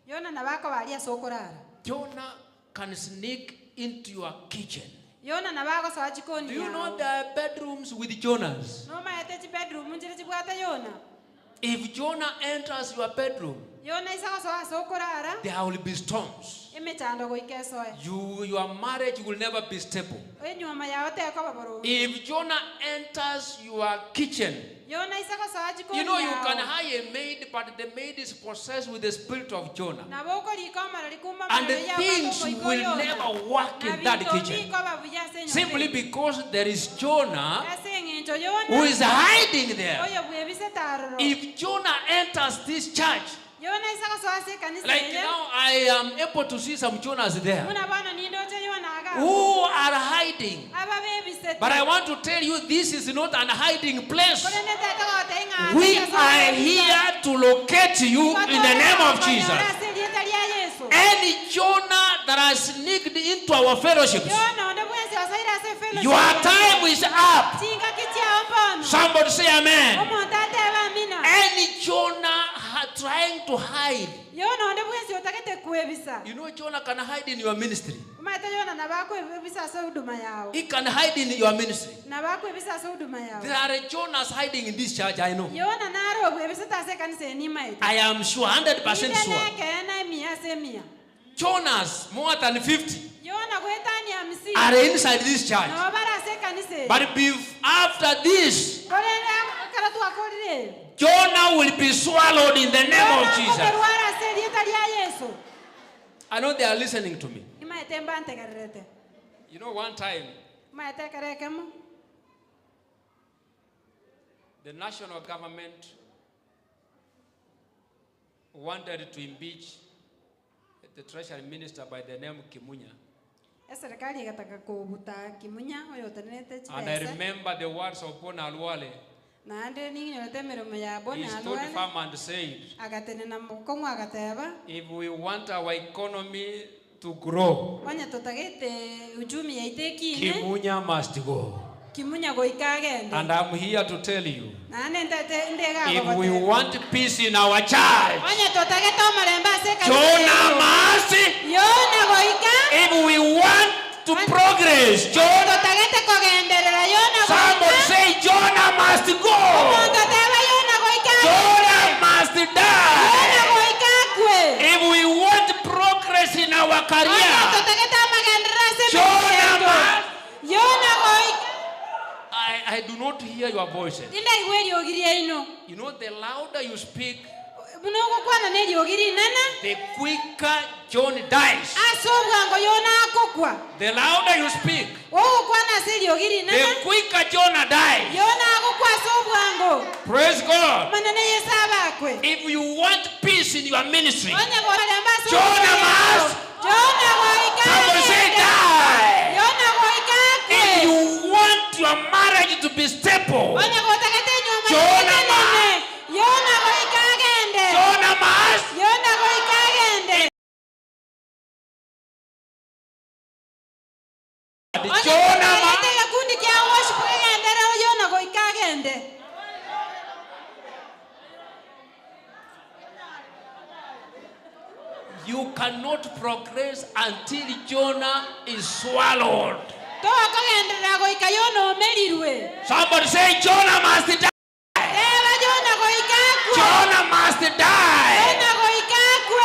Yona nabako balia sokorara. Jonah can sneak into your kitchen. Yona nabako so ajikoni. Do you know there are bedrooms with Jonahs? No maete chi bedroom munjire chibwata Yona. If Jonah enters your bedroom, Yona isaka so sokorara. there will be storms. Emechando go ikesoe. Your marriage will never be stable. Enyuma ya ote ko baboro. If Jonah enters your kitchen, Yona isaka so ajikoni. you know you can hire a maid, but the maid is possessed with the spirit of Jonah. Naboko likoma likuma. And the things will never work in that kitchen. Simply because there is Jonah who is hiding there. If Jonah enters this church, like now I am able to see some Jonahs there who are hiding. But I want to tell you, this is not an hiding place. We are here to locate you in the name of Jesus. Any Jonah that has sneaked into our fellowships, your time is up. Somebody say amen. Any Jonah trying to hide. You know Jonah can hide in your ministry. He can hide in your ministry. There are Jonahs hiding in this church, I know. I am sure, 100% sure. Jonahs, more than 50, are inside this church. But after this, Jonah will be swallowed in the name of Jesus. I know they are listening to me. You know, one time, the national government wanted to impeach the treasury minister by the name Kimunya. And I remember the words of Bona Alwale. He stood firm and said, if we want our economy to grow, Kimunya must go. And I'm here to tell you, if we want peace in our church, Jonah must. If we want to progress, somebody say Jonah must go. Jonah must die. If we want progress in our career, Jonah must. I do not hear your voices. You know, the louder you speak, the quicker John dies. The louder you speak, the quicker Jonah dies. Praise God. If you want peace in your ministry, Jonah must. Somebody say die. If you want your marriage to be stable, Jonah must. Jonah must. Jonah must. You cannot progress until Jonah is swallowed. Somebody say Jonah must die. Jonah must die.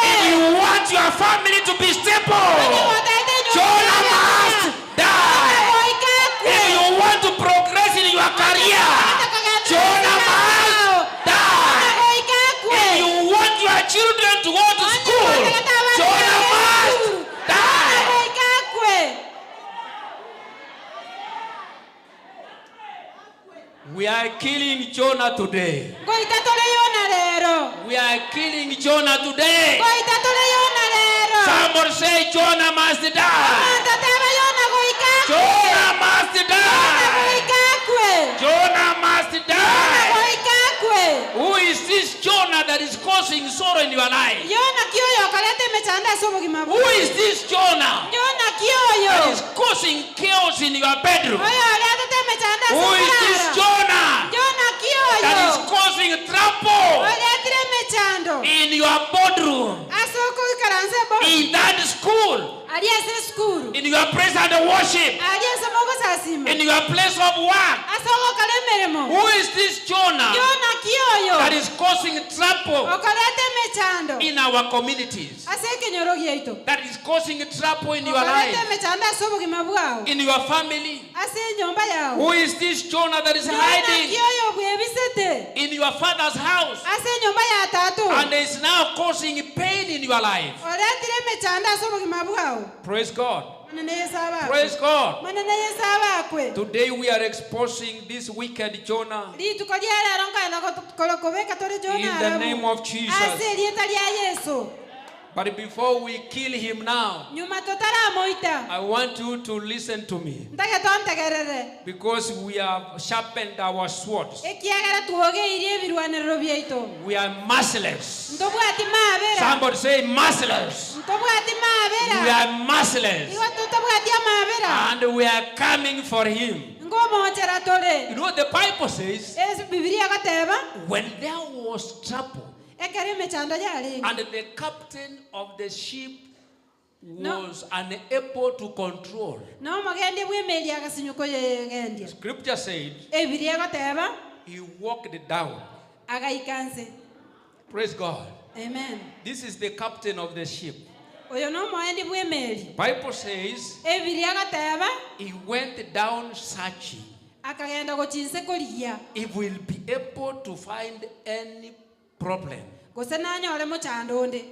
If you want your family to be stable, Jonah must die. If you want to progress in your career, Jonah must die. If you want your children killing Jonah today. Ngoita tole Yona lero. We are killing Jonah today. Ngoita tole Yona lero. Somebody say Jonah must die. Tataba Yona goika. Jonah must die. Goika kwe. Jonah must die. Goika kwe. Who is this Jonah that is causing sorrow in your life? Yona kiyoyo kalete mechanda sobo kimabu. Who is this Jonah Yona kiyoyo. that is causing chaos in your bedroom? Oyo alete mechanda sobo. Who is this Jonah Yona kiyoyo. that is causing trouble Alete mechando. in your boardroom, Asoko karanze bo. in that school, Aliase school. in your praise and worship, Aliase mogo sasima. in your place of work? Asoko kalemeremo. Who is this Jonah Yona kiyoyo. that is causing trouble Okalete mechando. in our communities, Aseke nyorogi yeito. that is causing trouble in your Okalete life, mechanda sobo kimabu. in your family? Ase nyomba yao. Who is this Jonah that is Yona hiding kiyoyo bwebisete. in your father's house Ase nyomba ya tatu. and is now causing pain in your life? Oletire mechanda sobo kimabu. Praise God. Manene yesaba. Praise God. Manene yesaba kwe. Today we are exposing this wicked Jonah Li tukolia ronka na kolokobeka tore Jona. in the name of Jesus. Ase lieta lia Yesu. But before we kill him now, Nyuma totara moita. I want you to listen to me, Ndage tonte gerere. because we have sharpened our swords. Ekiagara tuoge irie birwanero bieito. We are merciless. Ntobwati mabera. Somebody say merciless. Ntobwati mabera. We are merciless. Iwa tutobwati mabera. And we are coming for him. Ngomo chera tole. You know what the Bible says? Es Biblia kateba. When there was trouble, Ekere mechanda yali. and the captain of the ship No. was unable to control. No magende bwemeli akasinyuko yegendia. Scripture said Biblia kateba. he walked down. Agaikanse. Praise God. Amen. This is the captain of the ship. Oyo no moendi bwemeli. Bible says Biblia kateba. he went down searching Akagenda gochinse kolia. if we'll be able to find any problem. Gose nanyore mochando.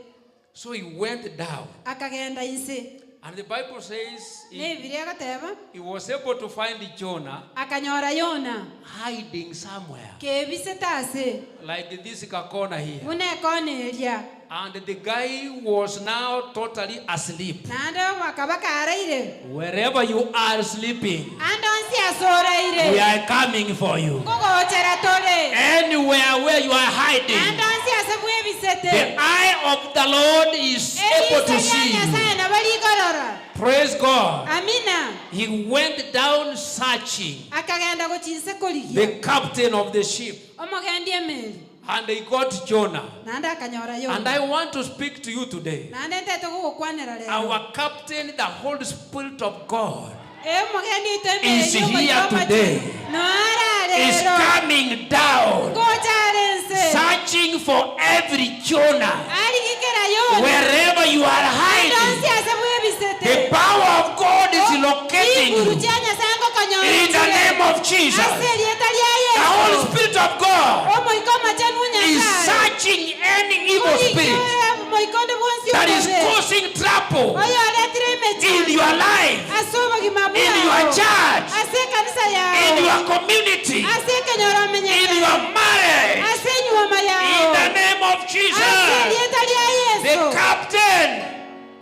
So he went down. Akagenda inse. And the Bible says Ne Biblia kateba. he was able to find Jonah Akanyora Yona. hiding somewhere, Kebise tase. like this corner here. Une kone elia. And the guy was now totally asleep. Nando wakabaka araire. Wherever you are sleeping, Andonsi asora ire. we are coming for you. Gogo chera tole. Anywhere where you are hiding, Andonsi asebwe the bisete. eye of the Lord is able to see you. Sana bali gorora. Praise God. Amina. He went down searching, Akagenda gochinse kolia. the captain of the ship, Omogendi emeli. and he got Jonah. Nanda akanyora Yona. And I want to speak to you today. Nande nteto kukwanera leo. Our captain, the Holy Spirit of God, Mogendi ito is here today. No ara is lero. coming down, Gocharense. searching for every Jonah. Ali kikera Yona. Wherever you are Andonsi hiding, asebwe bisete. the power of God is locating you. Iburuchanya sango kanyora. In the name of Jesus, Aseli etalia the Yesu. Holy Spirit of God Omoikoma chanunya is kare. searching any evil spirit Moikonde bwonsi that is okobe. causing trouble Oyo aletire mechi. in your life, Asoba kimabu. in your church, Ase kanisa yao. in your community, Ase kenyora in menyeka. your marriage. Ase nyuoma yao. In the name of Ase Jesus, lietalia the Yesu. captain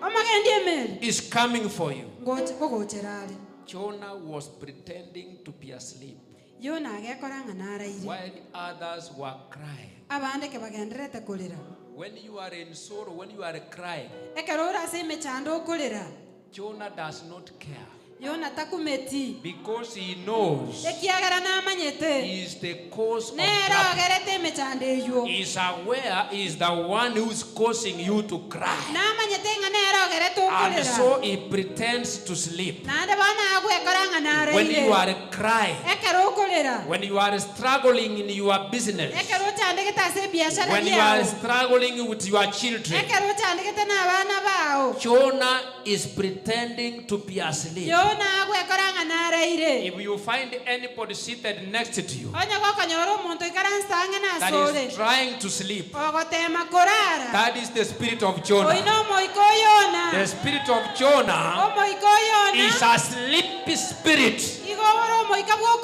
Omogendi emeli. is coming for you. Gocherali. Jonah was pretending to be asleep Yona agekora ng'anaraire. while others were crying. Abande ke bagenderete kulira. When you are in sorrow, when you are crying, Ekerora ase mechando kulira. Jonah does not care Yona takumeti. because he knows Ekiagara namanyete. he is the cause of Nero trouble. agerete mechande yo. He is aware he is the one who is causing you to cry. Namanyete ng'anero agerete And kulira. so he pretends to sleep. Nande bana agwekora ng'anaraire. When you are crying, Ekero kulira. when you are struggling in your business, Ekero chandekete ase biashara when you are byao. struggling with your children, Ekero chandekete n'abana bao. Jonah is pretending to be asleep. Yona agwekora ng'anaraire. If you find anybody seated next to you Onya gokonyora omuntu ikara nsange na that asole. is trying to sleep, Ogotema korara. that is the spirit of Jonah. Oino moiko Yona. The spirit of Jonah Omoiko Yona. is a sleepy spirit Igo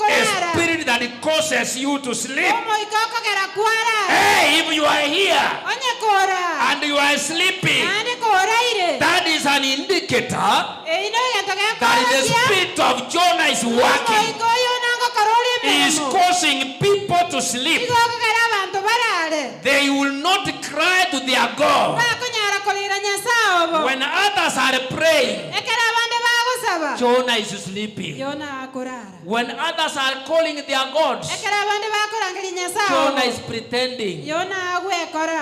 A spirit that causes you to sleep. Hey, if you are here and you are sleeping, that is an indicator that the spirit of Jonah is working. He is causing people to sleep. They will not cry to their God. When others are praying, Jonah is sleeping. When others are calling their gods, Jonah is pretending.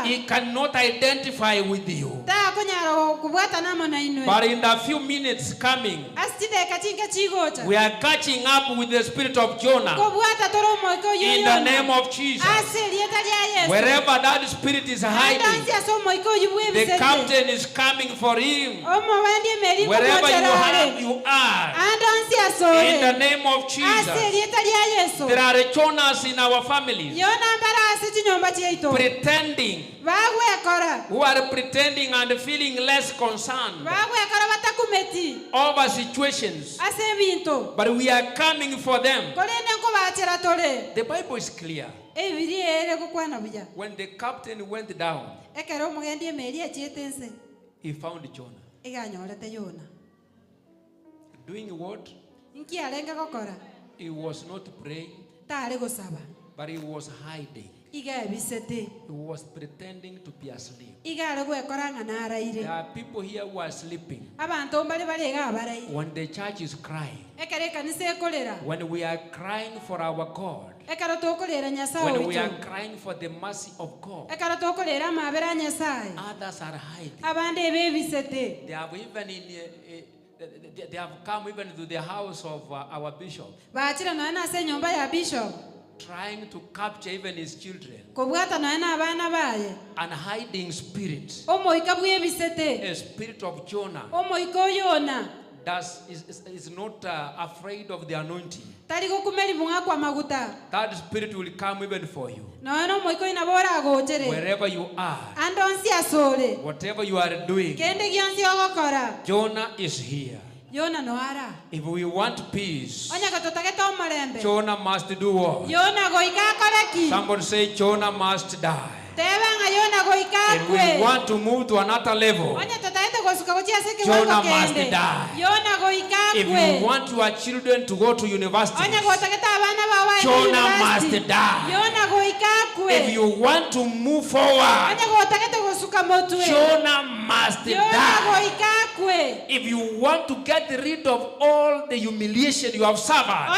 He cannot identify with you. But in the few minutes coming, we are catching up with the spirit of Jonah. In the name of Jesus. Wherever that spirit is hiding, the captain is coming for him. Wherever you are, in the name of Jesus. There are Jonahs in our families pretending, who are pretending and feeling less concerned over situations, but we are coming for them. The Bible is clear. When the captain went down, he found Jonah. Doing what? He was not praying, but he was hiding. He was pretending to be asleep. There are people here who are sleeping. When the church is crying, when we are crying for our God, when we are crying for the mercy of God, others are hiding. They have even they have come even to the house of our bishop, trying to capture even his children, and hiding spirits. A spirit of Jonah is not afraid of the anointing. That spirit will come even for you. Wherever you are, whatever you are doing, Jonah is here. If we want peace, Jonah must do what? Somebody say Jonah must die. If we want to move to another level, Jonah must die. If you want your children to go to university, Jonah must die. If you want to move forward, Jonah must die. If you want to get rid of all the humiliation you have suffered,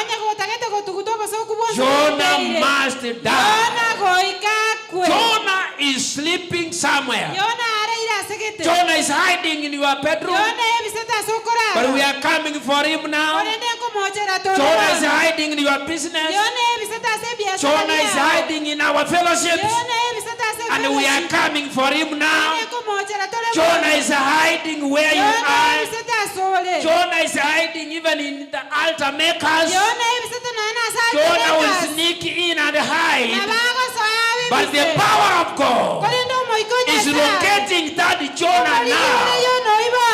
Jonah must die. Jonah is sleeping somewhere. Jonah is hiding in your bedroom, but we are coming for him now. Jonah is hiding in your business. Jonah is hiding in our fellowships, and we are coming for him now. Jonah is hiding where you are. Jonah is hiding even in the altar makers. Jonah will sneak in and hide. But the power of God is locating that Jonah now,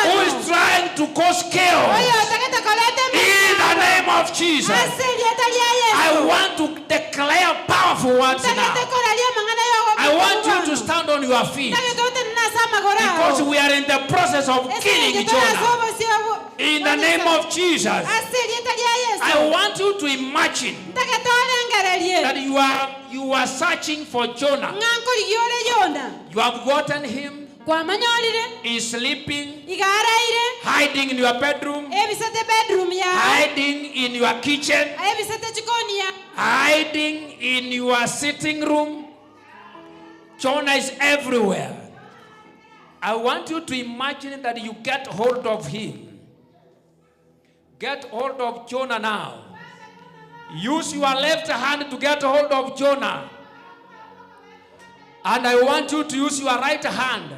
who is trying to cause chaos. In the name of Jesus, I want to declare powerful words now. I want you to stand on your feet, because we are in the process of killing Jonah. In the name of Jesus, I want you to imagine that you are searching for Jonah. You have gotten him. He's sleeping, hiding in your bedroom, hiding in your kitchen, hiding in your sitting room. Jonah is everywhere. I want you to imagine that you get hold of him. Get hold of Jonah now. Use your left hand to get hold of Jonah. And I want you to use your right hand,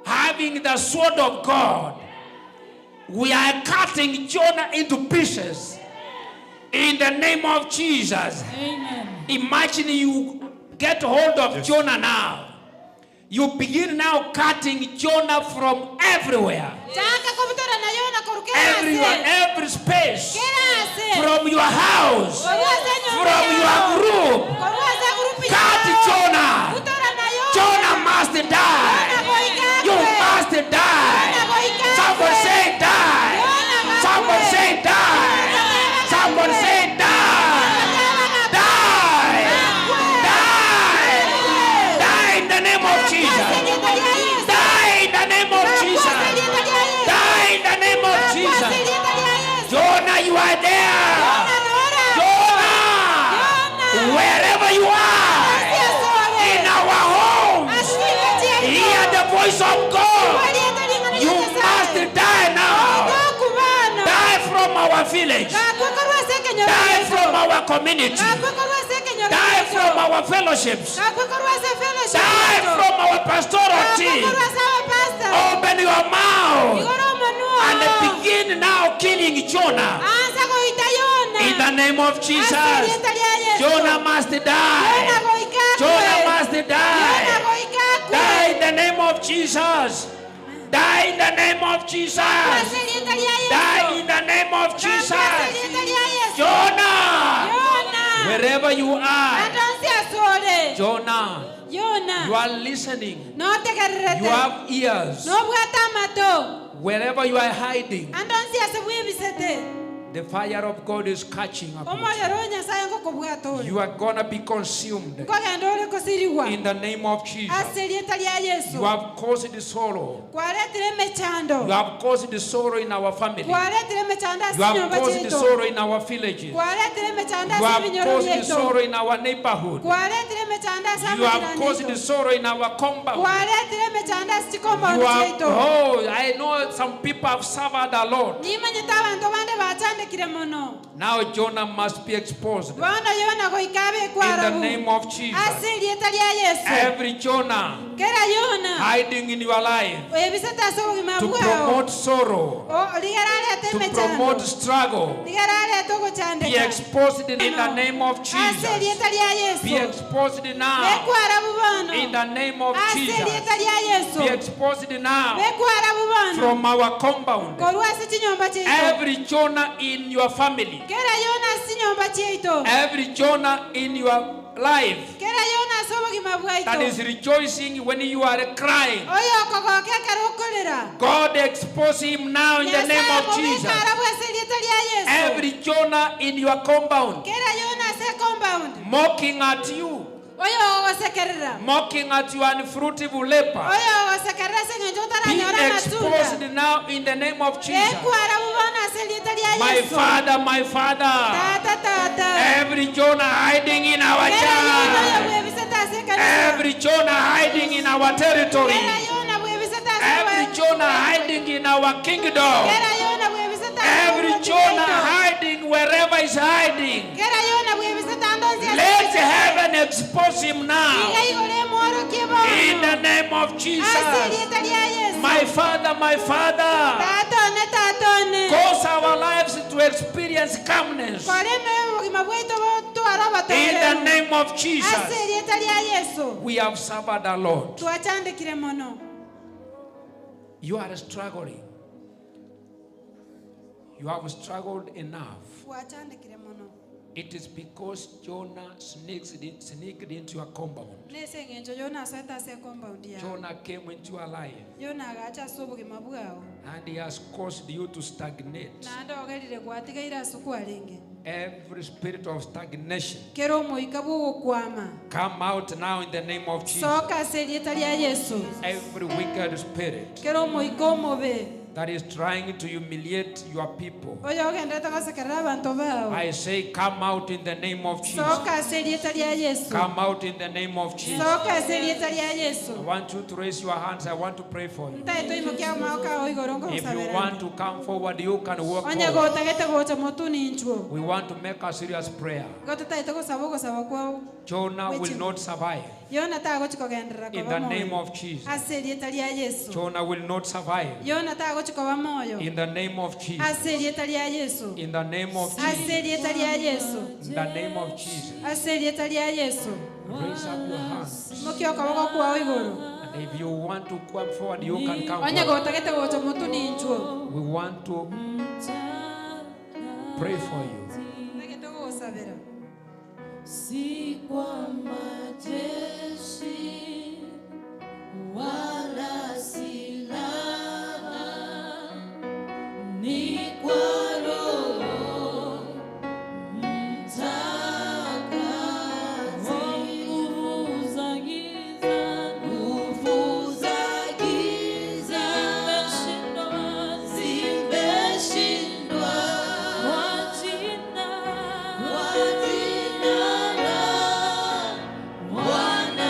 having the sword of God. We are cutting Jonah into pieces. In the name of Jesus. Amen. Imagine you get hold of Jonah now. You begin now cutting Jonah from everywhere. Every space. From your house. From your group. Cut Jonah. Jonah must die. You must die. Somebody say die. Somebody say die. Somebody say die. Die. Die. Die in the name of Jesus. Die in the name of Jesus. Die in the name of Jesus. Jonah, you are there. Jonah, wherever you are, in our homes, hear the voice of God. You must die now. Die from our village. Die from our community. Die from our fellowships. Die from our pastoral team. Open your mouth and begin now killing Jonah. In the name of Jesus. Jonah must die. Jonah must die. Die in the name of Jesus. Die in the name of Jesus. Die in the name of Jesus. Jonah, wherever you are, Jonah, you are listening. You have ears. Wherever you are hiding, the fire of God is catching up. You are going to be consumed. In the name of Jesus. You have caused the sorrow. You have caused the sorrow in our family. You have caused the sorrow in our villages. You have caused the sorrow in our neighborhood. You have caused the sorrow in our compound. You have, oh, I know some people have suffered a lot. Now Jonah must be exposed. In the name of Jesus. Every Jonah hiding in your life to promote sorrow, to promote struggle, be exposed in the name of Jesus. Be exposed now in the name of Jesus. Be exposed now from our compound. Every Jonah in your family, every Jonah in your life that is rejoicing when you are crying, God expose him now in the name of Jesus. Every Jonah in your compound mocking at you, mocking at your unfruitful labor, be exposed now in the name of Jesus. My Father, every Jonah hiding in our child, every Jonah hiding in our territory, every Jonah hiding in our kingdom, every Jonah hiding wherever he's hiding, let heaven expose him now in the name of Jesus. My Father, cause our lives to experience calmness in the name of Jesus. We have suffered a lot. You are struggling. You have struggled enough. It is because Jonah sneaked into your compound. Jonah came into your life. And he has caused you to stagnate. Every spirit of stagnation, come out now in the name of Jesus. Every wicked spirit that is trying to humiliate your people, I say come out in the name of Jesus. Come out in the name of Jesus. I want you to raise your hands. I want to pray for you. If you want to come forward, you can walk forward. We want to make a serious prayer. Jonah will not survive. In the name of Jesus. Jonah will not survive. In the name of Jesus. In the name of Jesus. In the name of Jesus. Raise up your hands and If you want to come forward, you can come Onya forward. gotagete gocho mutu ni njuo. We want to pray for you. Tagete gosabira. Si kwa majeshi wala silaha, ni kwa Roho Mtakatifu. Nguvu za giza zimeshindwa kwa jina la Bwana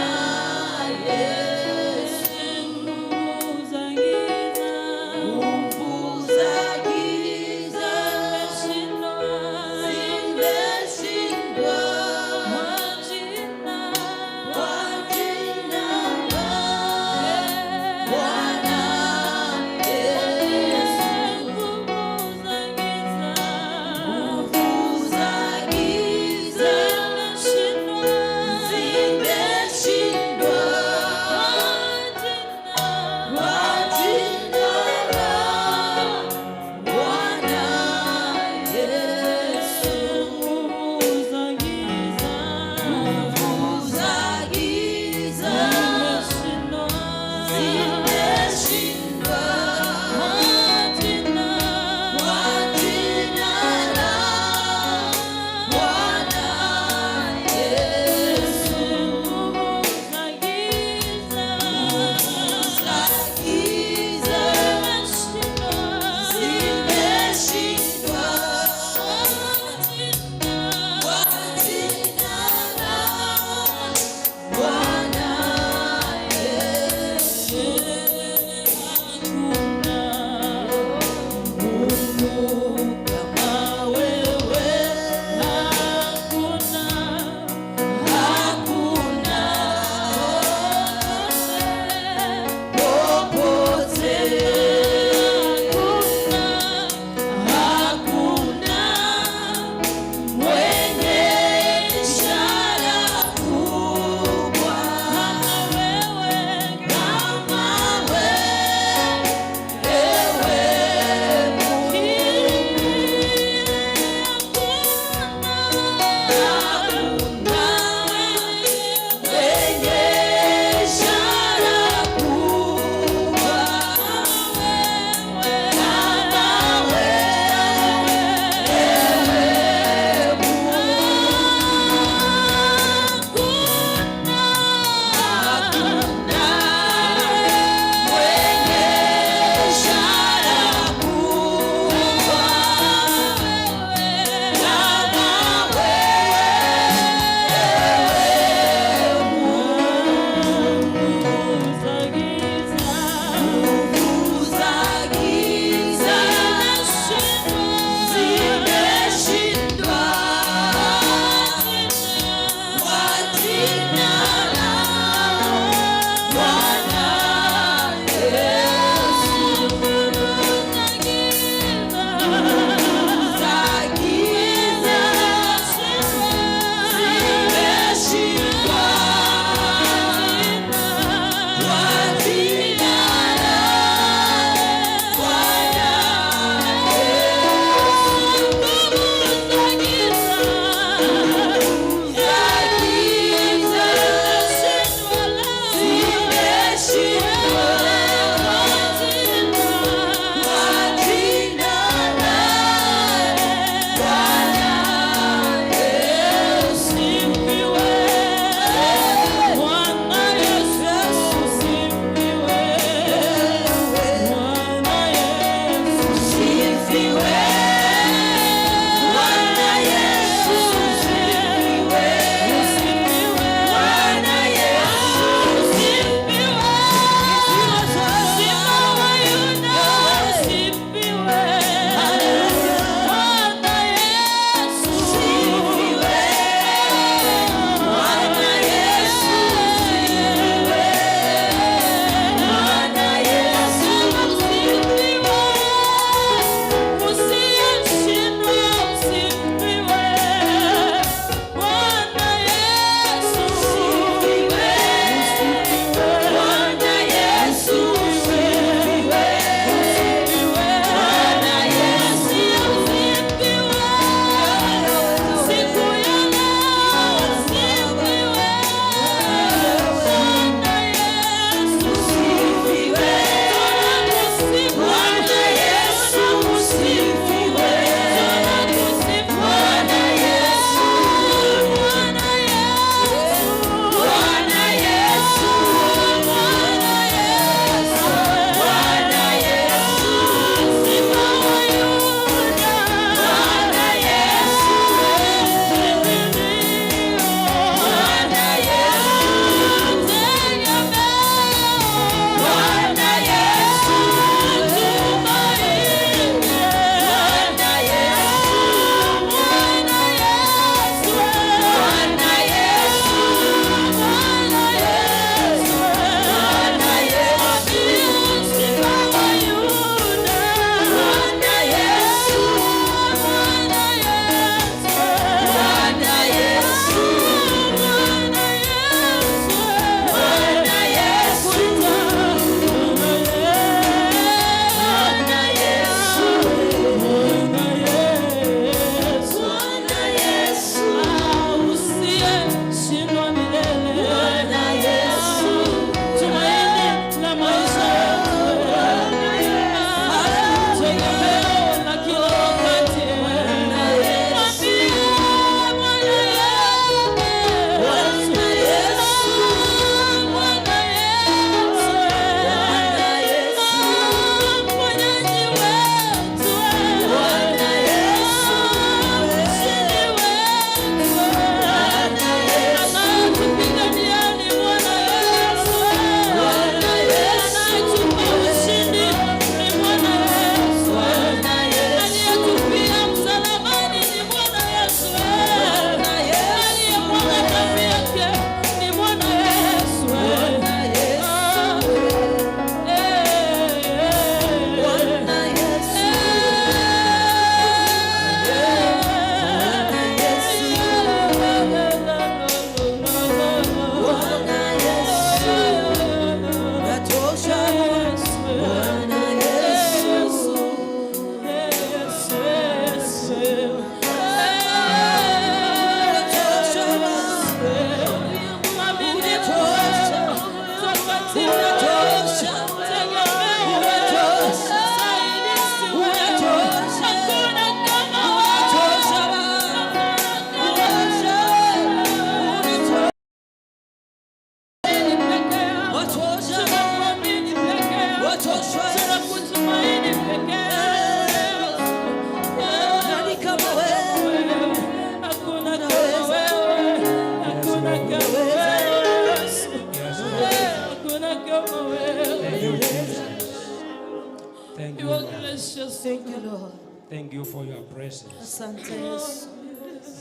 Thank You you, are Lord. gracious. Thank you, Lord. Thank you for your presence. Asante Yesu.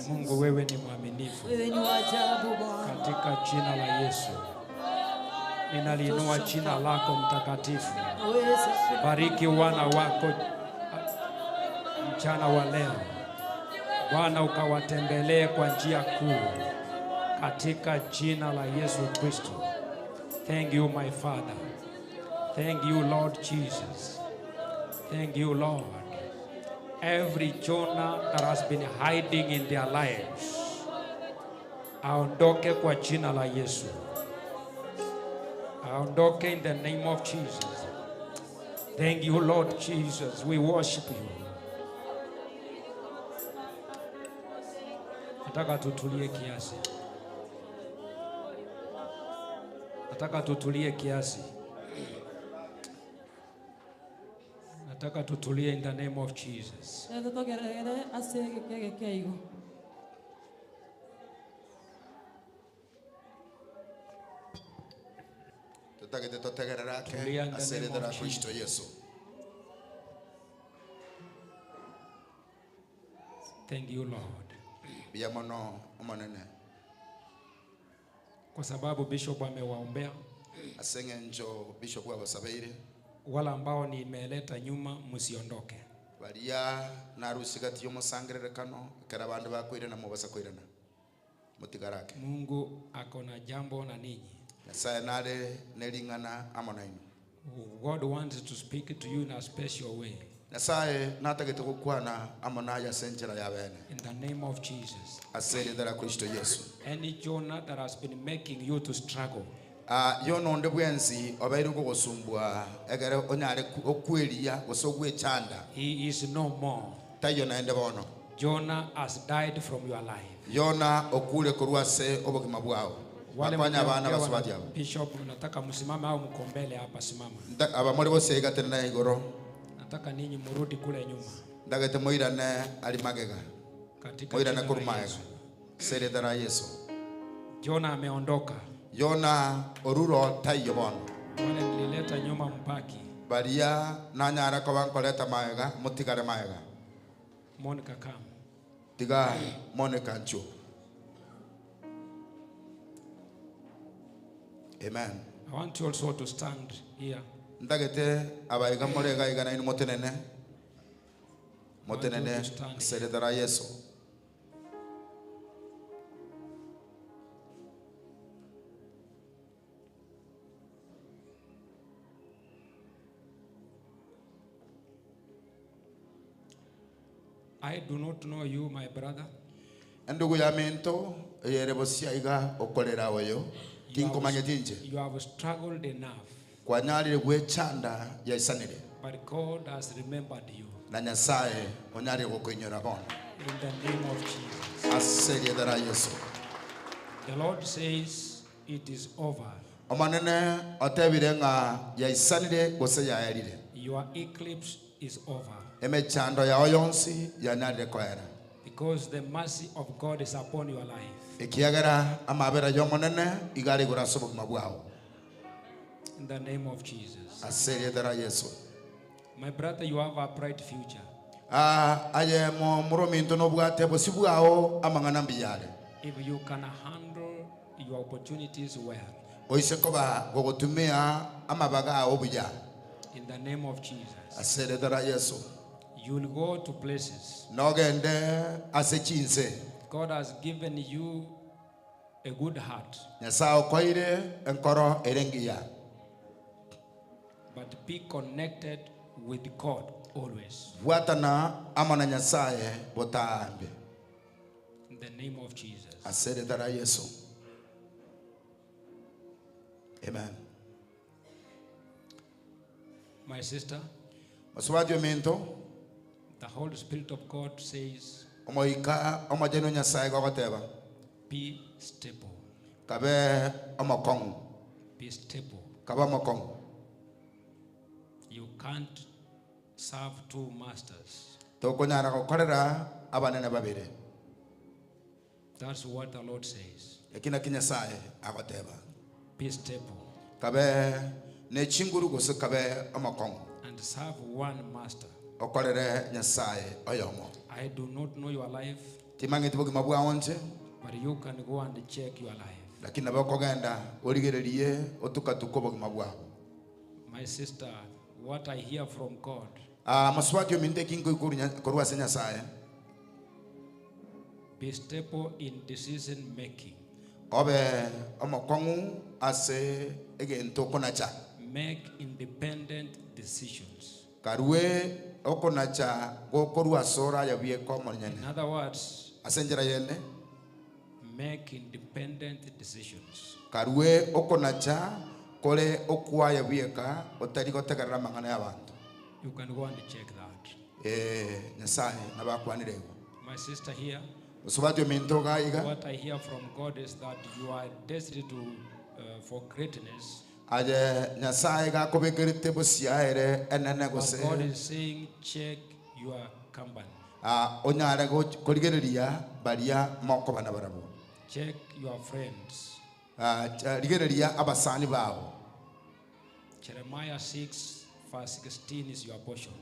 Mungu, wewe ni mwaminifu. Wewe ni wa ajabu Bwana. Katika jina la Yesu ninaliinua jina lako mtakatifu. Weza. Bariki wana wako mchana wa leo. Bwana, ukawatembelee kwa njia kuu katika jina la Yesu Kristo. Thank you, my Father. Thank you, Lord Jesus. Thank you, Lord. Every Jonah that has been hiding in their lives, aondoke kwa jina la Yesu. Aondoke in the name of Jesus. Thank you, Lord Jesus. We worship you. Nataka tutulie kiasi. Nataka tutulie kiasi. Nataka tutulie in the name of Jesus. Tutagete totegerera ke Tulia in the asere name of dara Jesus. Kristo Yesu. Thank you, Lord. Biamono omanene. Kwa sababu Bishop amewaombea Asenge njo bishop wa basabeire. wala ambao nimeleta nyuma, msiondoke. Baria narusigati yomusangirerekano kera bandu bakwire na mubasa kwirana. Mutigarake. Mungu akona jambo na ninyi. Nyasaye nare nelingana amonaino. God wants to speak to you in a special way. Nyasaye natagete gukwana amona ya senjera ya bene. In the name of Jesus. Asere dara Kristo Yesu. Any Jonah that has been making you to struggle, Yono nde bwenzi obaire gusumbua egere onyare okweria gusogwe chanda. he is no more. Tayo naende bono. Jonah has died from your life. Yona okule kurwase obogima bwao. Wale Bapanya bana mkiongea basubati wana- abo. Bishop, nataka msimame au mkombele hapa, simama. Abamori bose gatena igoro. Nataka ninyi murudi kule nyuma. Ndagete moirane ali magega. Katika Moirane jina la kurumaga. Yesu. Sere dara Yesu. Jonah ameondoka. Yona oruro tayo bono. Wale nilileta nyuma mpaki. Baria nanyara ko bankoleta maega mutigare maega. Monica come. Tiga Monica ncho. Amen. I want you also to stand here. Ndagete abaiga morega igana inu motenene. Motenene Want you to stand. sere dara Yesu. I do not know you, my brother. Ndugu ya minto yerebosia iga okolera oyo tinkomanya tinje You have struggled enough, kwa nyalire gwechanda ya isanire but God has remembered you. na Nyasaye onyalire gukoinyora bono In the name of Jesus. aserie dara Yesu. The Lord says it is over. Omanene otebire nga ya isanire gose ya erire Your eclipse is over. emechando ya oyonsi ya nyalire koera Because the mercy of God is upon your life. ikiagera amabera yomonene igari gurasobo mabwao In the name of Jesus. aserie dara Yesu. My brother, you have a bright future. Aye mo murominto no bwate bosibwao amangana mbiyale If you can handle your opportunities well. oise koba gogotumia amabaga obuya In the name of Jesus. asere dara Yesu. You will go to places. Nogende asechinse God has given you a good heart. Nyasaye okoire enkoro erengia But be connected with God always. bwatana amana Nyasaye botambe In the name of Jesus. asere dara Yesu. Amen. My sister, Maswadi minto the Holy Spirit of God says, omoika omajeno Nyasaye gogoteba be stable. kabe omokong Be stable. kaba mokong You can't serve two masters. tokonyara gokorera abanene babire That's what the Lord says. ekina kinyasaye agoteba Be stable. kabe ne chinguru gose kabe omokong and serve one master. okorere nyasaye oyomo I do not know your life, timang'eti bogima bwaonje but you can go and check your life. lakini nabokogenda origererie otukatuko bogima bwao My sister, what I hear from God, maswaki ominde kingo korwase nyasaye be stable in decision making. obe omokong'u ase egento konacha Make independent decisions. karwe okonacha gokorwa sora yabieko monyene In other words, asenjera yende make independent decisions. karwe okonacha kore okwaya bieka otari gotegerera mang'ana y'abantu You can go and check that. nyasaye nabakwanire My sister here, usubati ominto gaiga what I hear from God is that you are destined to for greatness. aje nyasaye gakobekerete bosiaere enene But gose God is saying, check your company. onyare korigereria baria moko bana barabo Check your friends. rigereria abasani babo Jeremiah 6, verse 16 is your portion.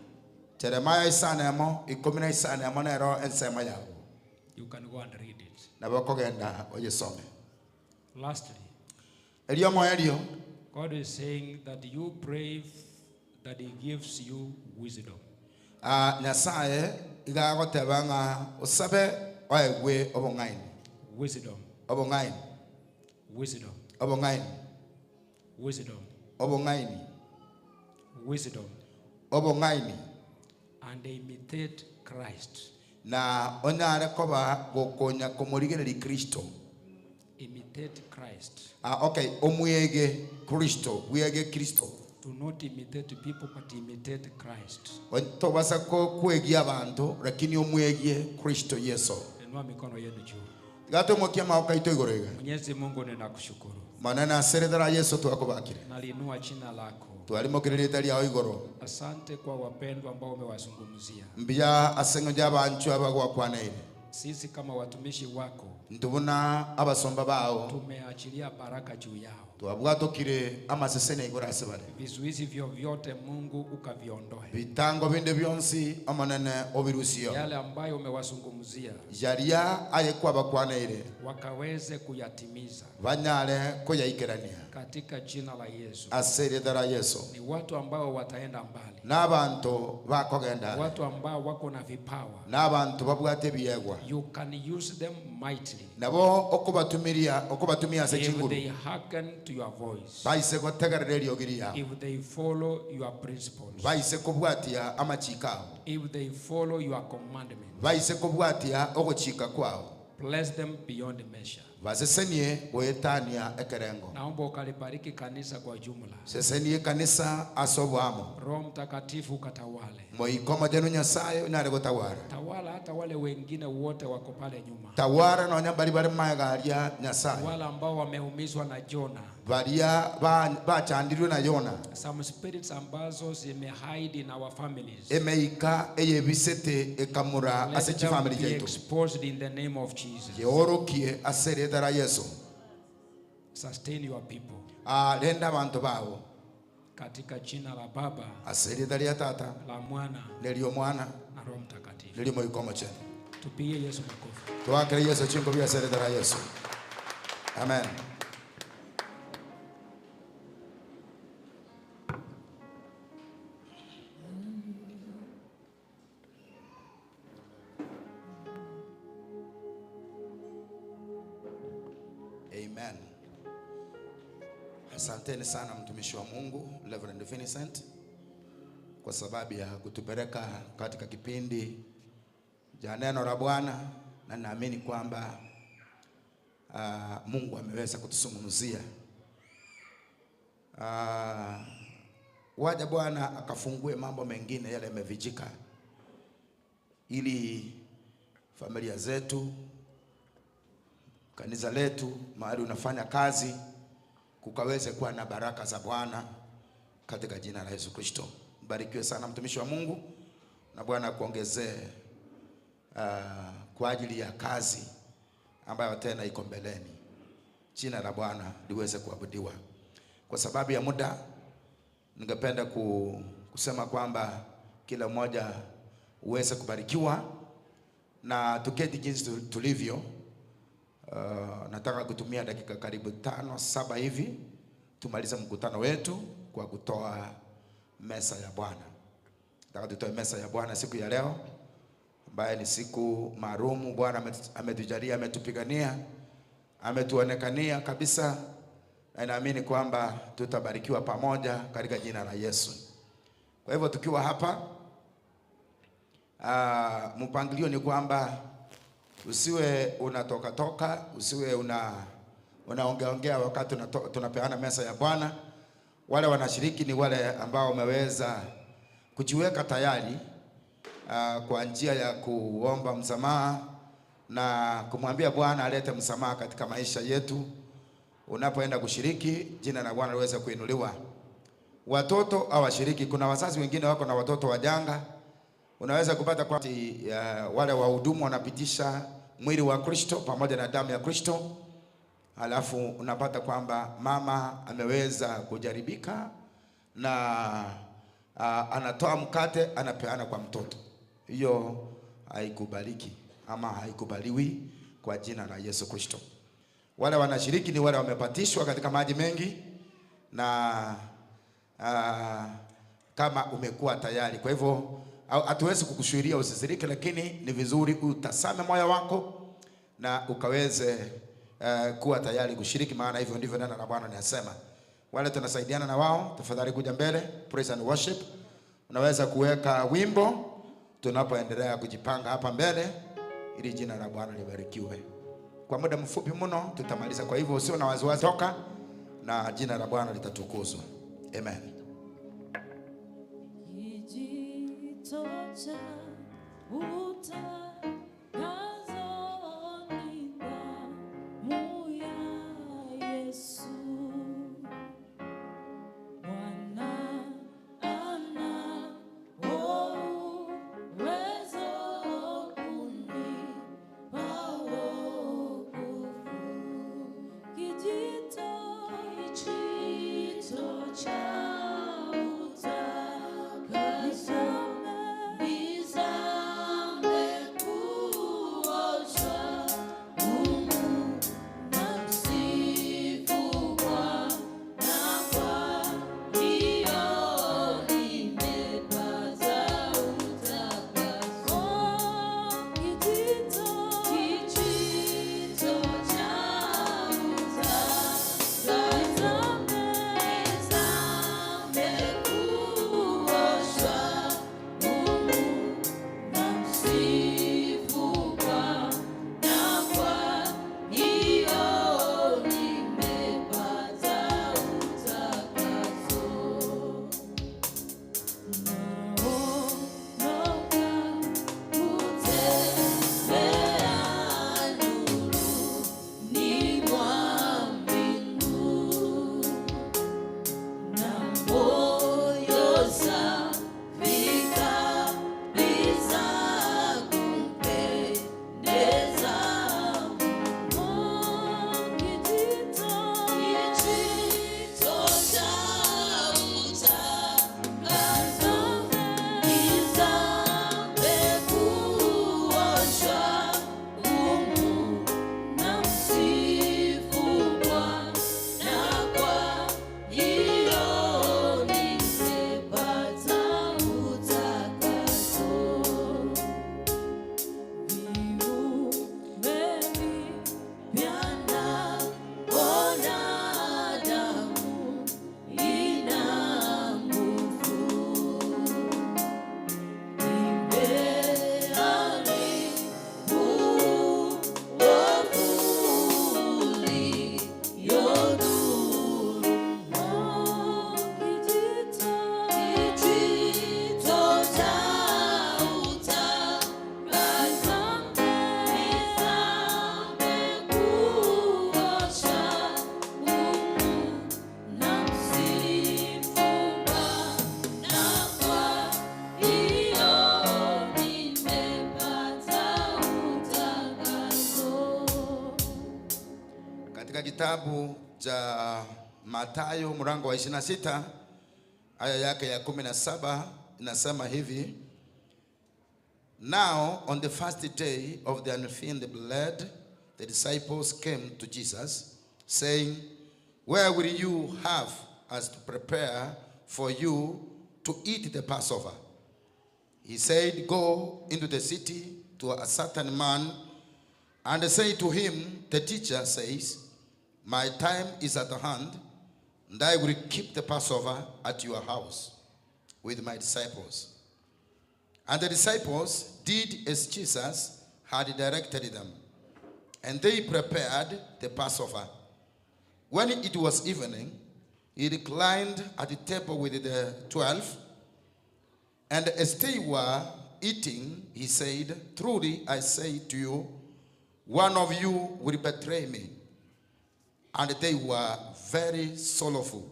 Jeremiah isanemo ikomina isanemo nero ensema yabo You can go and read it. nabokogenda oyesome Lastly, elio moelio God is saying that you pray that He gives you wisdom. nyasaye igagotebanga usabe oegwe obong'aini Wisdom. obong'aini Wisdom. obong'aini Wisdom. obong'aini Wisdom. obong'aini And imitate Christ. na onyare koba gokonya komorigereri Kristo Imitate Christ. okay omwege Kristo wiege Kristo Do not imitate people, but imitate Christ. tobasa ko kwegia abantu lakini omwegie Kristo Yesu Inua mikono yenu juu. gato mokia maoka ito igorega Mwenyezi Mungu, ninakushukuru. manana seredara Yesu twakobakire Naliinua jina lako. twalimokererete lya igoro Asante kwa wapendwa ambao umewazungumzia. mbia asengo jabanchu abagwakwanaire Sisi kama watumishi wako ntubuna abasomba bao tumeachilia baraka juu yao. twabwatokire amasesene igorase bare Vizuizi vyovyote Mungu ukaviondoe. bitango binde byonsi amanene obirusio Yale ambayo umewazungumzia jaria aye kwabakwanaire wakaweze kuyatimiza banyale koyaikerania katika jina la Yesu. aseredara Yesu Ni watu ambao wataenda mbali, n'abantu bakogenda watu ambao wako na vipawa. n'abantu babwate byegwa You can use them mightily nabo okubatumia if sekinguru they hearken to your voice, baise gotegerera eryogiri yao if they follow your principles, baise kubwatia amachikao if they follow your commandments. baise kubwatia oguchika kwao Bless them beyond measure. basesenie goetania ekerengo Naomba ukalibariki kanisa kwa jumla. sesenie kanisa asobwamo Roho Mtakatifu ukatawale. moikomo jenu nyasaye unyare gotawara Tawala hata wale wengine wote wako pale nyuma. tawara nonya bari bari maegaria nyasaye Wale ambao wameumizwa na Jona. baria bachandirwe na Yona Some spirits ambazo zimehide in our families. emeika eyebisete ekamura Let ase them chifamily be jaitu exposed in the name of Jesus. yeorokie aseredara Yesu Sustain your people. renda abantu bao Katika jina la Baba, aseredaria tata la Mwana nelio mwana na Roho Mtakatifu. nelio moikomo chene Tupige Yesu makofi. twakire Yesu chingo bya aseredara Yesu amen. Amen. Asanteni sana mtumishi wa Mungu Reverend Vincent kwa sababu ya kutupeleka katika kipindi cha neno la Bwana, na naamini kwamba Mungu ameweza kutusungumzia. Waja Bwana akafungue mambo mengine yale yamevijika, ili familia zetu, kanisa letu, mahali unafanya kazi, kukaweze kuwa na baraka za Bwana katika jina la Yesu Kristo. Mbarikiwe sana mtumishi wa Mungu, na Bwana akuongezee kwa ajili ya kazi ambayo tena iko mbeleni. Jina la Bwana liweze kuabudiwa. Kwa sababu ya muda, ningependa kusema kwamba kila mmoja uweze kubarikiwa na tuketi jinsi tulivyo. Nataka kutumia dakika karibu 5-7 hivi tumaliza mkutano wetu kwa kutoa mesa ya Bwana. Nataka tutoe mesa ya Bwana siku ya leo, ambaye ni siku maalumu. Bwana ametujalia, ametupigania, ametuonekania kabisa, na naamini kwamba tutabarikiwa pamoja katika jina la Yesu. Kwa hivyo tukiwa hapa, mpangilio ni kwamba usiwe unatoka, usiwe unaongea wakati tunapeana mesa ya Bwana. Wale wanashiriki ni wale ambao wameweza kujiweka tayari kwa njia ya kuomba msamaha na kumwambia Bwana alete msamaha katika maisha yetu. Unapoenda kushiriki, jina la Bwana liweze kuinuliwa. Watoto hawashiriki. Kuna wazazi wengine wako na watoto wajanga. Unaweza kupata kwa wale wahudumu wanapitisha mwili wa Kristo pamoja na damu ya Kristo. Alafu unapata kwamba mama ameweza kujaribika na anatoa mkate anapeana kwa mtoto. Hiyo haikubaliki ama haikubaliwi kwa jina la Yesu Kristo. Wale wanashiriki ni wale wamepatishwa katika maji mengi na kama umekuwa tayari. Kwa hivyo hatuwezi kukushuhudia usisirike, lakini ni vizuri utasame moyo wako na ukaweze kuwa tayari kushiriki, maana hivyo ndivyo neno la Bwana linasema. Wale tunasaidiana na wao, tafadhali kuja mbele, praise and worship. Unaweza kuweka wimbo tunapoendelea kujipanga hapa mbele, ili jina la Bwana libarikiwe. Kwa muda mfupi mno tutamaliza, kwa hivyo usio na wasiwasi, toka na jina la Bwana litatukuzwa. Amen. Kitabu cha Mathayo mlango wa 26 aya yake ya 17 inasema hivi: Now on the first day of the unfeigned blood, the disciples came to Jesus, saying, Where will you have us to prepare for you to eat the Passover? He said, Go into the city to a certain man and say to him, The teacher says, My time is at hand, and I will keep the Passover at your house with my disciples. And the disciples did as Jesus had directed them, and they prepared the Passover. When it was evening, he reclined at the table with the 12, and as they were eating, he said, Truly I say to you, one of you will betray me. And they were very sorrowful,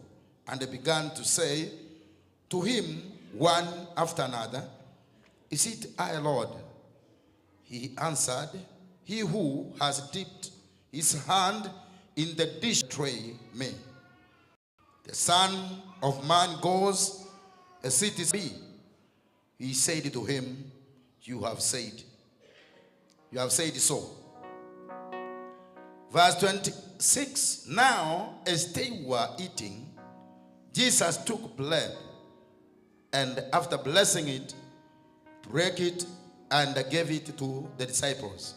and they began to say to him one after another, Is it I, Lord? He answered, He who has dipped his hand in the dish betray me. The Son of Man goes as it is be. He said to him, You have said so. Verse 26, Now as they were eating, Jesus took bread, and after blessing it, broke it, and gave it to the disciples,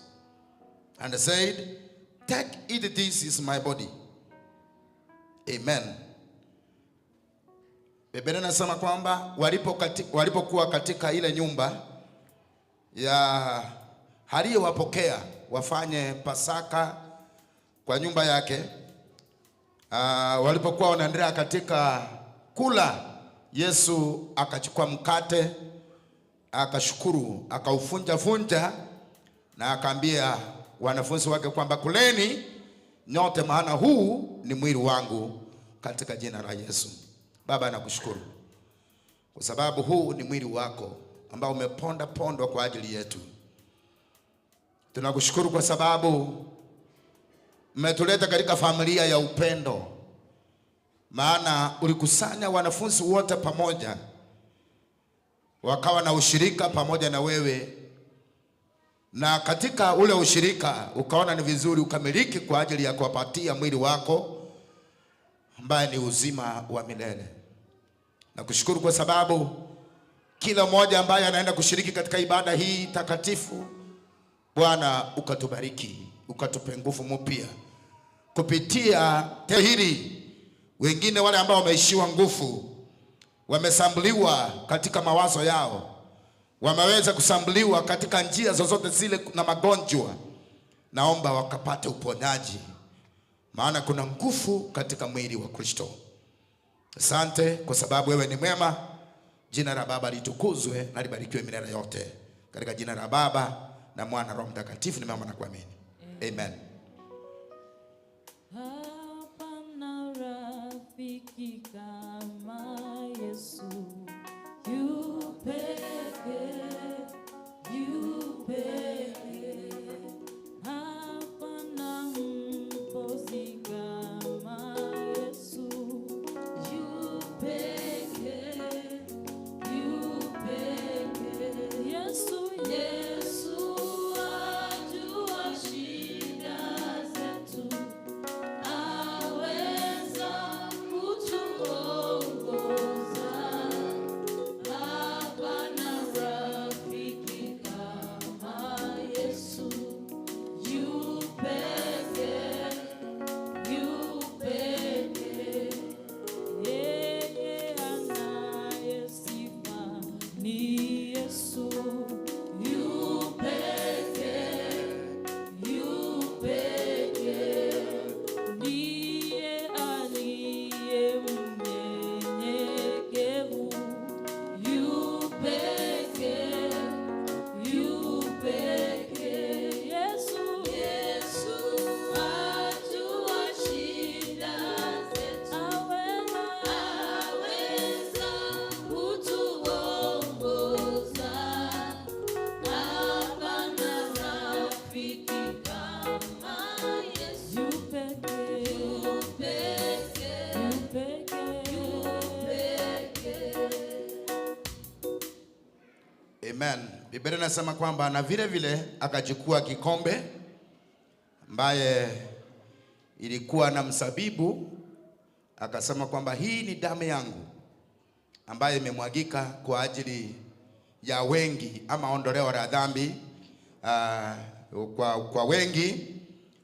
and said, Take, eat, this is my body. Amen. Biblia inasema kwamba walipokuwa katika ile nyumba ya aliyowapokea wafanye Pasaka kwa nyumba yake, walipokuwa wanaendelea katika kula, Yesu akachukua mkate, akashukuru, akaufunja na akaambia wanafunzi wake kwamba kuleni nyote, maana huu ni mwili wangu, katika jina la Yesu. Baba, nakushukuru kwa sababu huu ni mwili wako ambao umeponda pondwa kwa ajili yetu. Tunakushukuru kwa sababu umetuleta katika familia ya upendo, maana ulikusanya wanafunzi wote pamoja, wakawa na ushirika pamoja na wewe, na katika ule ushirika ukaona ni vizuri ukamiliki kwa ajili ya kuwapatia mwili wako ambaye ni uzima wa milele. Nakushukuru kwa sababu kila mmoja ambaye anaenda kushiriki katika ibada hii takatifu, Bwana ukatubariki, ukatupe nguvu mpya kupitia hili. Wengine wale ambao wameishiwa nguvu, wamesambuliwa katika mawazo yao, wameweza kusambuliwa katika njia zozote zile na magonjwa, naomba wakapate uponyaji, maana kuna nguvu katika mwili wa Kristo. Asante kwa sababu wewe ni mwema. Jina la Baba litukuzwe na libarikiwe milele yote. Katika jina la Baba na Mwana na Roho Mtakatifu nimeomba na kuamini. Amen. Hapana rafiki kama Yesu, yu pekee, yu pekee. Hapana mpozi kama Yesu, yu pekee, yu pekee. Yesu, Yesu ajua shida Amen. Biblia inasema kwamba na vile vile akachukua kikombe ambaye ilikuwa na msabibu, akasema kwamba hii ni damu yangu ambaye imemwagika kwa ajili ya wengi, ama ondoleo la dhambi kwa wengi.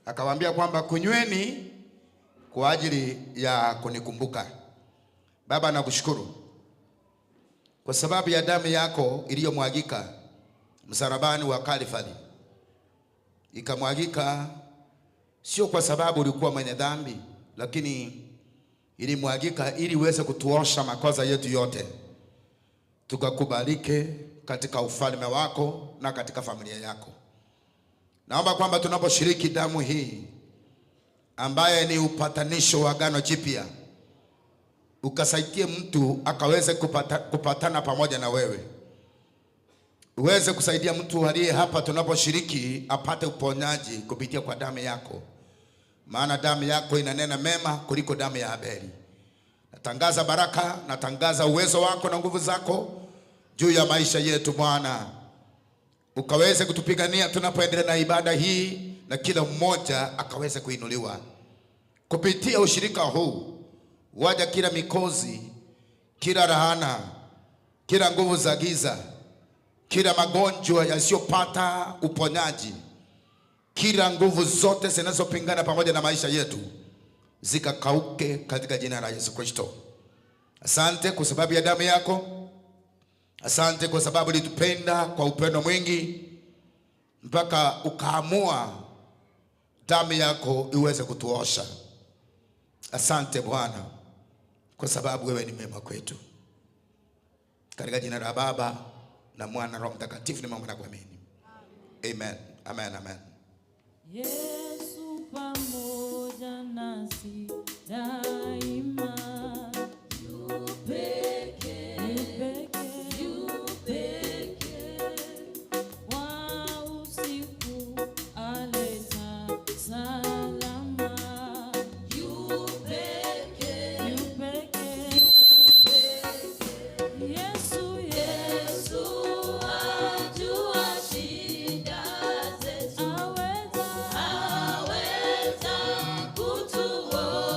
Akawaambia kwamba kunyweni kwa ajili ya kunikumbuka. Baba, nakushukuru kwa sababu ya damu yako iliyomwagika msalabani wa Kalvari. Ikamwagika sio kwa sababu ulikuwa mwenye dhambi, lakini ilimwagika ili uweze kutuosha makosa yetu yote, tukakubalike katika ufalme wako na katika familia yako. Naomba kwamba tunaposhiriki damu hii ambaye ni upatanisho wa agano jipya, ukasaidie mtu akaweze kupatana pamoja na wewe. Uweze kusaidia mtu aliye hapa tunaposhiriki apate uponyaji kupitia kwa damu yako. Maana damu yako inanena mema kuliko damu ya Abeli. Natangaza baraka, natangaza uwezo wako na nguvu zako juu ya maisha yetu Bwana. Ukaweze kutupigania tunapoendelea na ibada hii, na kila mmoja akaweze kuinuliwa kupitia ushirika huu. Waja kila mikozi, kila rahana, kila nguvu za giza, kila magonjwa yasiyopata uponyaji, kila nguvu zote zinazopingana pamoja na maisha yetu zikakauke katika jina la Yesu Kristo. Asante kwa sababu ya damu yako. Asante kwa sababu ulitupenda kwa upendo mwingi mpaka ukaamua damu yako iweze kutuosha. Asante Bwana kwa sababu wewe ni mema kwetu. Katika jina la Baba na Mwana na Roho Mtakatifu nimeomba na kuamini. Amen. Amen. Amen. Yesu pamoja nasi daima. Yu pekee, yu pekee, wa usiku aleta salama. Yu pekee, yu pekee, Yesu, Yesu ajua shida zetu. Aweza kutuokoa.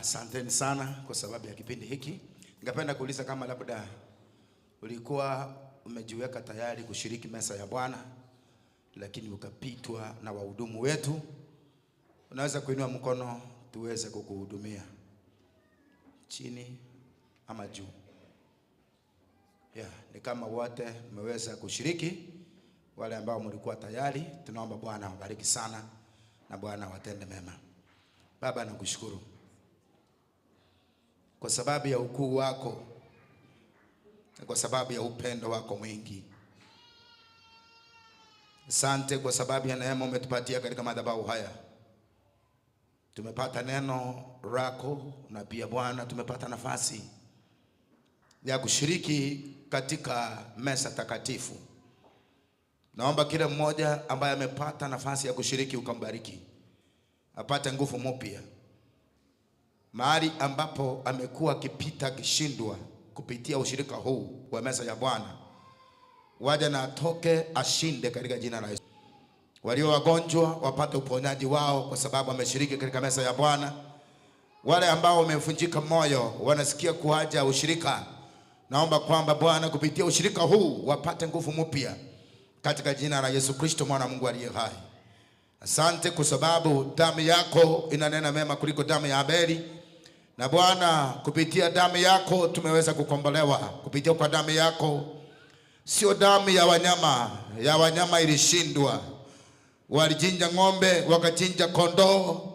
Asanteni sana kwa sababu ya kipindi hiki. Ningependa kuuliza kama labda ulikuwa umejiweka tayari kushiriki meza ya Bwana lakini ukapitwa na wahudumu wetu. Unaweza kuinua mkono tuweze kukuhudumia. Chini ama juu. Ni kama wote mmeweza kushiriki. Wale ambao mlikuwa tayari, tunaomba Bwana awabariki sana na Bwana watende mema. Baba, nakushukuru kwa sababu ya ukuu wako na kwa sababu ya upendo wako mwingi. Asante kwa sababu ya neema umetupatia katika madhabahu haya. Tumepata neno lako na pia Bwana tumepata nafasi ya kushiriki katika meza takatifu. Naomba kila mmoja ambaye amepata nafasi ya kushiriki ukambariki. Apate nguvu mpya. Mahali ambapo amekuwa akipita kishindwa kupitia ushirika huu wa meza ya Bwana, waje na atoke ashinde katika jina la Yesu. Walio wagonjwa wapate uponyaji wao kwa sababu wameshiriki katika meza ya Bwana. Wale ambao wamevunjika moyo wanasikia kuaja ushirika, naomba kwamba Bwana kupitia ushirika huu wapate nguvu mpya katika jina la Yesu Kristo mwana wa Mungu aliye hai. Asante kwa sababu damu yako inanena mema kuliko damu ya Abeli. Na Bwana kupitia damu yako tumeweza kukombolewa. Kupitia kwa damu yako, sio damu ya wanyama. Ya wanyama ilishindwa. Walichinja ng'ombe, wakachinja kondoo,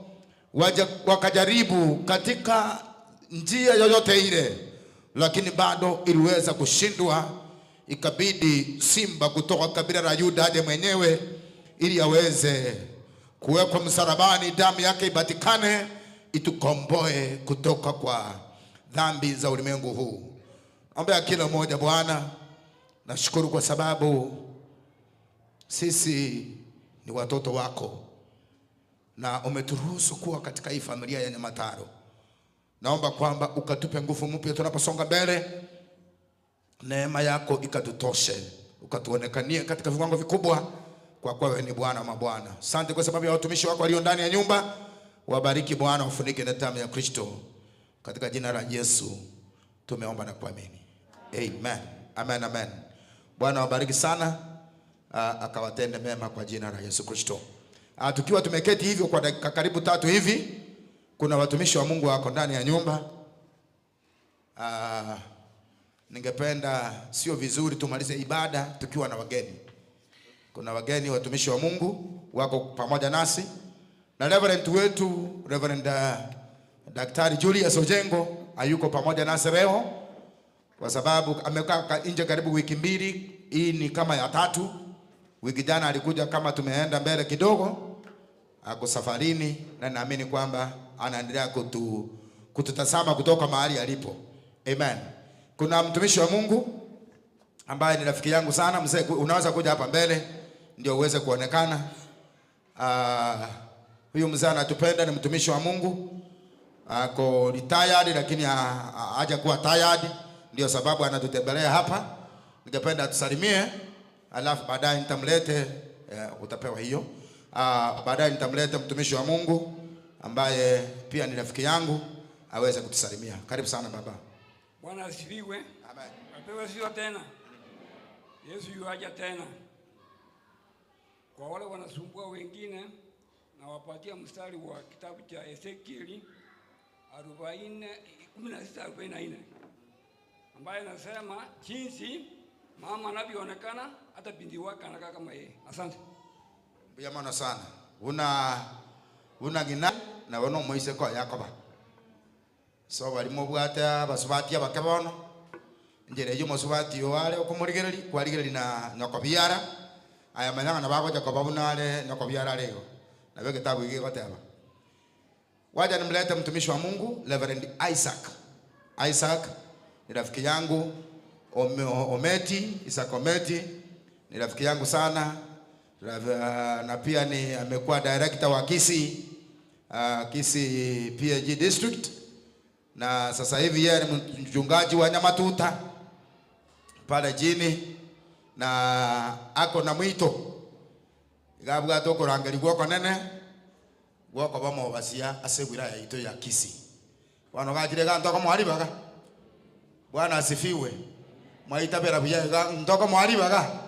wakajaribu katika njia yoyote ile, lakini bado iliweza kushindwa. Ikabidi simba kutoka kabila la Yuda aje mwenyewe ili aweze kuwekwa msalabani, damu yake ibatikane, itukomboe kutoka kwa dhambi za ulimwengu huu. Naomba kila mmoja Bwana, nashukuru kwa sababu sisi ni watoto wako na umeturuhusu kuwa katika hii familia ya Nyamataro. Naomba kwamba ukatupe nguvu mpya tunaposonga mbele. Neema yako ikatutoshe, ukatuonekanie katika viwango vikubwa, kwa kuwa wewe ni Bwana wa mabwana. Asante kwa sababu ya watumishi wako walio ndani ya nyumba. Wabariki Bwana, wafunike na damu ya Kristo. Katika jina la Yesu tumeomba na kuamini. Amen. Amen, amen. Bwana wabariki sana, akawatende mema kwa jina la Yesu Kristo. Tukiwa tumeketi hivyo kwa dakika karibu 3 hivi, kuna watumishi wa Mungu wako ndani ya nyumba. Ningependa sio vizuri tumalize ibada tukiwa na wageni. Kuna wageni watumishi wa Mungu wako pamoja nasi. Na Reverend wetu, Reverend Daktari Julius Ojengo hayuko pamoja nasi leo kwa sababu amekaa nje karibu wiki 2. Hii ni kama ya 3. Wiki jana alikuja kama tumeenda mbele kidogo, ako safarini, na naamini kwamba anaendelea kututazama kutoka mahali alipo. Amen. Kuna mtumishi wa Mungu ambaye ni rafiki yangu sana. Mzee, unaweza kuja hapa mbele ndio uweze kuonekana. Huyu mzee anatupenda, ni mtumishi wa Mungu. Ako retired lakini haja kuwa tired, ndio sababu anatutembelea hapa. Ningependa tusalimie, alafu baadaye nitamlete, utapewa hiyo. Baadaye nitamleta mtumishi wa Mungu ambaye pia ni rafiki yangu aweze kutusalimia. Karibu sana baba. Bwana asifiwe. Amen. Apewe sifa tena. Yesu yuaja tena. Kwa wale wanasumbua wengine, na wapatia mstari wa kitabu cha Ezekieli 16:44 ambaye anasema jinsi mama anavyoonekana hata binti wake anakaa kama yeye. Asante. Biyamana sana. Una gina na wono Moise kwa Yakoba. So bali mubwata basubati abakabono. Njere yo musubati yo wale okumurigereri kwarigereri na nyokobiara. Aya manyanga na bako Jakoba bunale nyokobiara leo. Na beke tabu ige goteba. Waja nimlete mtumishi wa Mungu Reverend Isaac. Isaac ni rafiki yangu. Isaac Ometi ni rafiki yangu sana. Na pia ni amekuwa director wa Kisii PAG district, na sasa hivi yeye ni mchungaji wa Nyamatuta pale jini, na ako na mwito igabwa to kurangeri gwoko nene gwoko bamo basia asegwira ya ito ya Kisii. Wanogajire ga ntoko mwari baga. Bwana asifiwe. Mwaitabera buya ga ntoko mwari baga.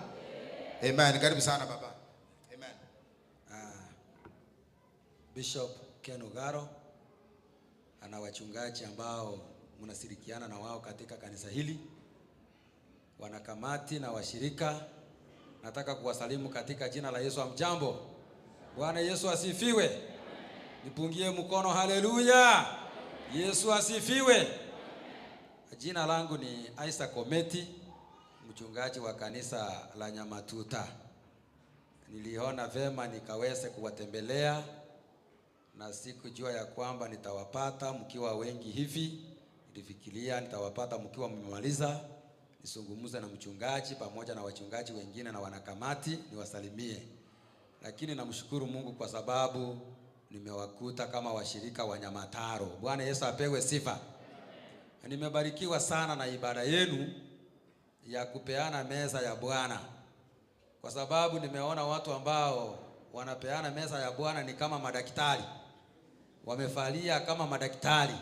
Amen. Karibu sana baba. Amen. Bishop Ken Ogaro ana wachungaji ambao mnashirikiana na wao katika kanisa hili, wanakamati na washirika. Nataka kuwasalimu katika jina la Yesu. Amjambo. Bwana Yesu asifiwe. Nipungie mkono, haleluya. Yesu asifiwe. Jina langu ni Isaac Ometi, mchungaji wa kanisa la Nyamatuta. Niliona vema nikaweze kuwatembelea, na sikujua ya kwamba nitawapata mkiwa wengi hivi. Nilifikiria nitawapata mkiwa mmemaliza nisungumuze na mchungaji pamoja na wachungaji wengine na wanakamati niwasalimie. Lakini namshukuru Mungu kwa sababu nimewakuta kama washirika wa Nyamataro. Bwana Yesu apewe sifa. Nimebarikiwa sana na ibada yenu ya kupeana meza ya Bwana, kwa sababu nimeona watu ambao wanapeana meza ya Bwana ni kama madaktari, wamefalia kama madaktari.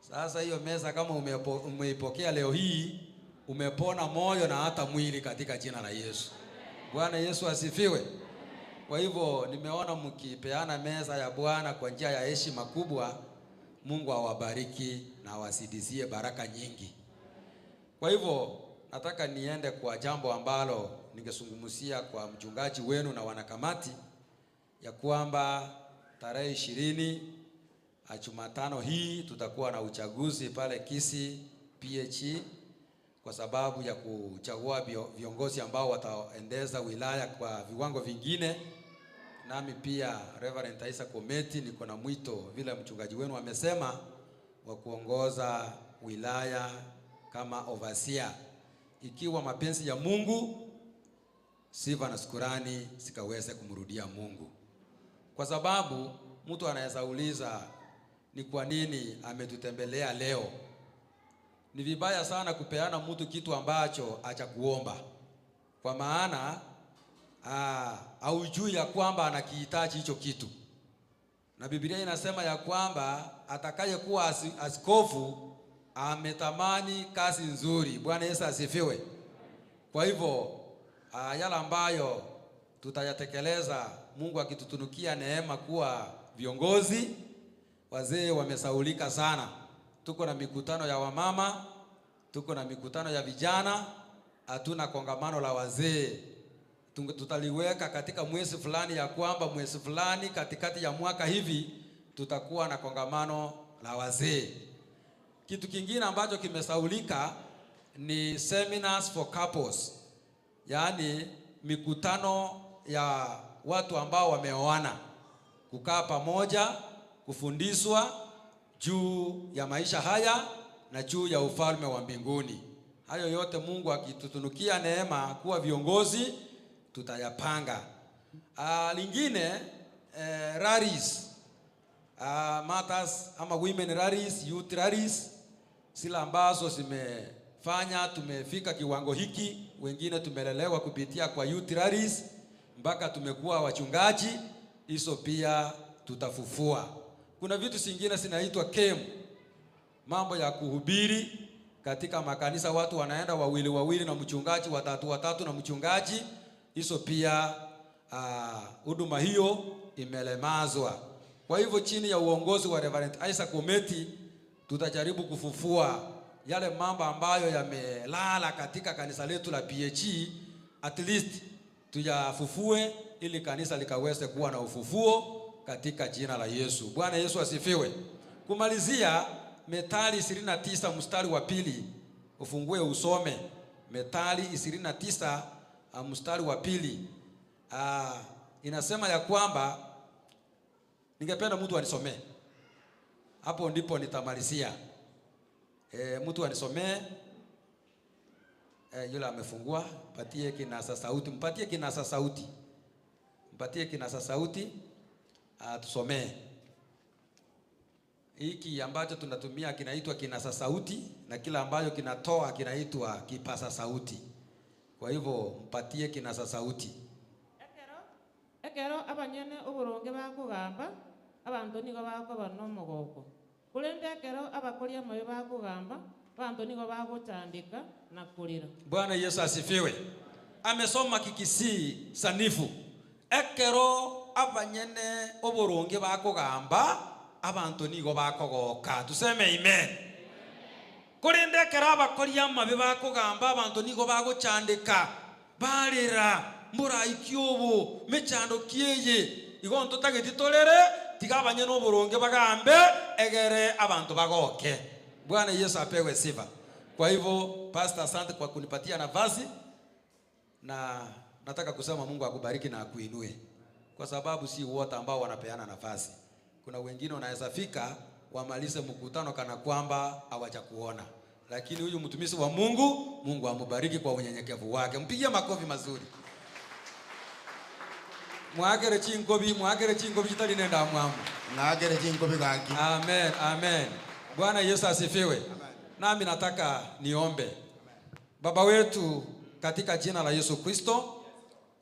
Sasa hiyo meza kama umeipokea leo hii, umepona moyo na hata mwili katika jina la Yesu. Bwana Yesu asifiwe. Kwa hivyo nimeona mkipeana meza ya Bwana kwa njia ya heshima kubwa. Mungu awabariki na awasidizie baraka nyingi. Kwa hivyo nataka niende kwa jambo ambalo ningesungumusia kwa mchungaji wenu na wanakamati, ya kwamba tarehe 20 Jumatano hii tutakuwa na uchaguzi pale Kisii PH, kwa sababu ya kuchagua viongozi ambao wataendeza wilaya kwa viwango vingine. Nami pia Reverend Isaac Ometi niko na mwito vile mchungaji wenu amesema wa kuongoza wilaya kama overseer. Ikiwa mapenzi ya Mungu, sifa na shukrani sikaweze kumrudia Mungu. Kwa sababu mtu anaweza uliza ni kwa nini ametutembelea leo. Ni vibaya sana kupeana mtu kitu ambacho acha kuomba, kwa maana haujui ya kwamba anakihitaji hicho kitu. Na Biblia inasema ya kwamba atakayekuwa askofu ametamani kazi nzuri. Bwana Yesu asifiwe. Kwa hivyo yale ambayo tutayatekeleza, Mungu akitutunukia neema kuwa viongozi, wazee wamesaulika sana. Tuko na mikutano ya wamama, tuko na mikutano ya vijana, hatuna kongamano la wazee. Tutaliweka katika mwezi fulani, ya kwamba mwezi fulani katikati ya mwaka hivi tutakuwa na kongamano la wazee. Kitu kingine ambacho kimesaulika ni seminars for couples, yaani mikutano ya watu ambao wameoana, kukaa pamoja, kufundishwa juu ya maisha haya na juu ya ufalme wa mbinguni. Hayo yote Mungu akitutunukia neema kuwa viongozi tutayapanga. Lingine rallies, matters ama women rallies, youth rallies, sila ambazo zimefanya tumefika kiwango hiki. Wengine tumelelewa kupitia kwa youth rallies mpaka tumekuwa wachungaji. Hizo pia tutafufua. Kuna vitu zingine zinaitwa camp, mambo ya kuhubiri katika makanisa, watu wanaenda wawili wawili na mchungaji, watatu watatu na mchungaji. Hizo pia huduma hiyo imelemazwa. Kwa hivyo chini ya uongozi wa Reverend Isaac Ometi tutajaribu kufufua yale mambo ambayo yamelala katika kanisa letu la PHE. At least tuyafufue ili kanisa likaweze kuwa na ufufuo katika jina la Yesu. Bwana Yesu asifiwe. Kumalizia, Methali 29 mstari wa 2, ufungue usome Methali 29 mstari wa 2. Inasema ya kwamba, ningependa mtu anisomee. Hapo ndipo nitamalizia. Mtu anisomee. Yule amefungua, patie kinasa sauti, mpatie kinasa sauti. Mpatie kinasa sauti, tusomee. Hiki ambacho tunatumia kinaitwa kinasa sauti, na kila ambacho kinatoa kinaitwa kipasa sauti. Kwa hivyo mpatie kinasa sauti. Ekero abanyene uburonge bakugamba abantu nigo bakoba n'omogoko Kulende kero abakoria mabe bakugamba bantu nigo bagutandika na kulira. Bwana Yesu asifiwe. Amesoma kikisi sanifu. Ekero abanyene oboronge bakugamba abantu nigo bakogoka. Tuseme amen. Kulende kero abakoria mabe bakugamba abantu nigo bagucandika barira muraikyobo mechando kieye igonto tagetitorere tigabanye n'oburonge bagambe egere abantu bagoke. Bwana Yesu apewe sifa. Kwa hivyo pastor, asante kwa kunipatia nafasi, na nataka kusema Mungu akubariki na akuinue, kwa sababu si wote ambao wanapeana nafasi. Kuna wengine wanaweza fika wamalize mkutano kana kwamba hawajakuona, lakini huyu mtumishi wa Mungu, Mungu amubariki kwa unyenyekevu wake. Mpigie makofi mazuri. Mwagere chingobi tali nenda mwamu. Mwagere chingobi gaki. Amen, amen. Bwana Yesu asifiwe. Nami nataka niombe. Baba wetu katika jina la Yesu Kristo,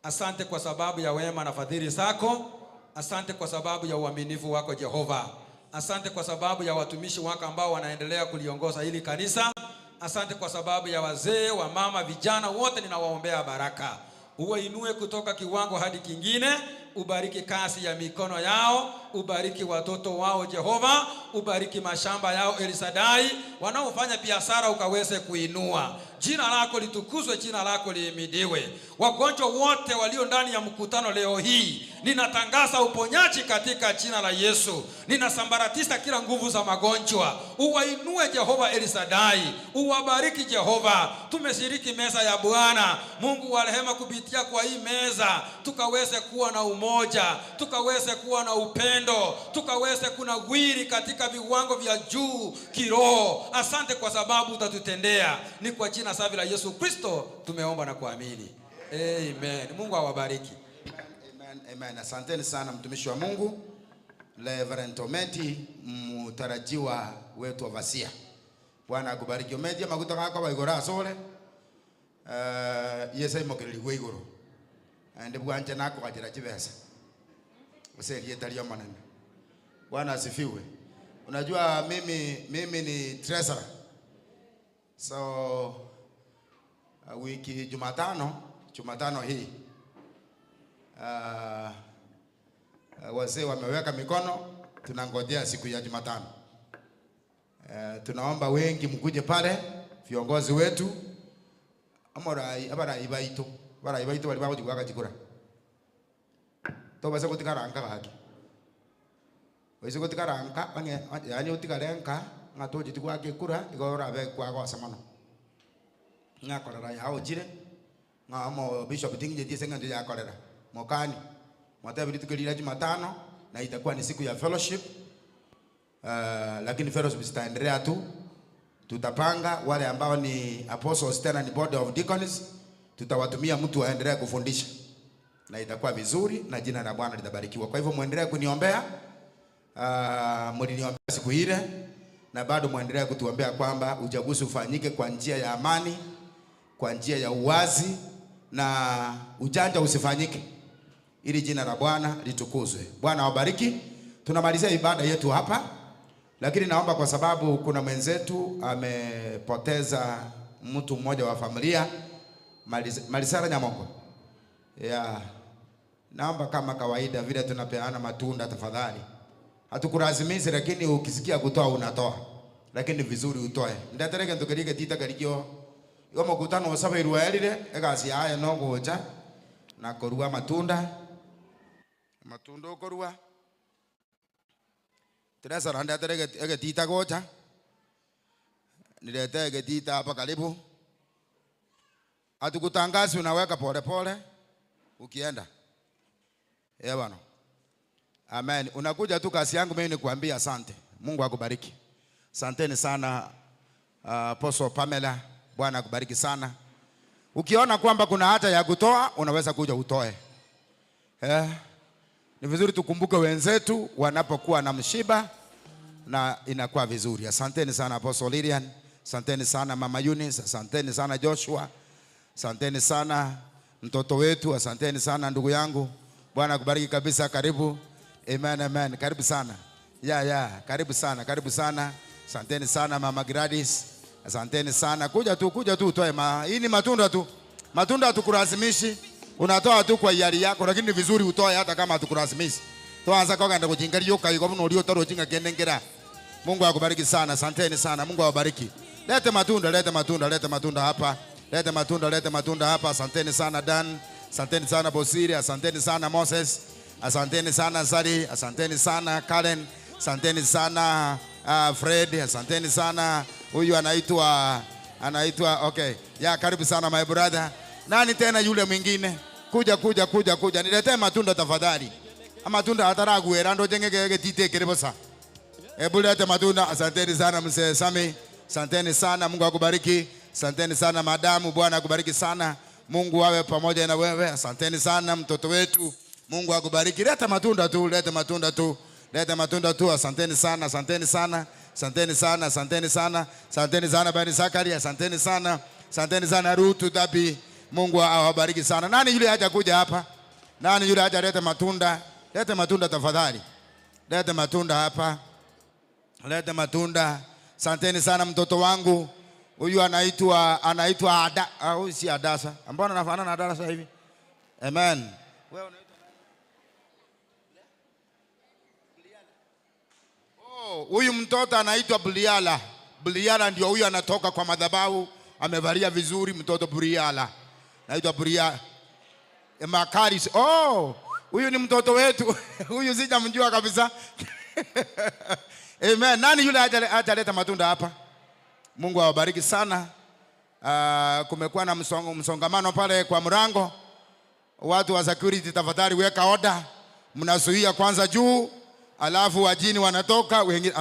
asante kwa sababu ya wema na fadhili zako. Asante kwa sababu ya uaminifu wako Jehova. Asante kwa sababu ya watumishi wako ambao wanaendelea kuliongoza hili kanisa. Asante kwa sababu ya wazee, wa mama, vijana wote ninawaombea baraka. Uwainue kutoka kiwango hadi kingine. Ubariki kazi ya mikono yao, ubariki watoto wao Jehova, ubariki mashamba yao Elisadai, wanaofanya biashara ukaweze kuinua. Jina lako litukuzwe, jina lako lihimidiwe. Wagonjwa wote walio ndani ya mkutano leo hii, ninatangaza uponyaji katika jina la Yesu. Ninasambaratisha kila nguvu za magonjwa. Uwainue Jehova Elisadai, uwabariki Jehova. Tumeshiriki meza ya Bwana. Mungu wa rehema, kupitia kwa hii meza tukaweze kuwa na umoja, tukaweze kuwa na upendo, tukaweze kunawiri katika viwango vya juu kiroho. Asante kwa sababu utatutendea. Ni kwa jina safi la Yesu Kristo tumeomba na kuamini. Amen. Mungu awabariki. Amen. Amen. Asanteni sana mtumishi wa Mungu Reverend Ometi, mtarajiwa wetu wa Vasia. Bwana akubariki Ometi, maguta yako baigora sole. Yesa imokeli weigoro. Ande bwanje nako kajira chibesa. Uselie talia manene. Bwana asifiwe. Unajua mimi ni treasurer. So wiki Jumatano hii wazee wameweka mikono, tunangojea siku ya Jumatano. Tunaomba wengi mkuje pale, viongozi wetu abara ibaito bali bako jigwaka jikura to base kutikaranga baki wese kutikaranga bange yani utikarenga ngato jitigwa kekura igora be kwa kwa samano ngakorera yao jire ngamo bishop tingi je senga ya korera mokani mwatabiri tukelira Jumatano na itakuwa ni siku ya fellowship. Lakini fellowship zitaendelea tu. Tutapanga wale ambao ni apostles tena ni board of deacons, tutawatumia mtu aendelee kufundisha na itakuwa vizuri na jina la Bwana litabarikiwa. Kwa hivyo muendelee kuniombea, mliniombea siku ile, na bado muendelee kutuombea kwamba uchaguzi ufanyike kwa njia ya amani, kwa njia ya uwazi, na ujanja usifanyike, ili jina la Bwana litukuzwe. Bwana wabariki. Tunamalizia ibada yetu hapa, lakini naomba kwa sababu kuna mwenzetu amepoteza mtu mmoja wa familia, Malisara Nyamongo. Naomba kama kawaida vile tunapeana matunda, tafadhali. Hatukulazimizi, lakini ukisikia kutoa unatoa. Lakini vizuri utoe. Ndatereke ndokerike tita karikyo. Yo mkutano osaba iruelire egasi haya no gocha na korua matunda. Matunda korua. Teresa randa tereke tita gocha. Nilete getita hapa karibu. Hatukutangazi, unaweka pole pole ukienda. Bwana. Amen. Unakuja tu kasi yangu mimi nikuambia asante. Mungu akubariki. Asanteni sana Apostle Pamela. Bwana akubariki sana. Ukiona kwamba kuna haja ya kutoa, unaweza kuja utoe. Ni vizuri tukumbuke wenzetu wanapokuwa na mshiba na inakuwa vizuri. Asanteni sana Apostle Lilian. Asanteni sana Mama Eunice. Asanteni sana Joshua. Asanteni sana mtoto wetu. Asanteni sana ndugu yangu. Bwana akubariki kabisa. Karibu. Amen, amen. Karibu sana. Karibu sana, karibu sana. Asanteni sana Mama Gladys. Asanteni sana. Kuja tu utoe hii ni matunda tu. Matunda hatukulazimishi. Unatoa tu kwa hiari yako, lakini ni vizuri utoe hata kama hatukulazimishi. Toanza kwa kanda kujingario kai kwa mno ulio taro jinga kendengera. Mungu akubariki sana. Asanteni sana. Mungu awabariki. Lete matunda hapa. Lete matunda hapa. Asanteni sana Dan. Asanteni sana Bosiri. Asanteni sana Moses. Asanteni sana Zari. Asanteni sana Karen. Asanteni sana Fred. Asanteni sana huyu anaitwa okay. Karibu sana my brother. Nani tena yule mwingine? Kuja. Niletee matunda tafadhali. Matunda hataragu erando jengege tite kerebosa. Lete matunda. Asanteni sana mzee Sami. Asanteni sana, Mungu akubariki. Asanteni sana madamu, Bwana akubariki sana. Mungu awe pamoja na wewe. Asanteni sana mtoto wetu. Mungu akubariki. Leta matunda tu. Asanteni sana. Asanteni sana Bani Zakari. Asanteni sana Rutu Dabi. Mungu awabariki sana. Nani yule haja kuja hapa? Nani yule haja leta matunda? Leta matunda tafadhali. Leta matunda hapa. Leta matunda. Asanteni sana mtoto wangu. Huyu anaitwa Ada. Huyu si Adasa. Mbona anafanana na Adasa hivi? Amen. Wewe unaitwa huyu mtoto anaitwa Buliala. Buliala ndio huyu anatoka kwa madhabahu, amevalia vizuri mtoto Buliala. Anaitwa Buliala. Makaris. Huyu ni mtoto wetu. Huyu sijamjua kabisa. Amen. Nani yule ajaleta matunda hapa? Mungu awabariki sana. Kumekuwa na msongamano pale kwa mlango. Watu wa security tafadhali weka order. Mnazuia kwanza juu, alafu wajini wanatoka wengine.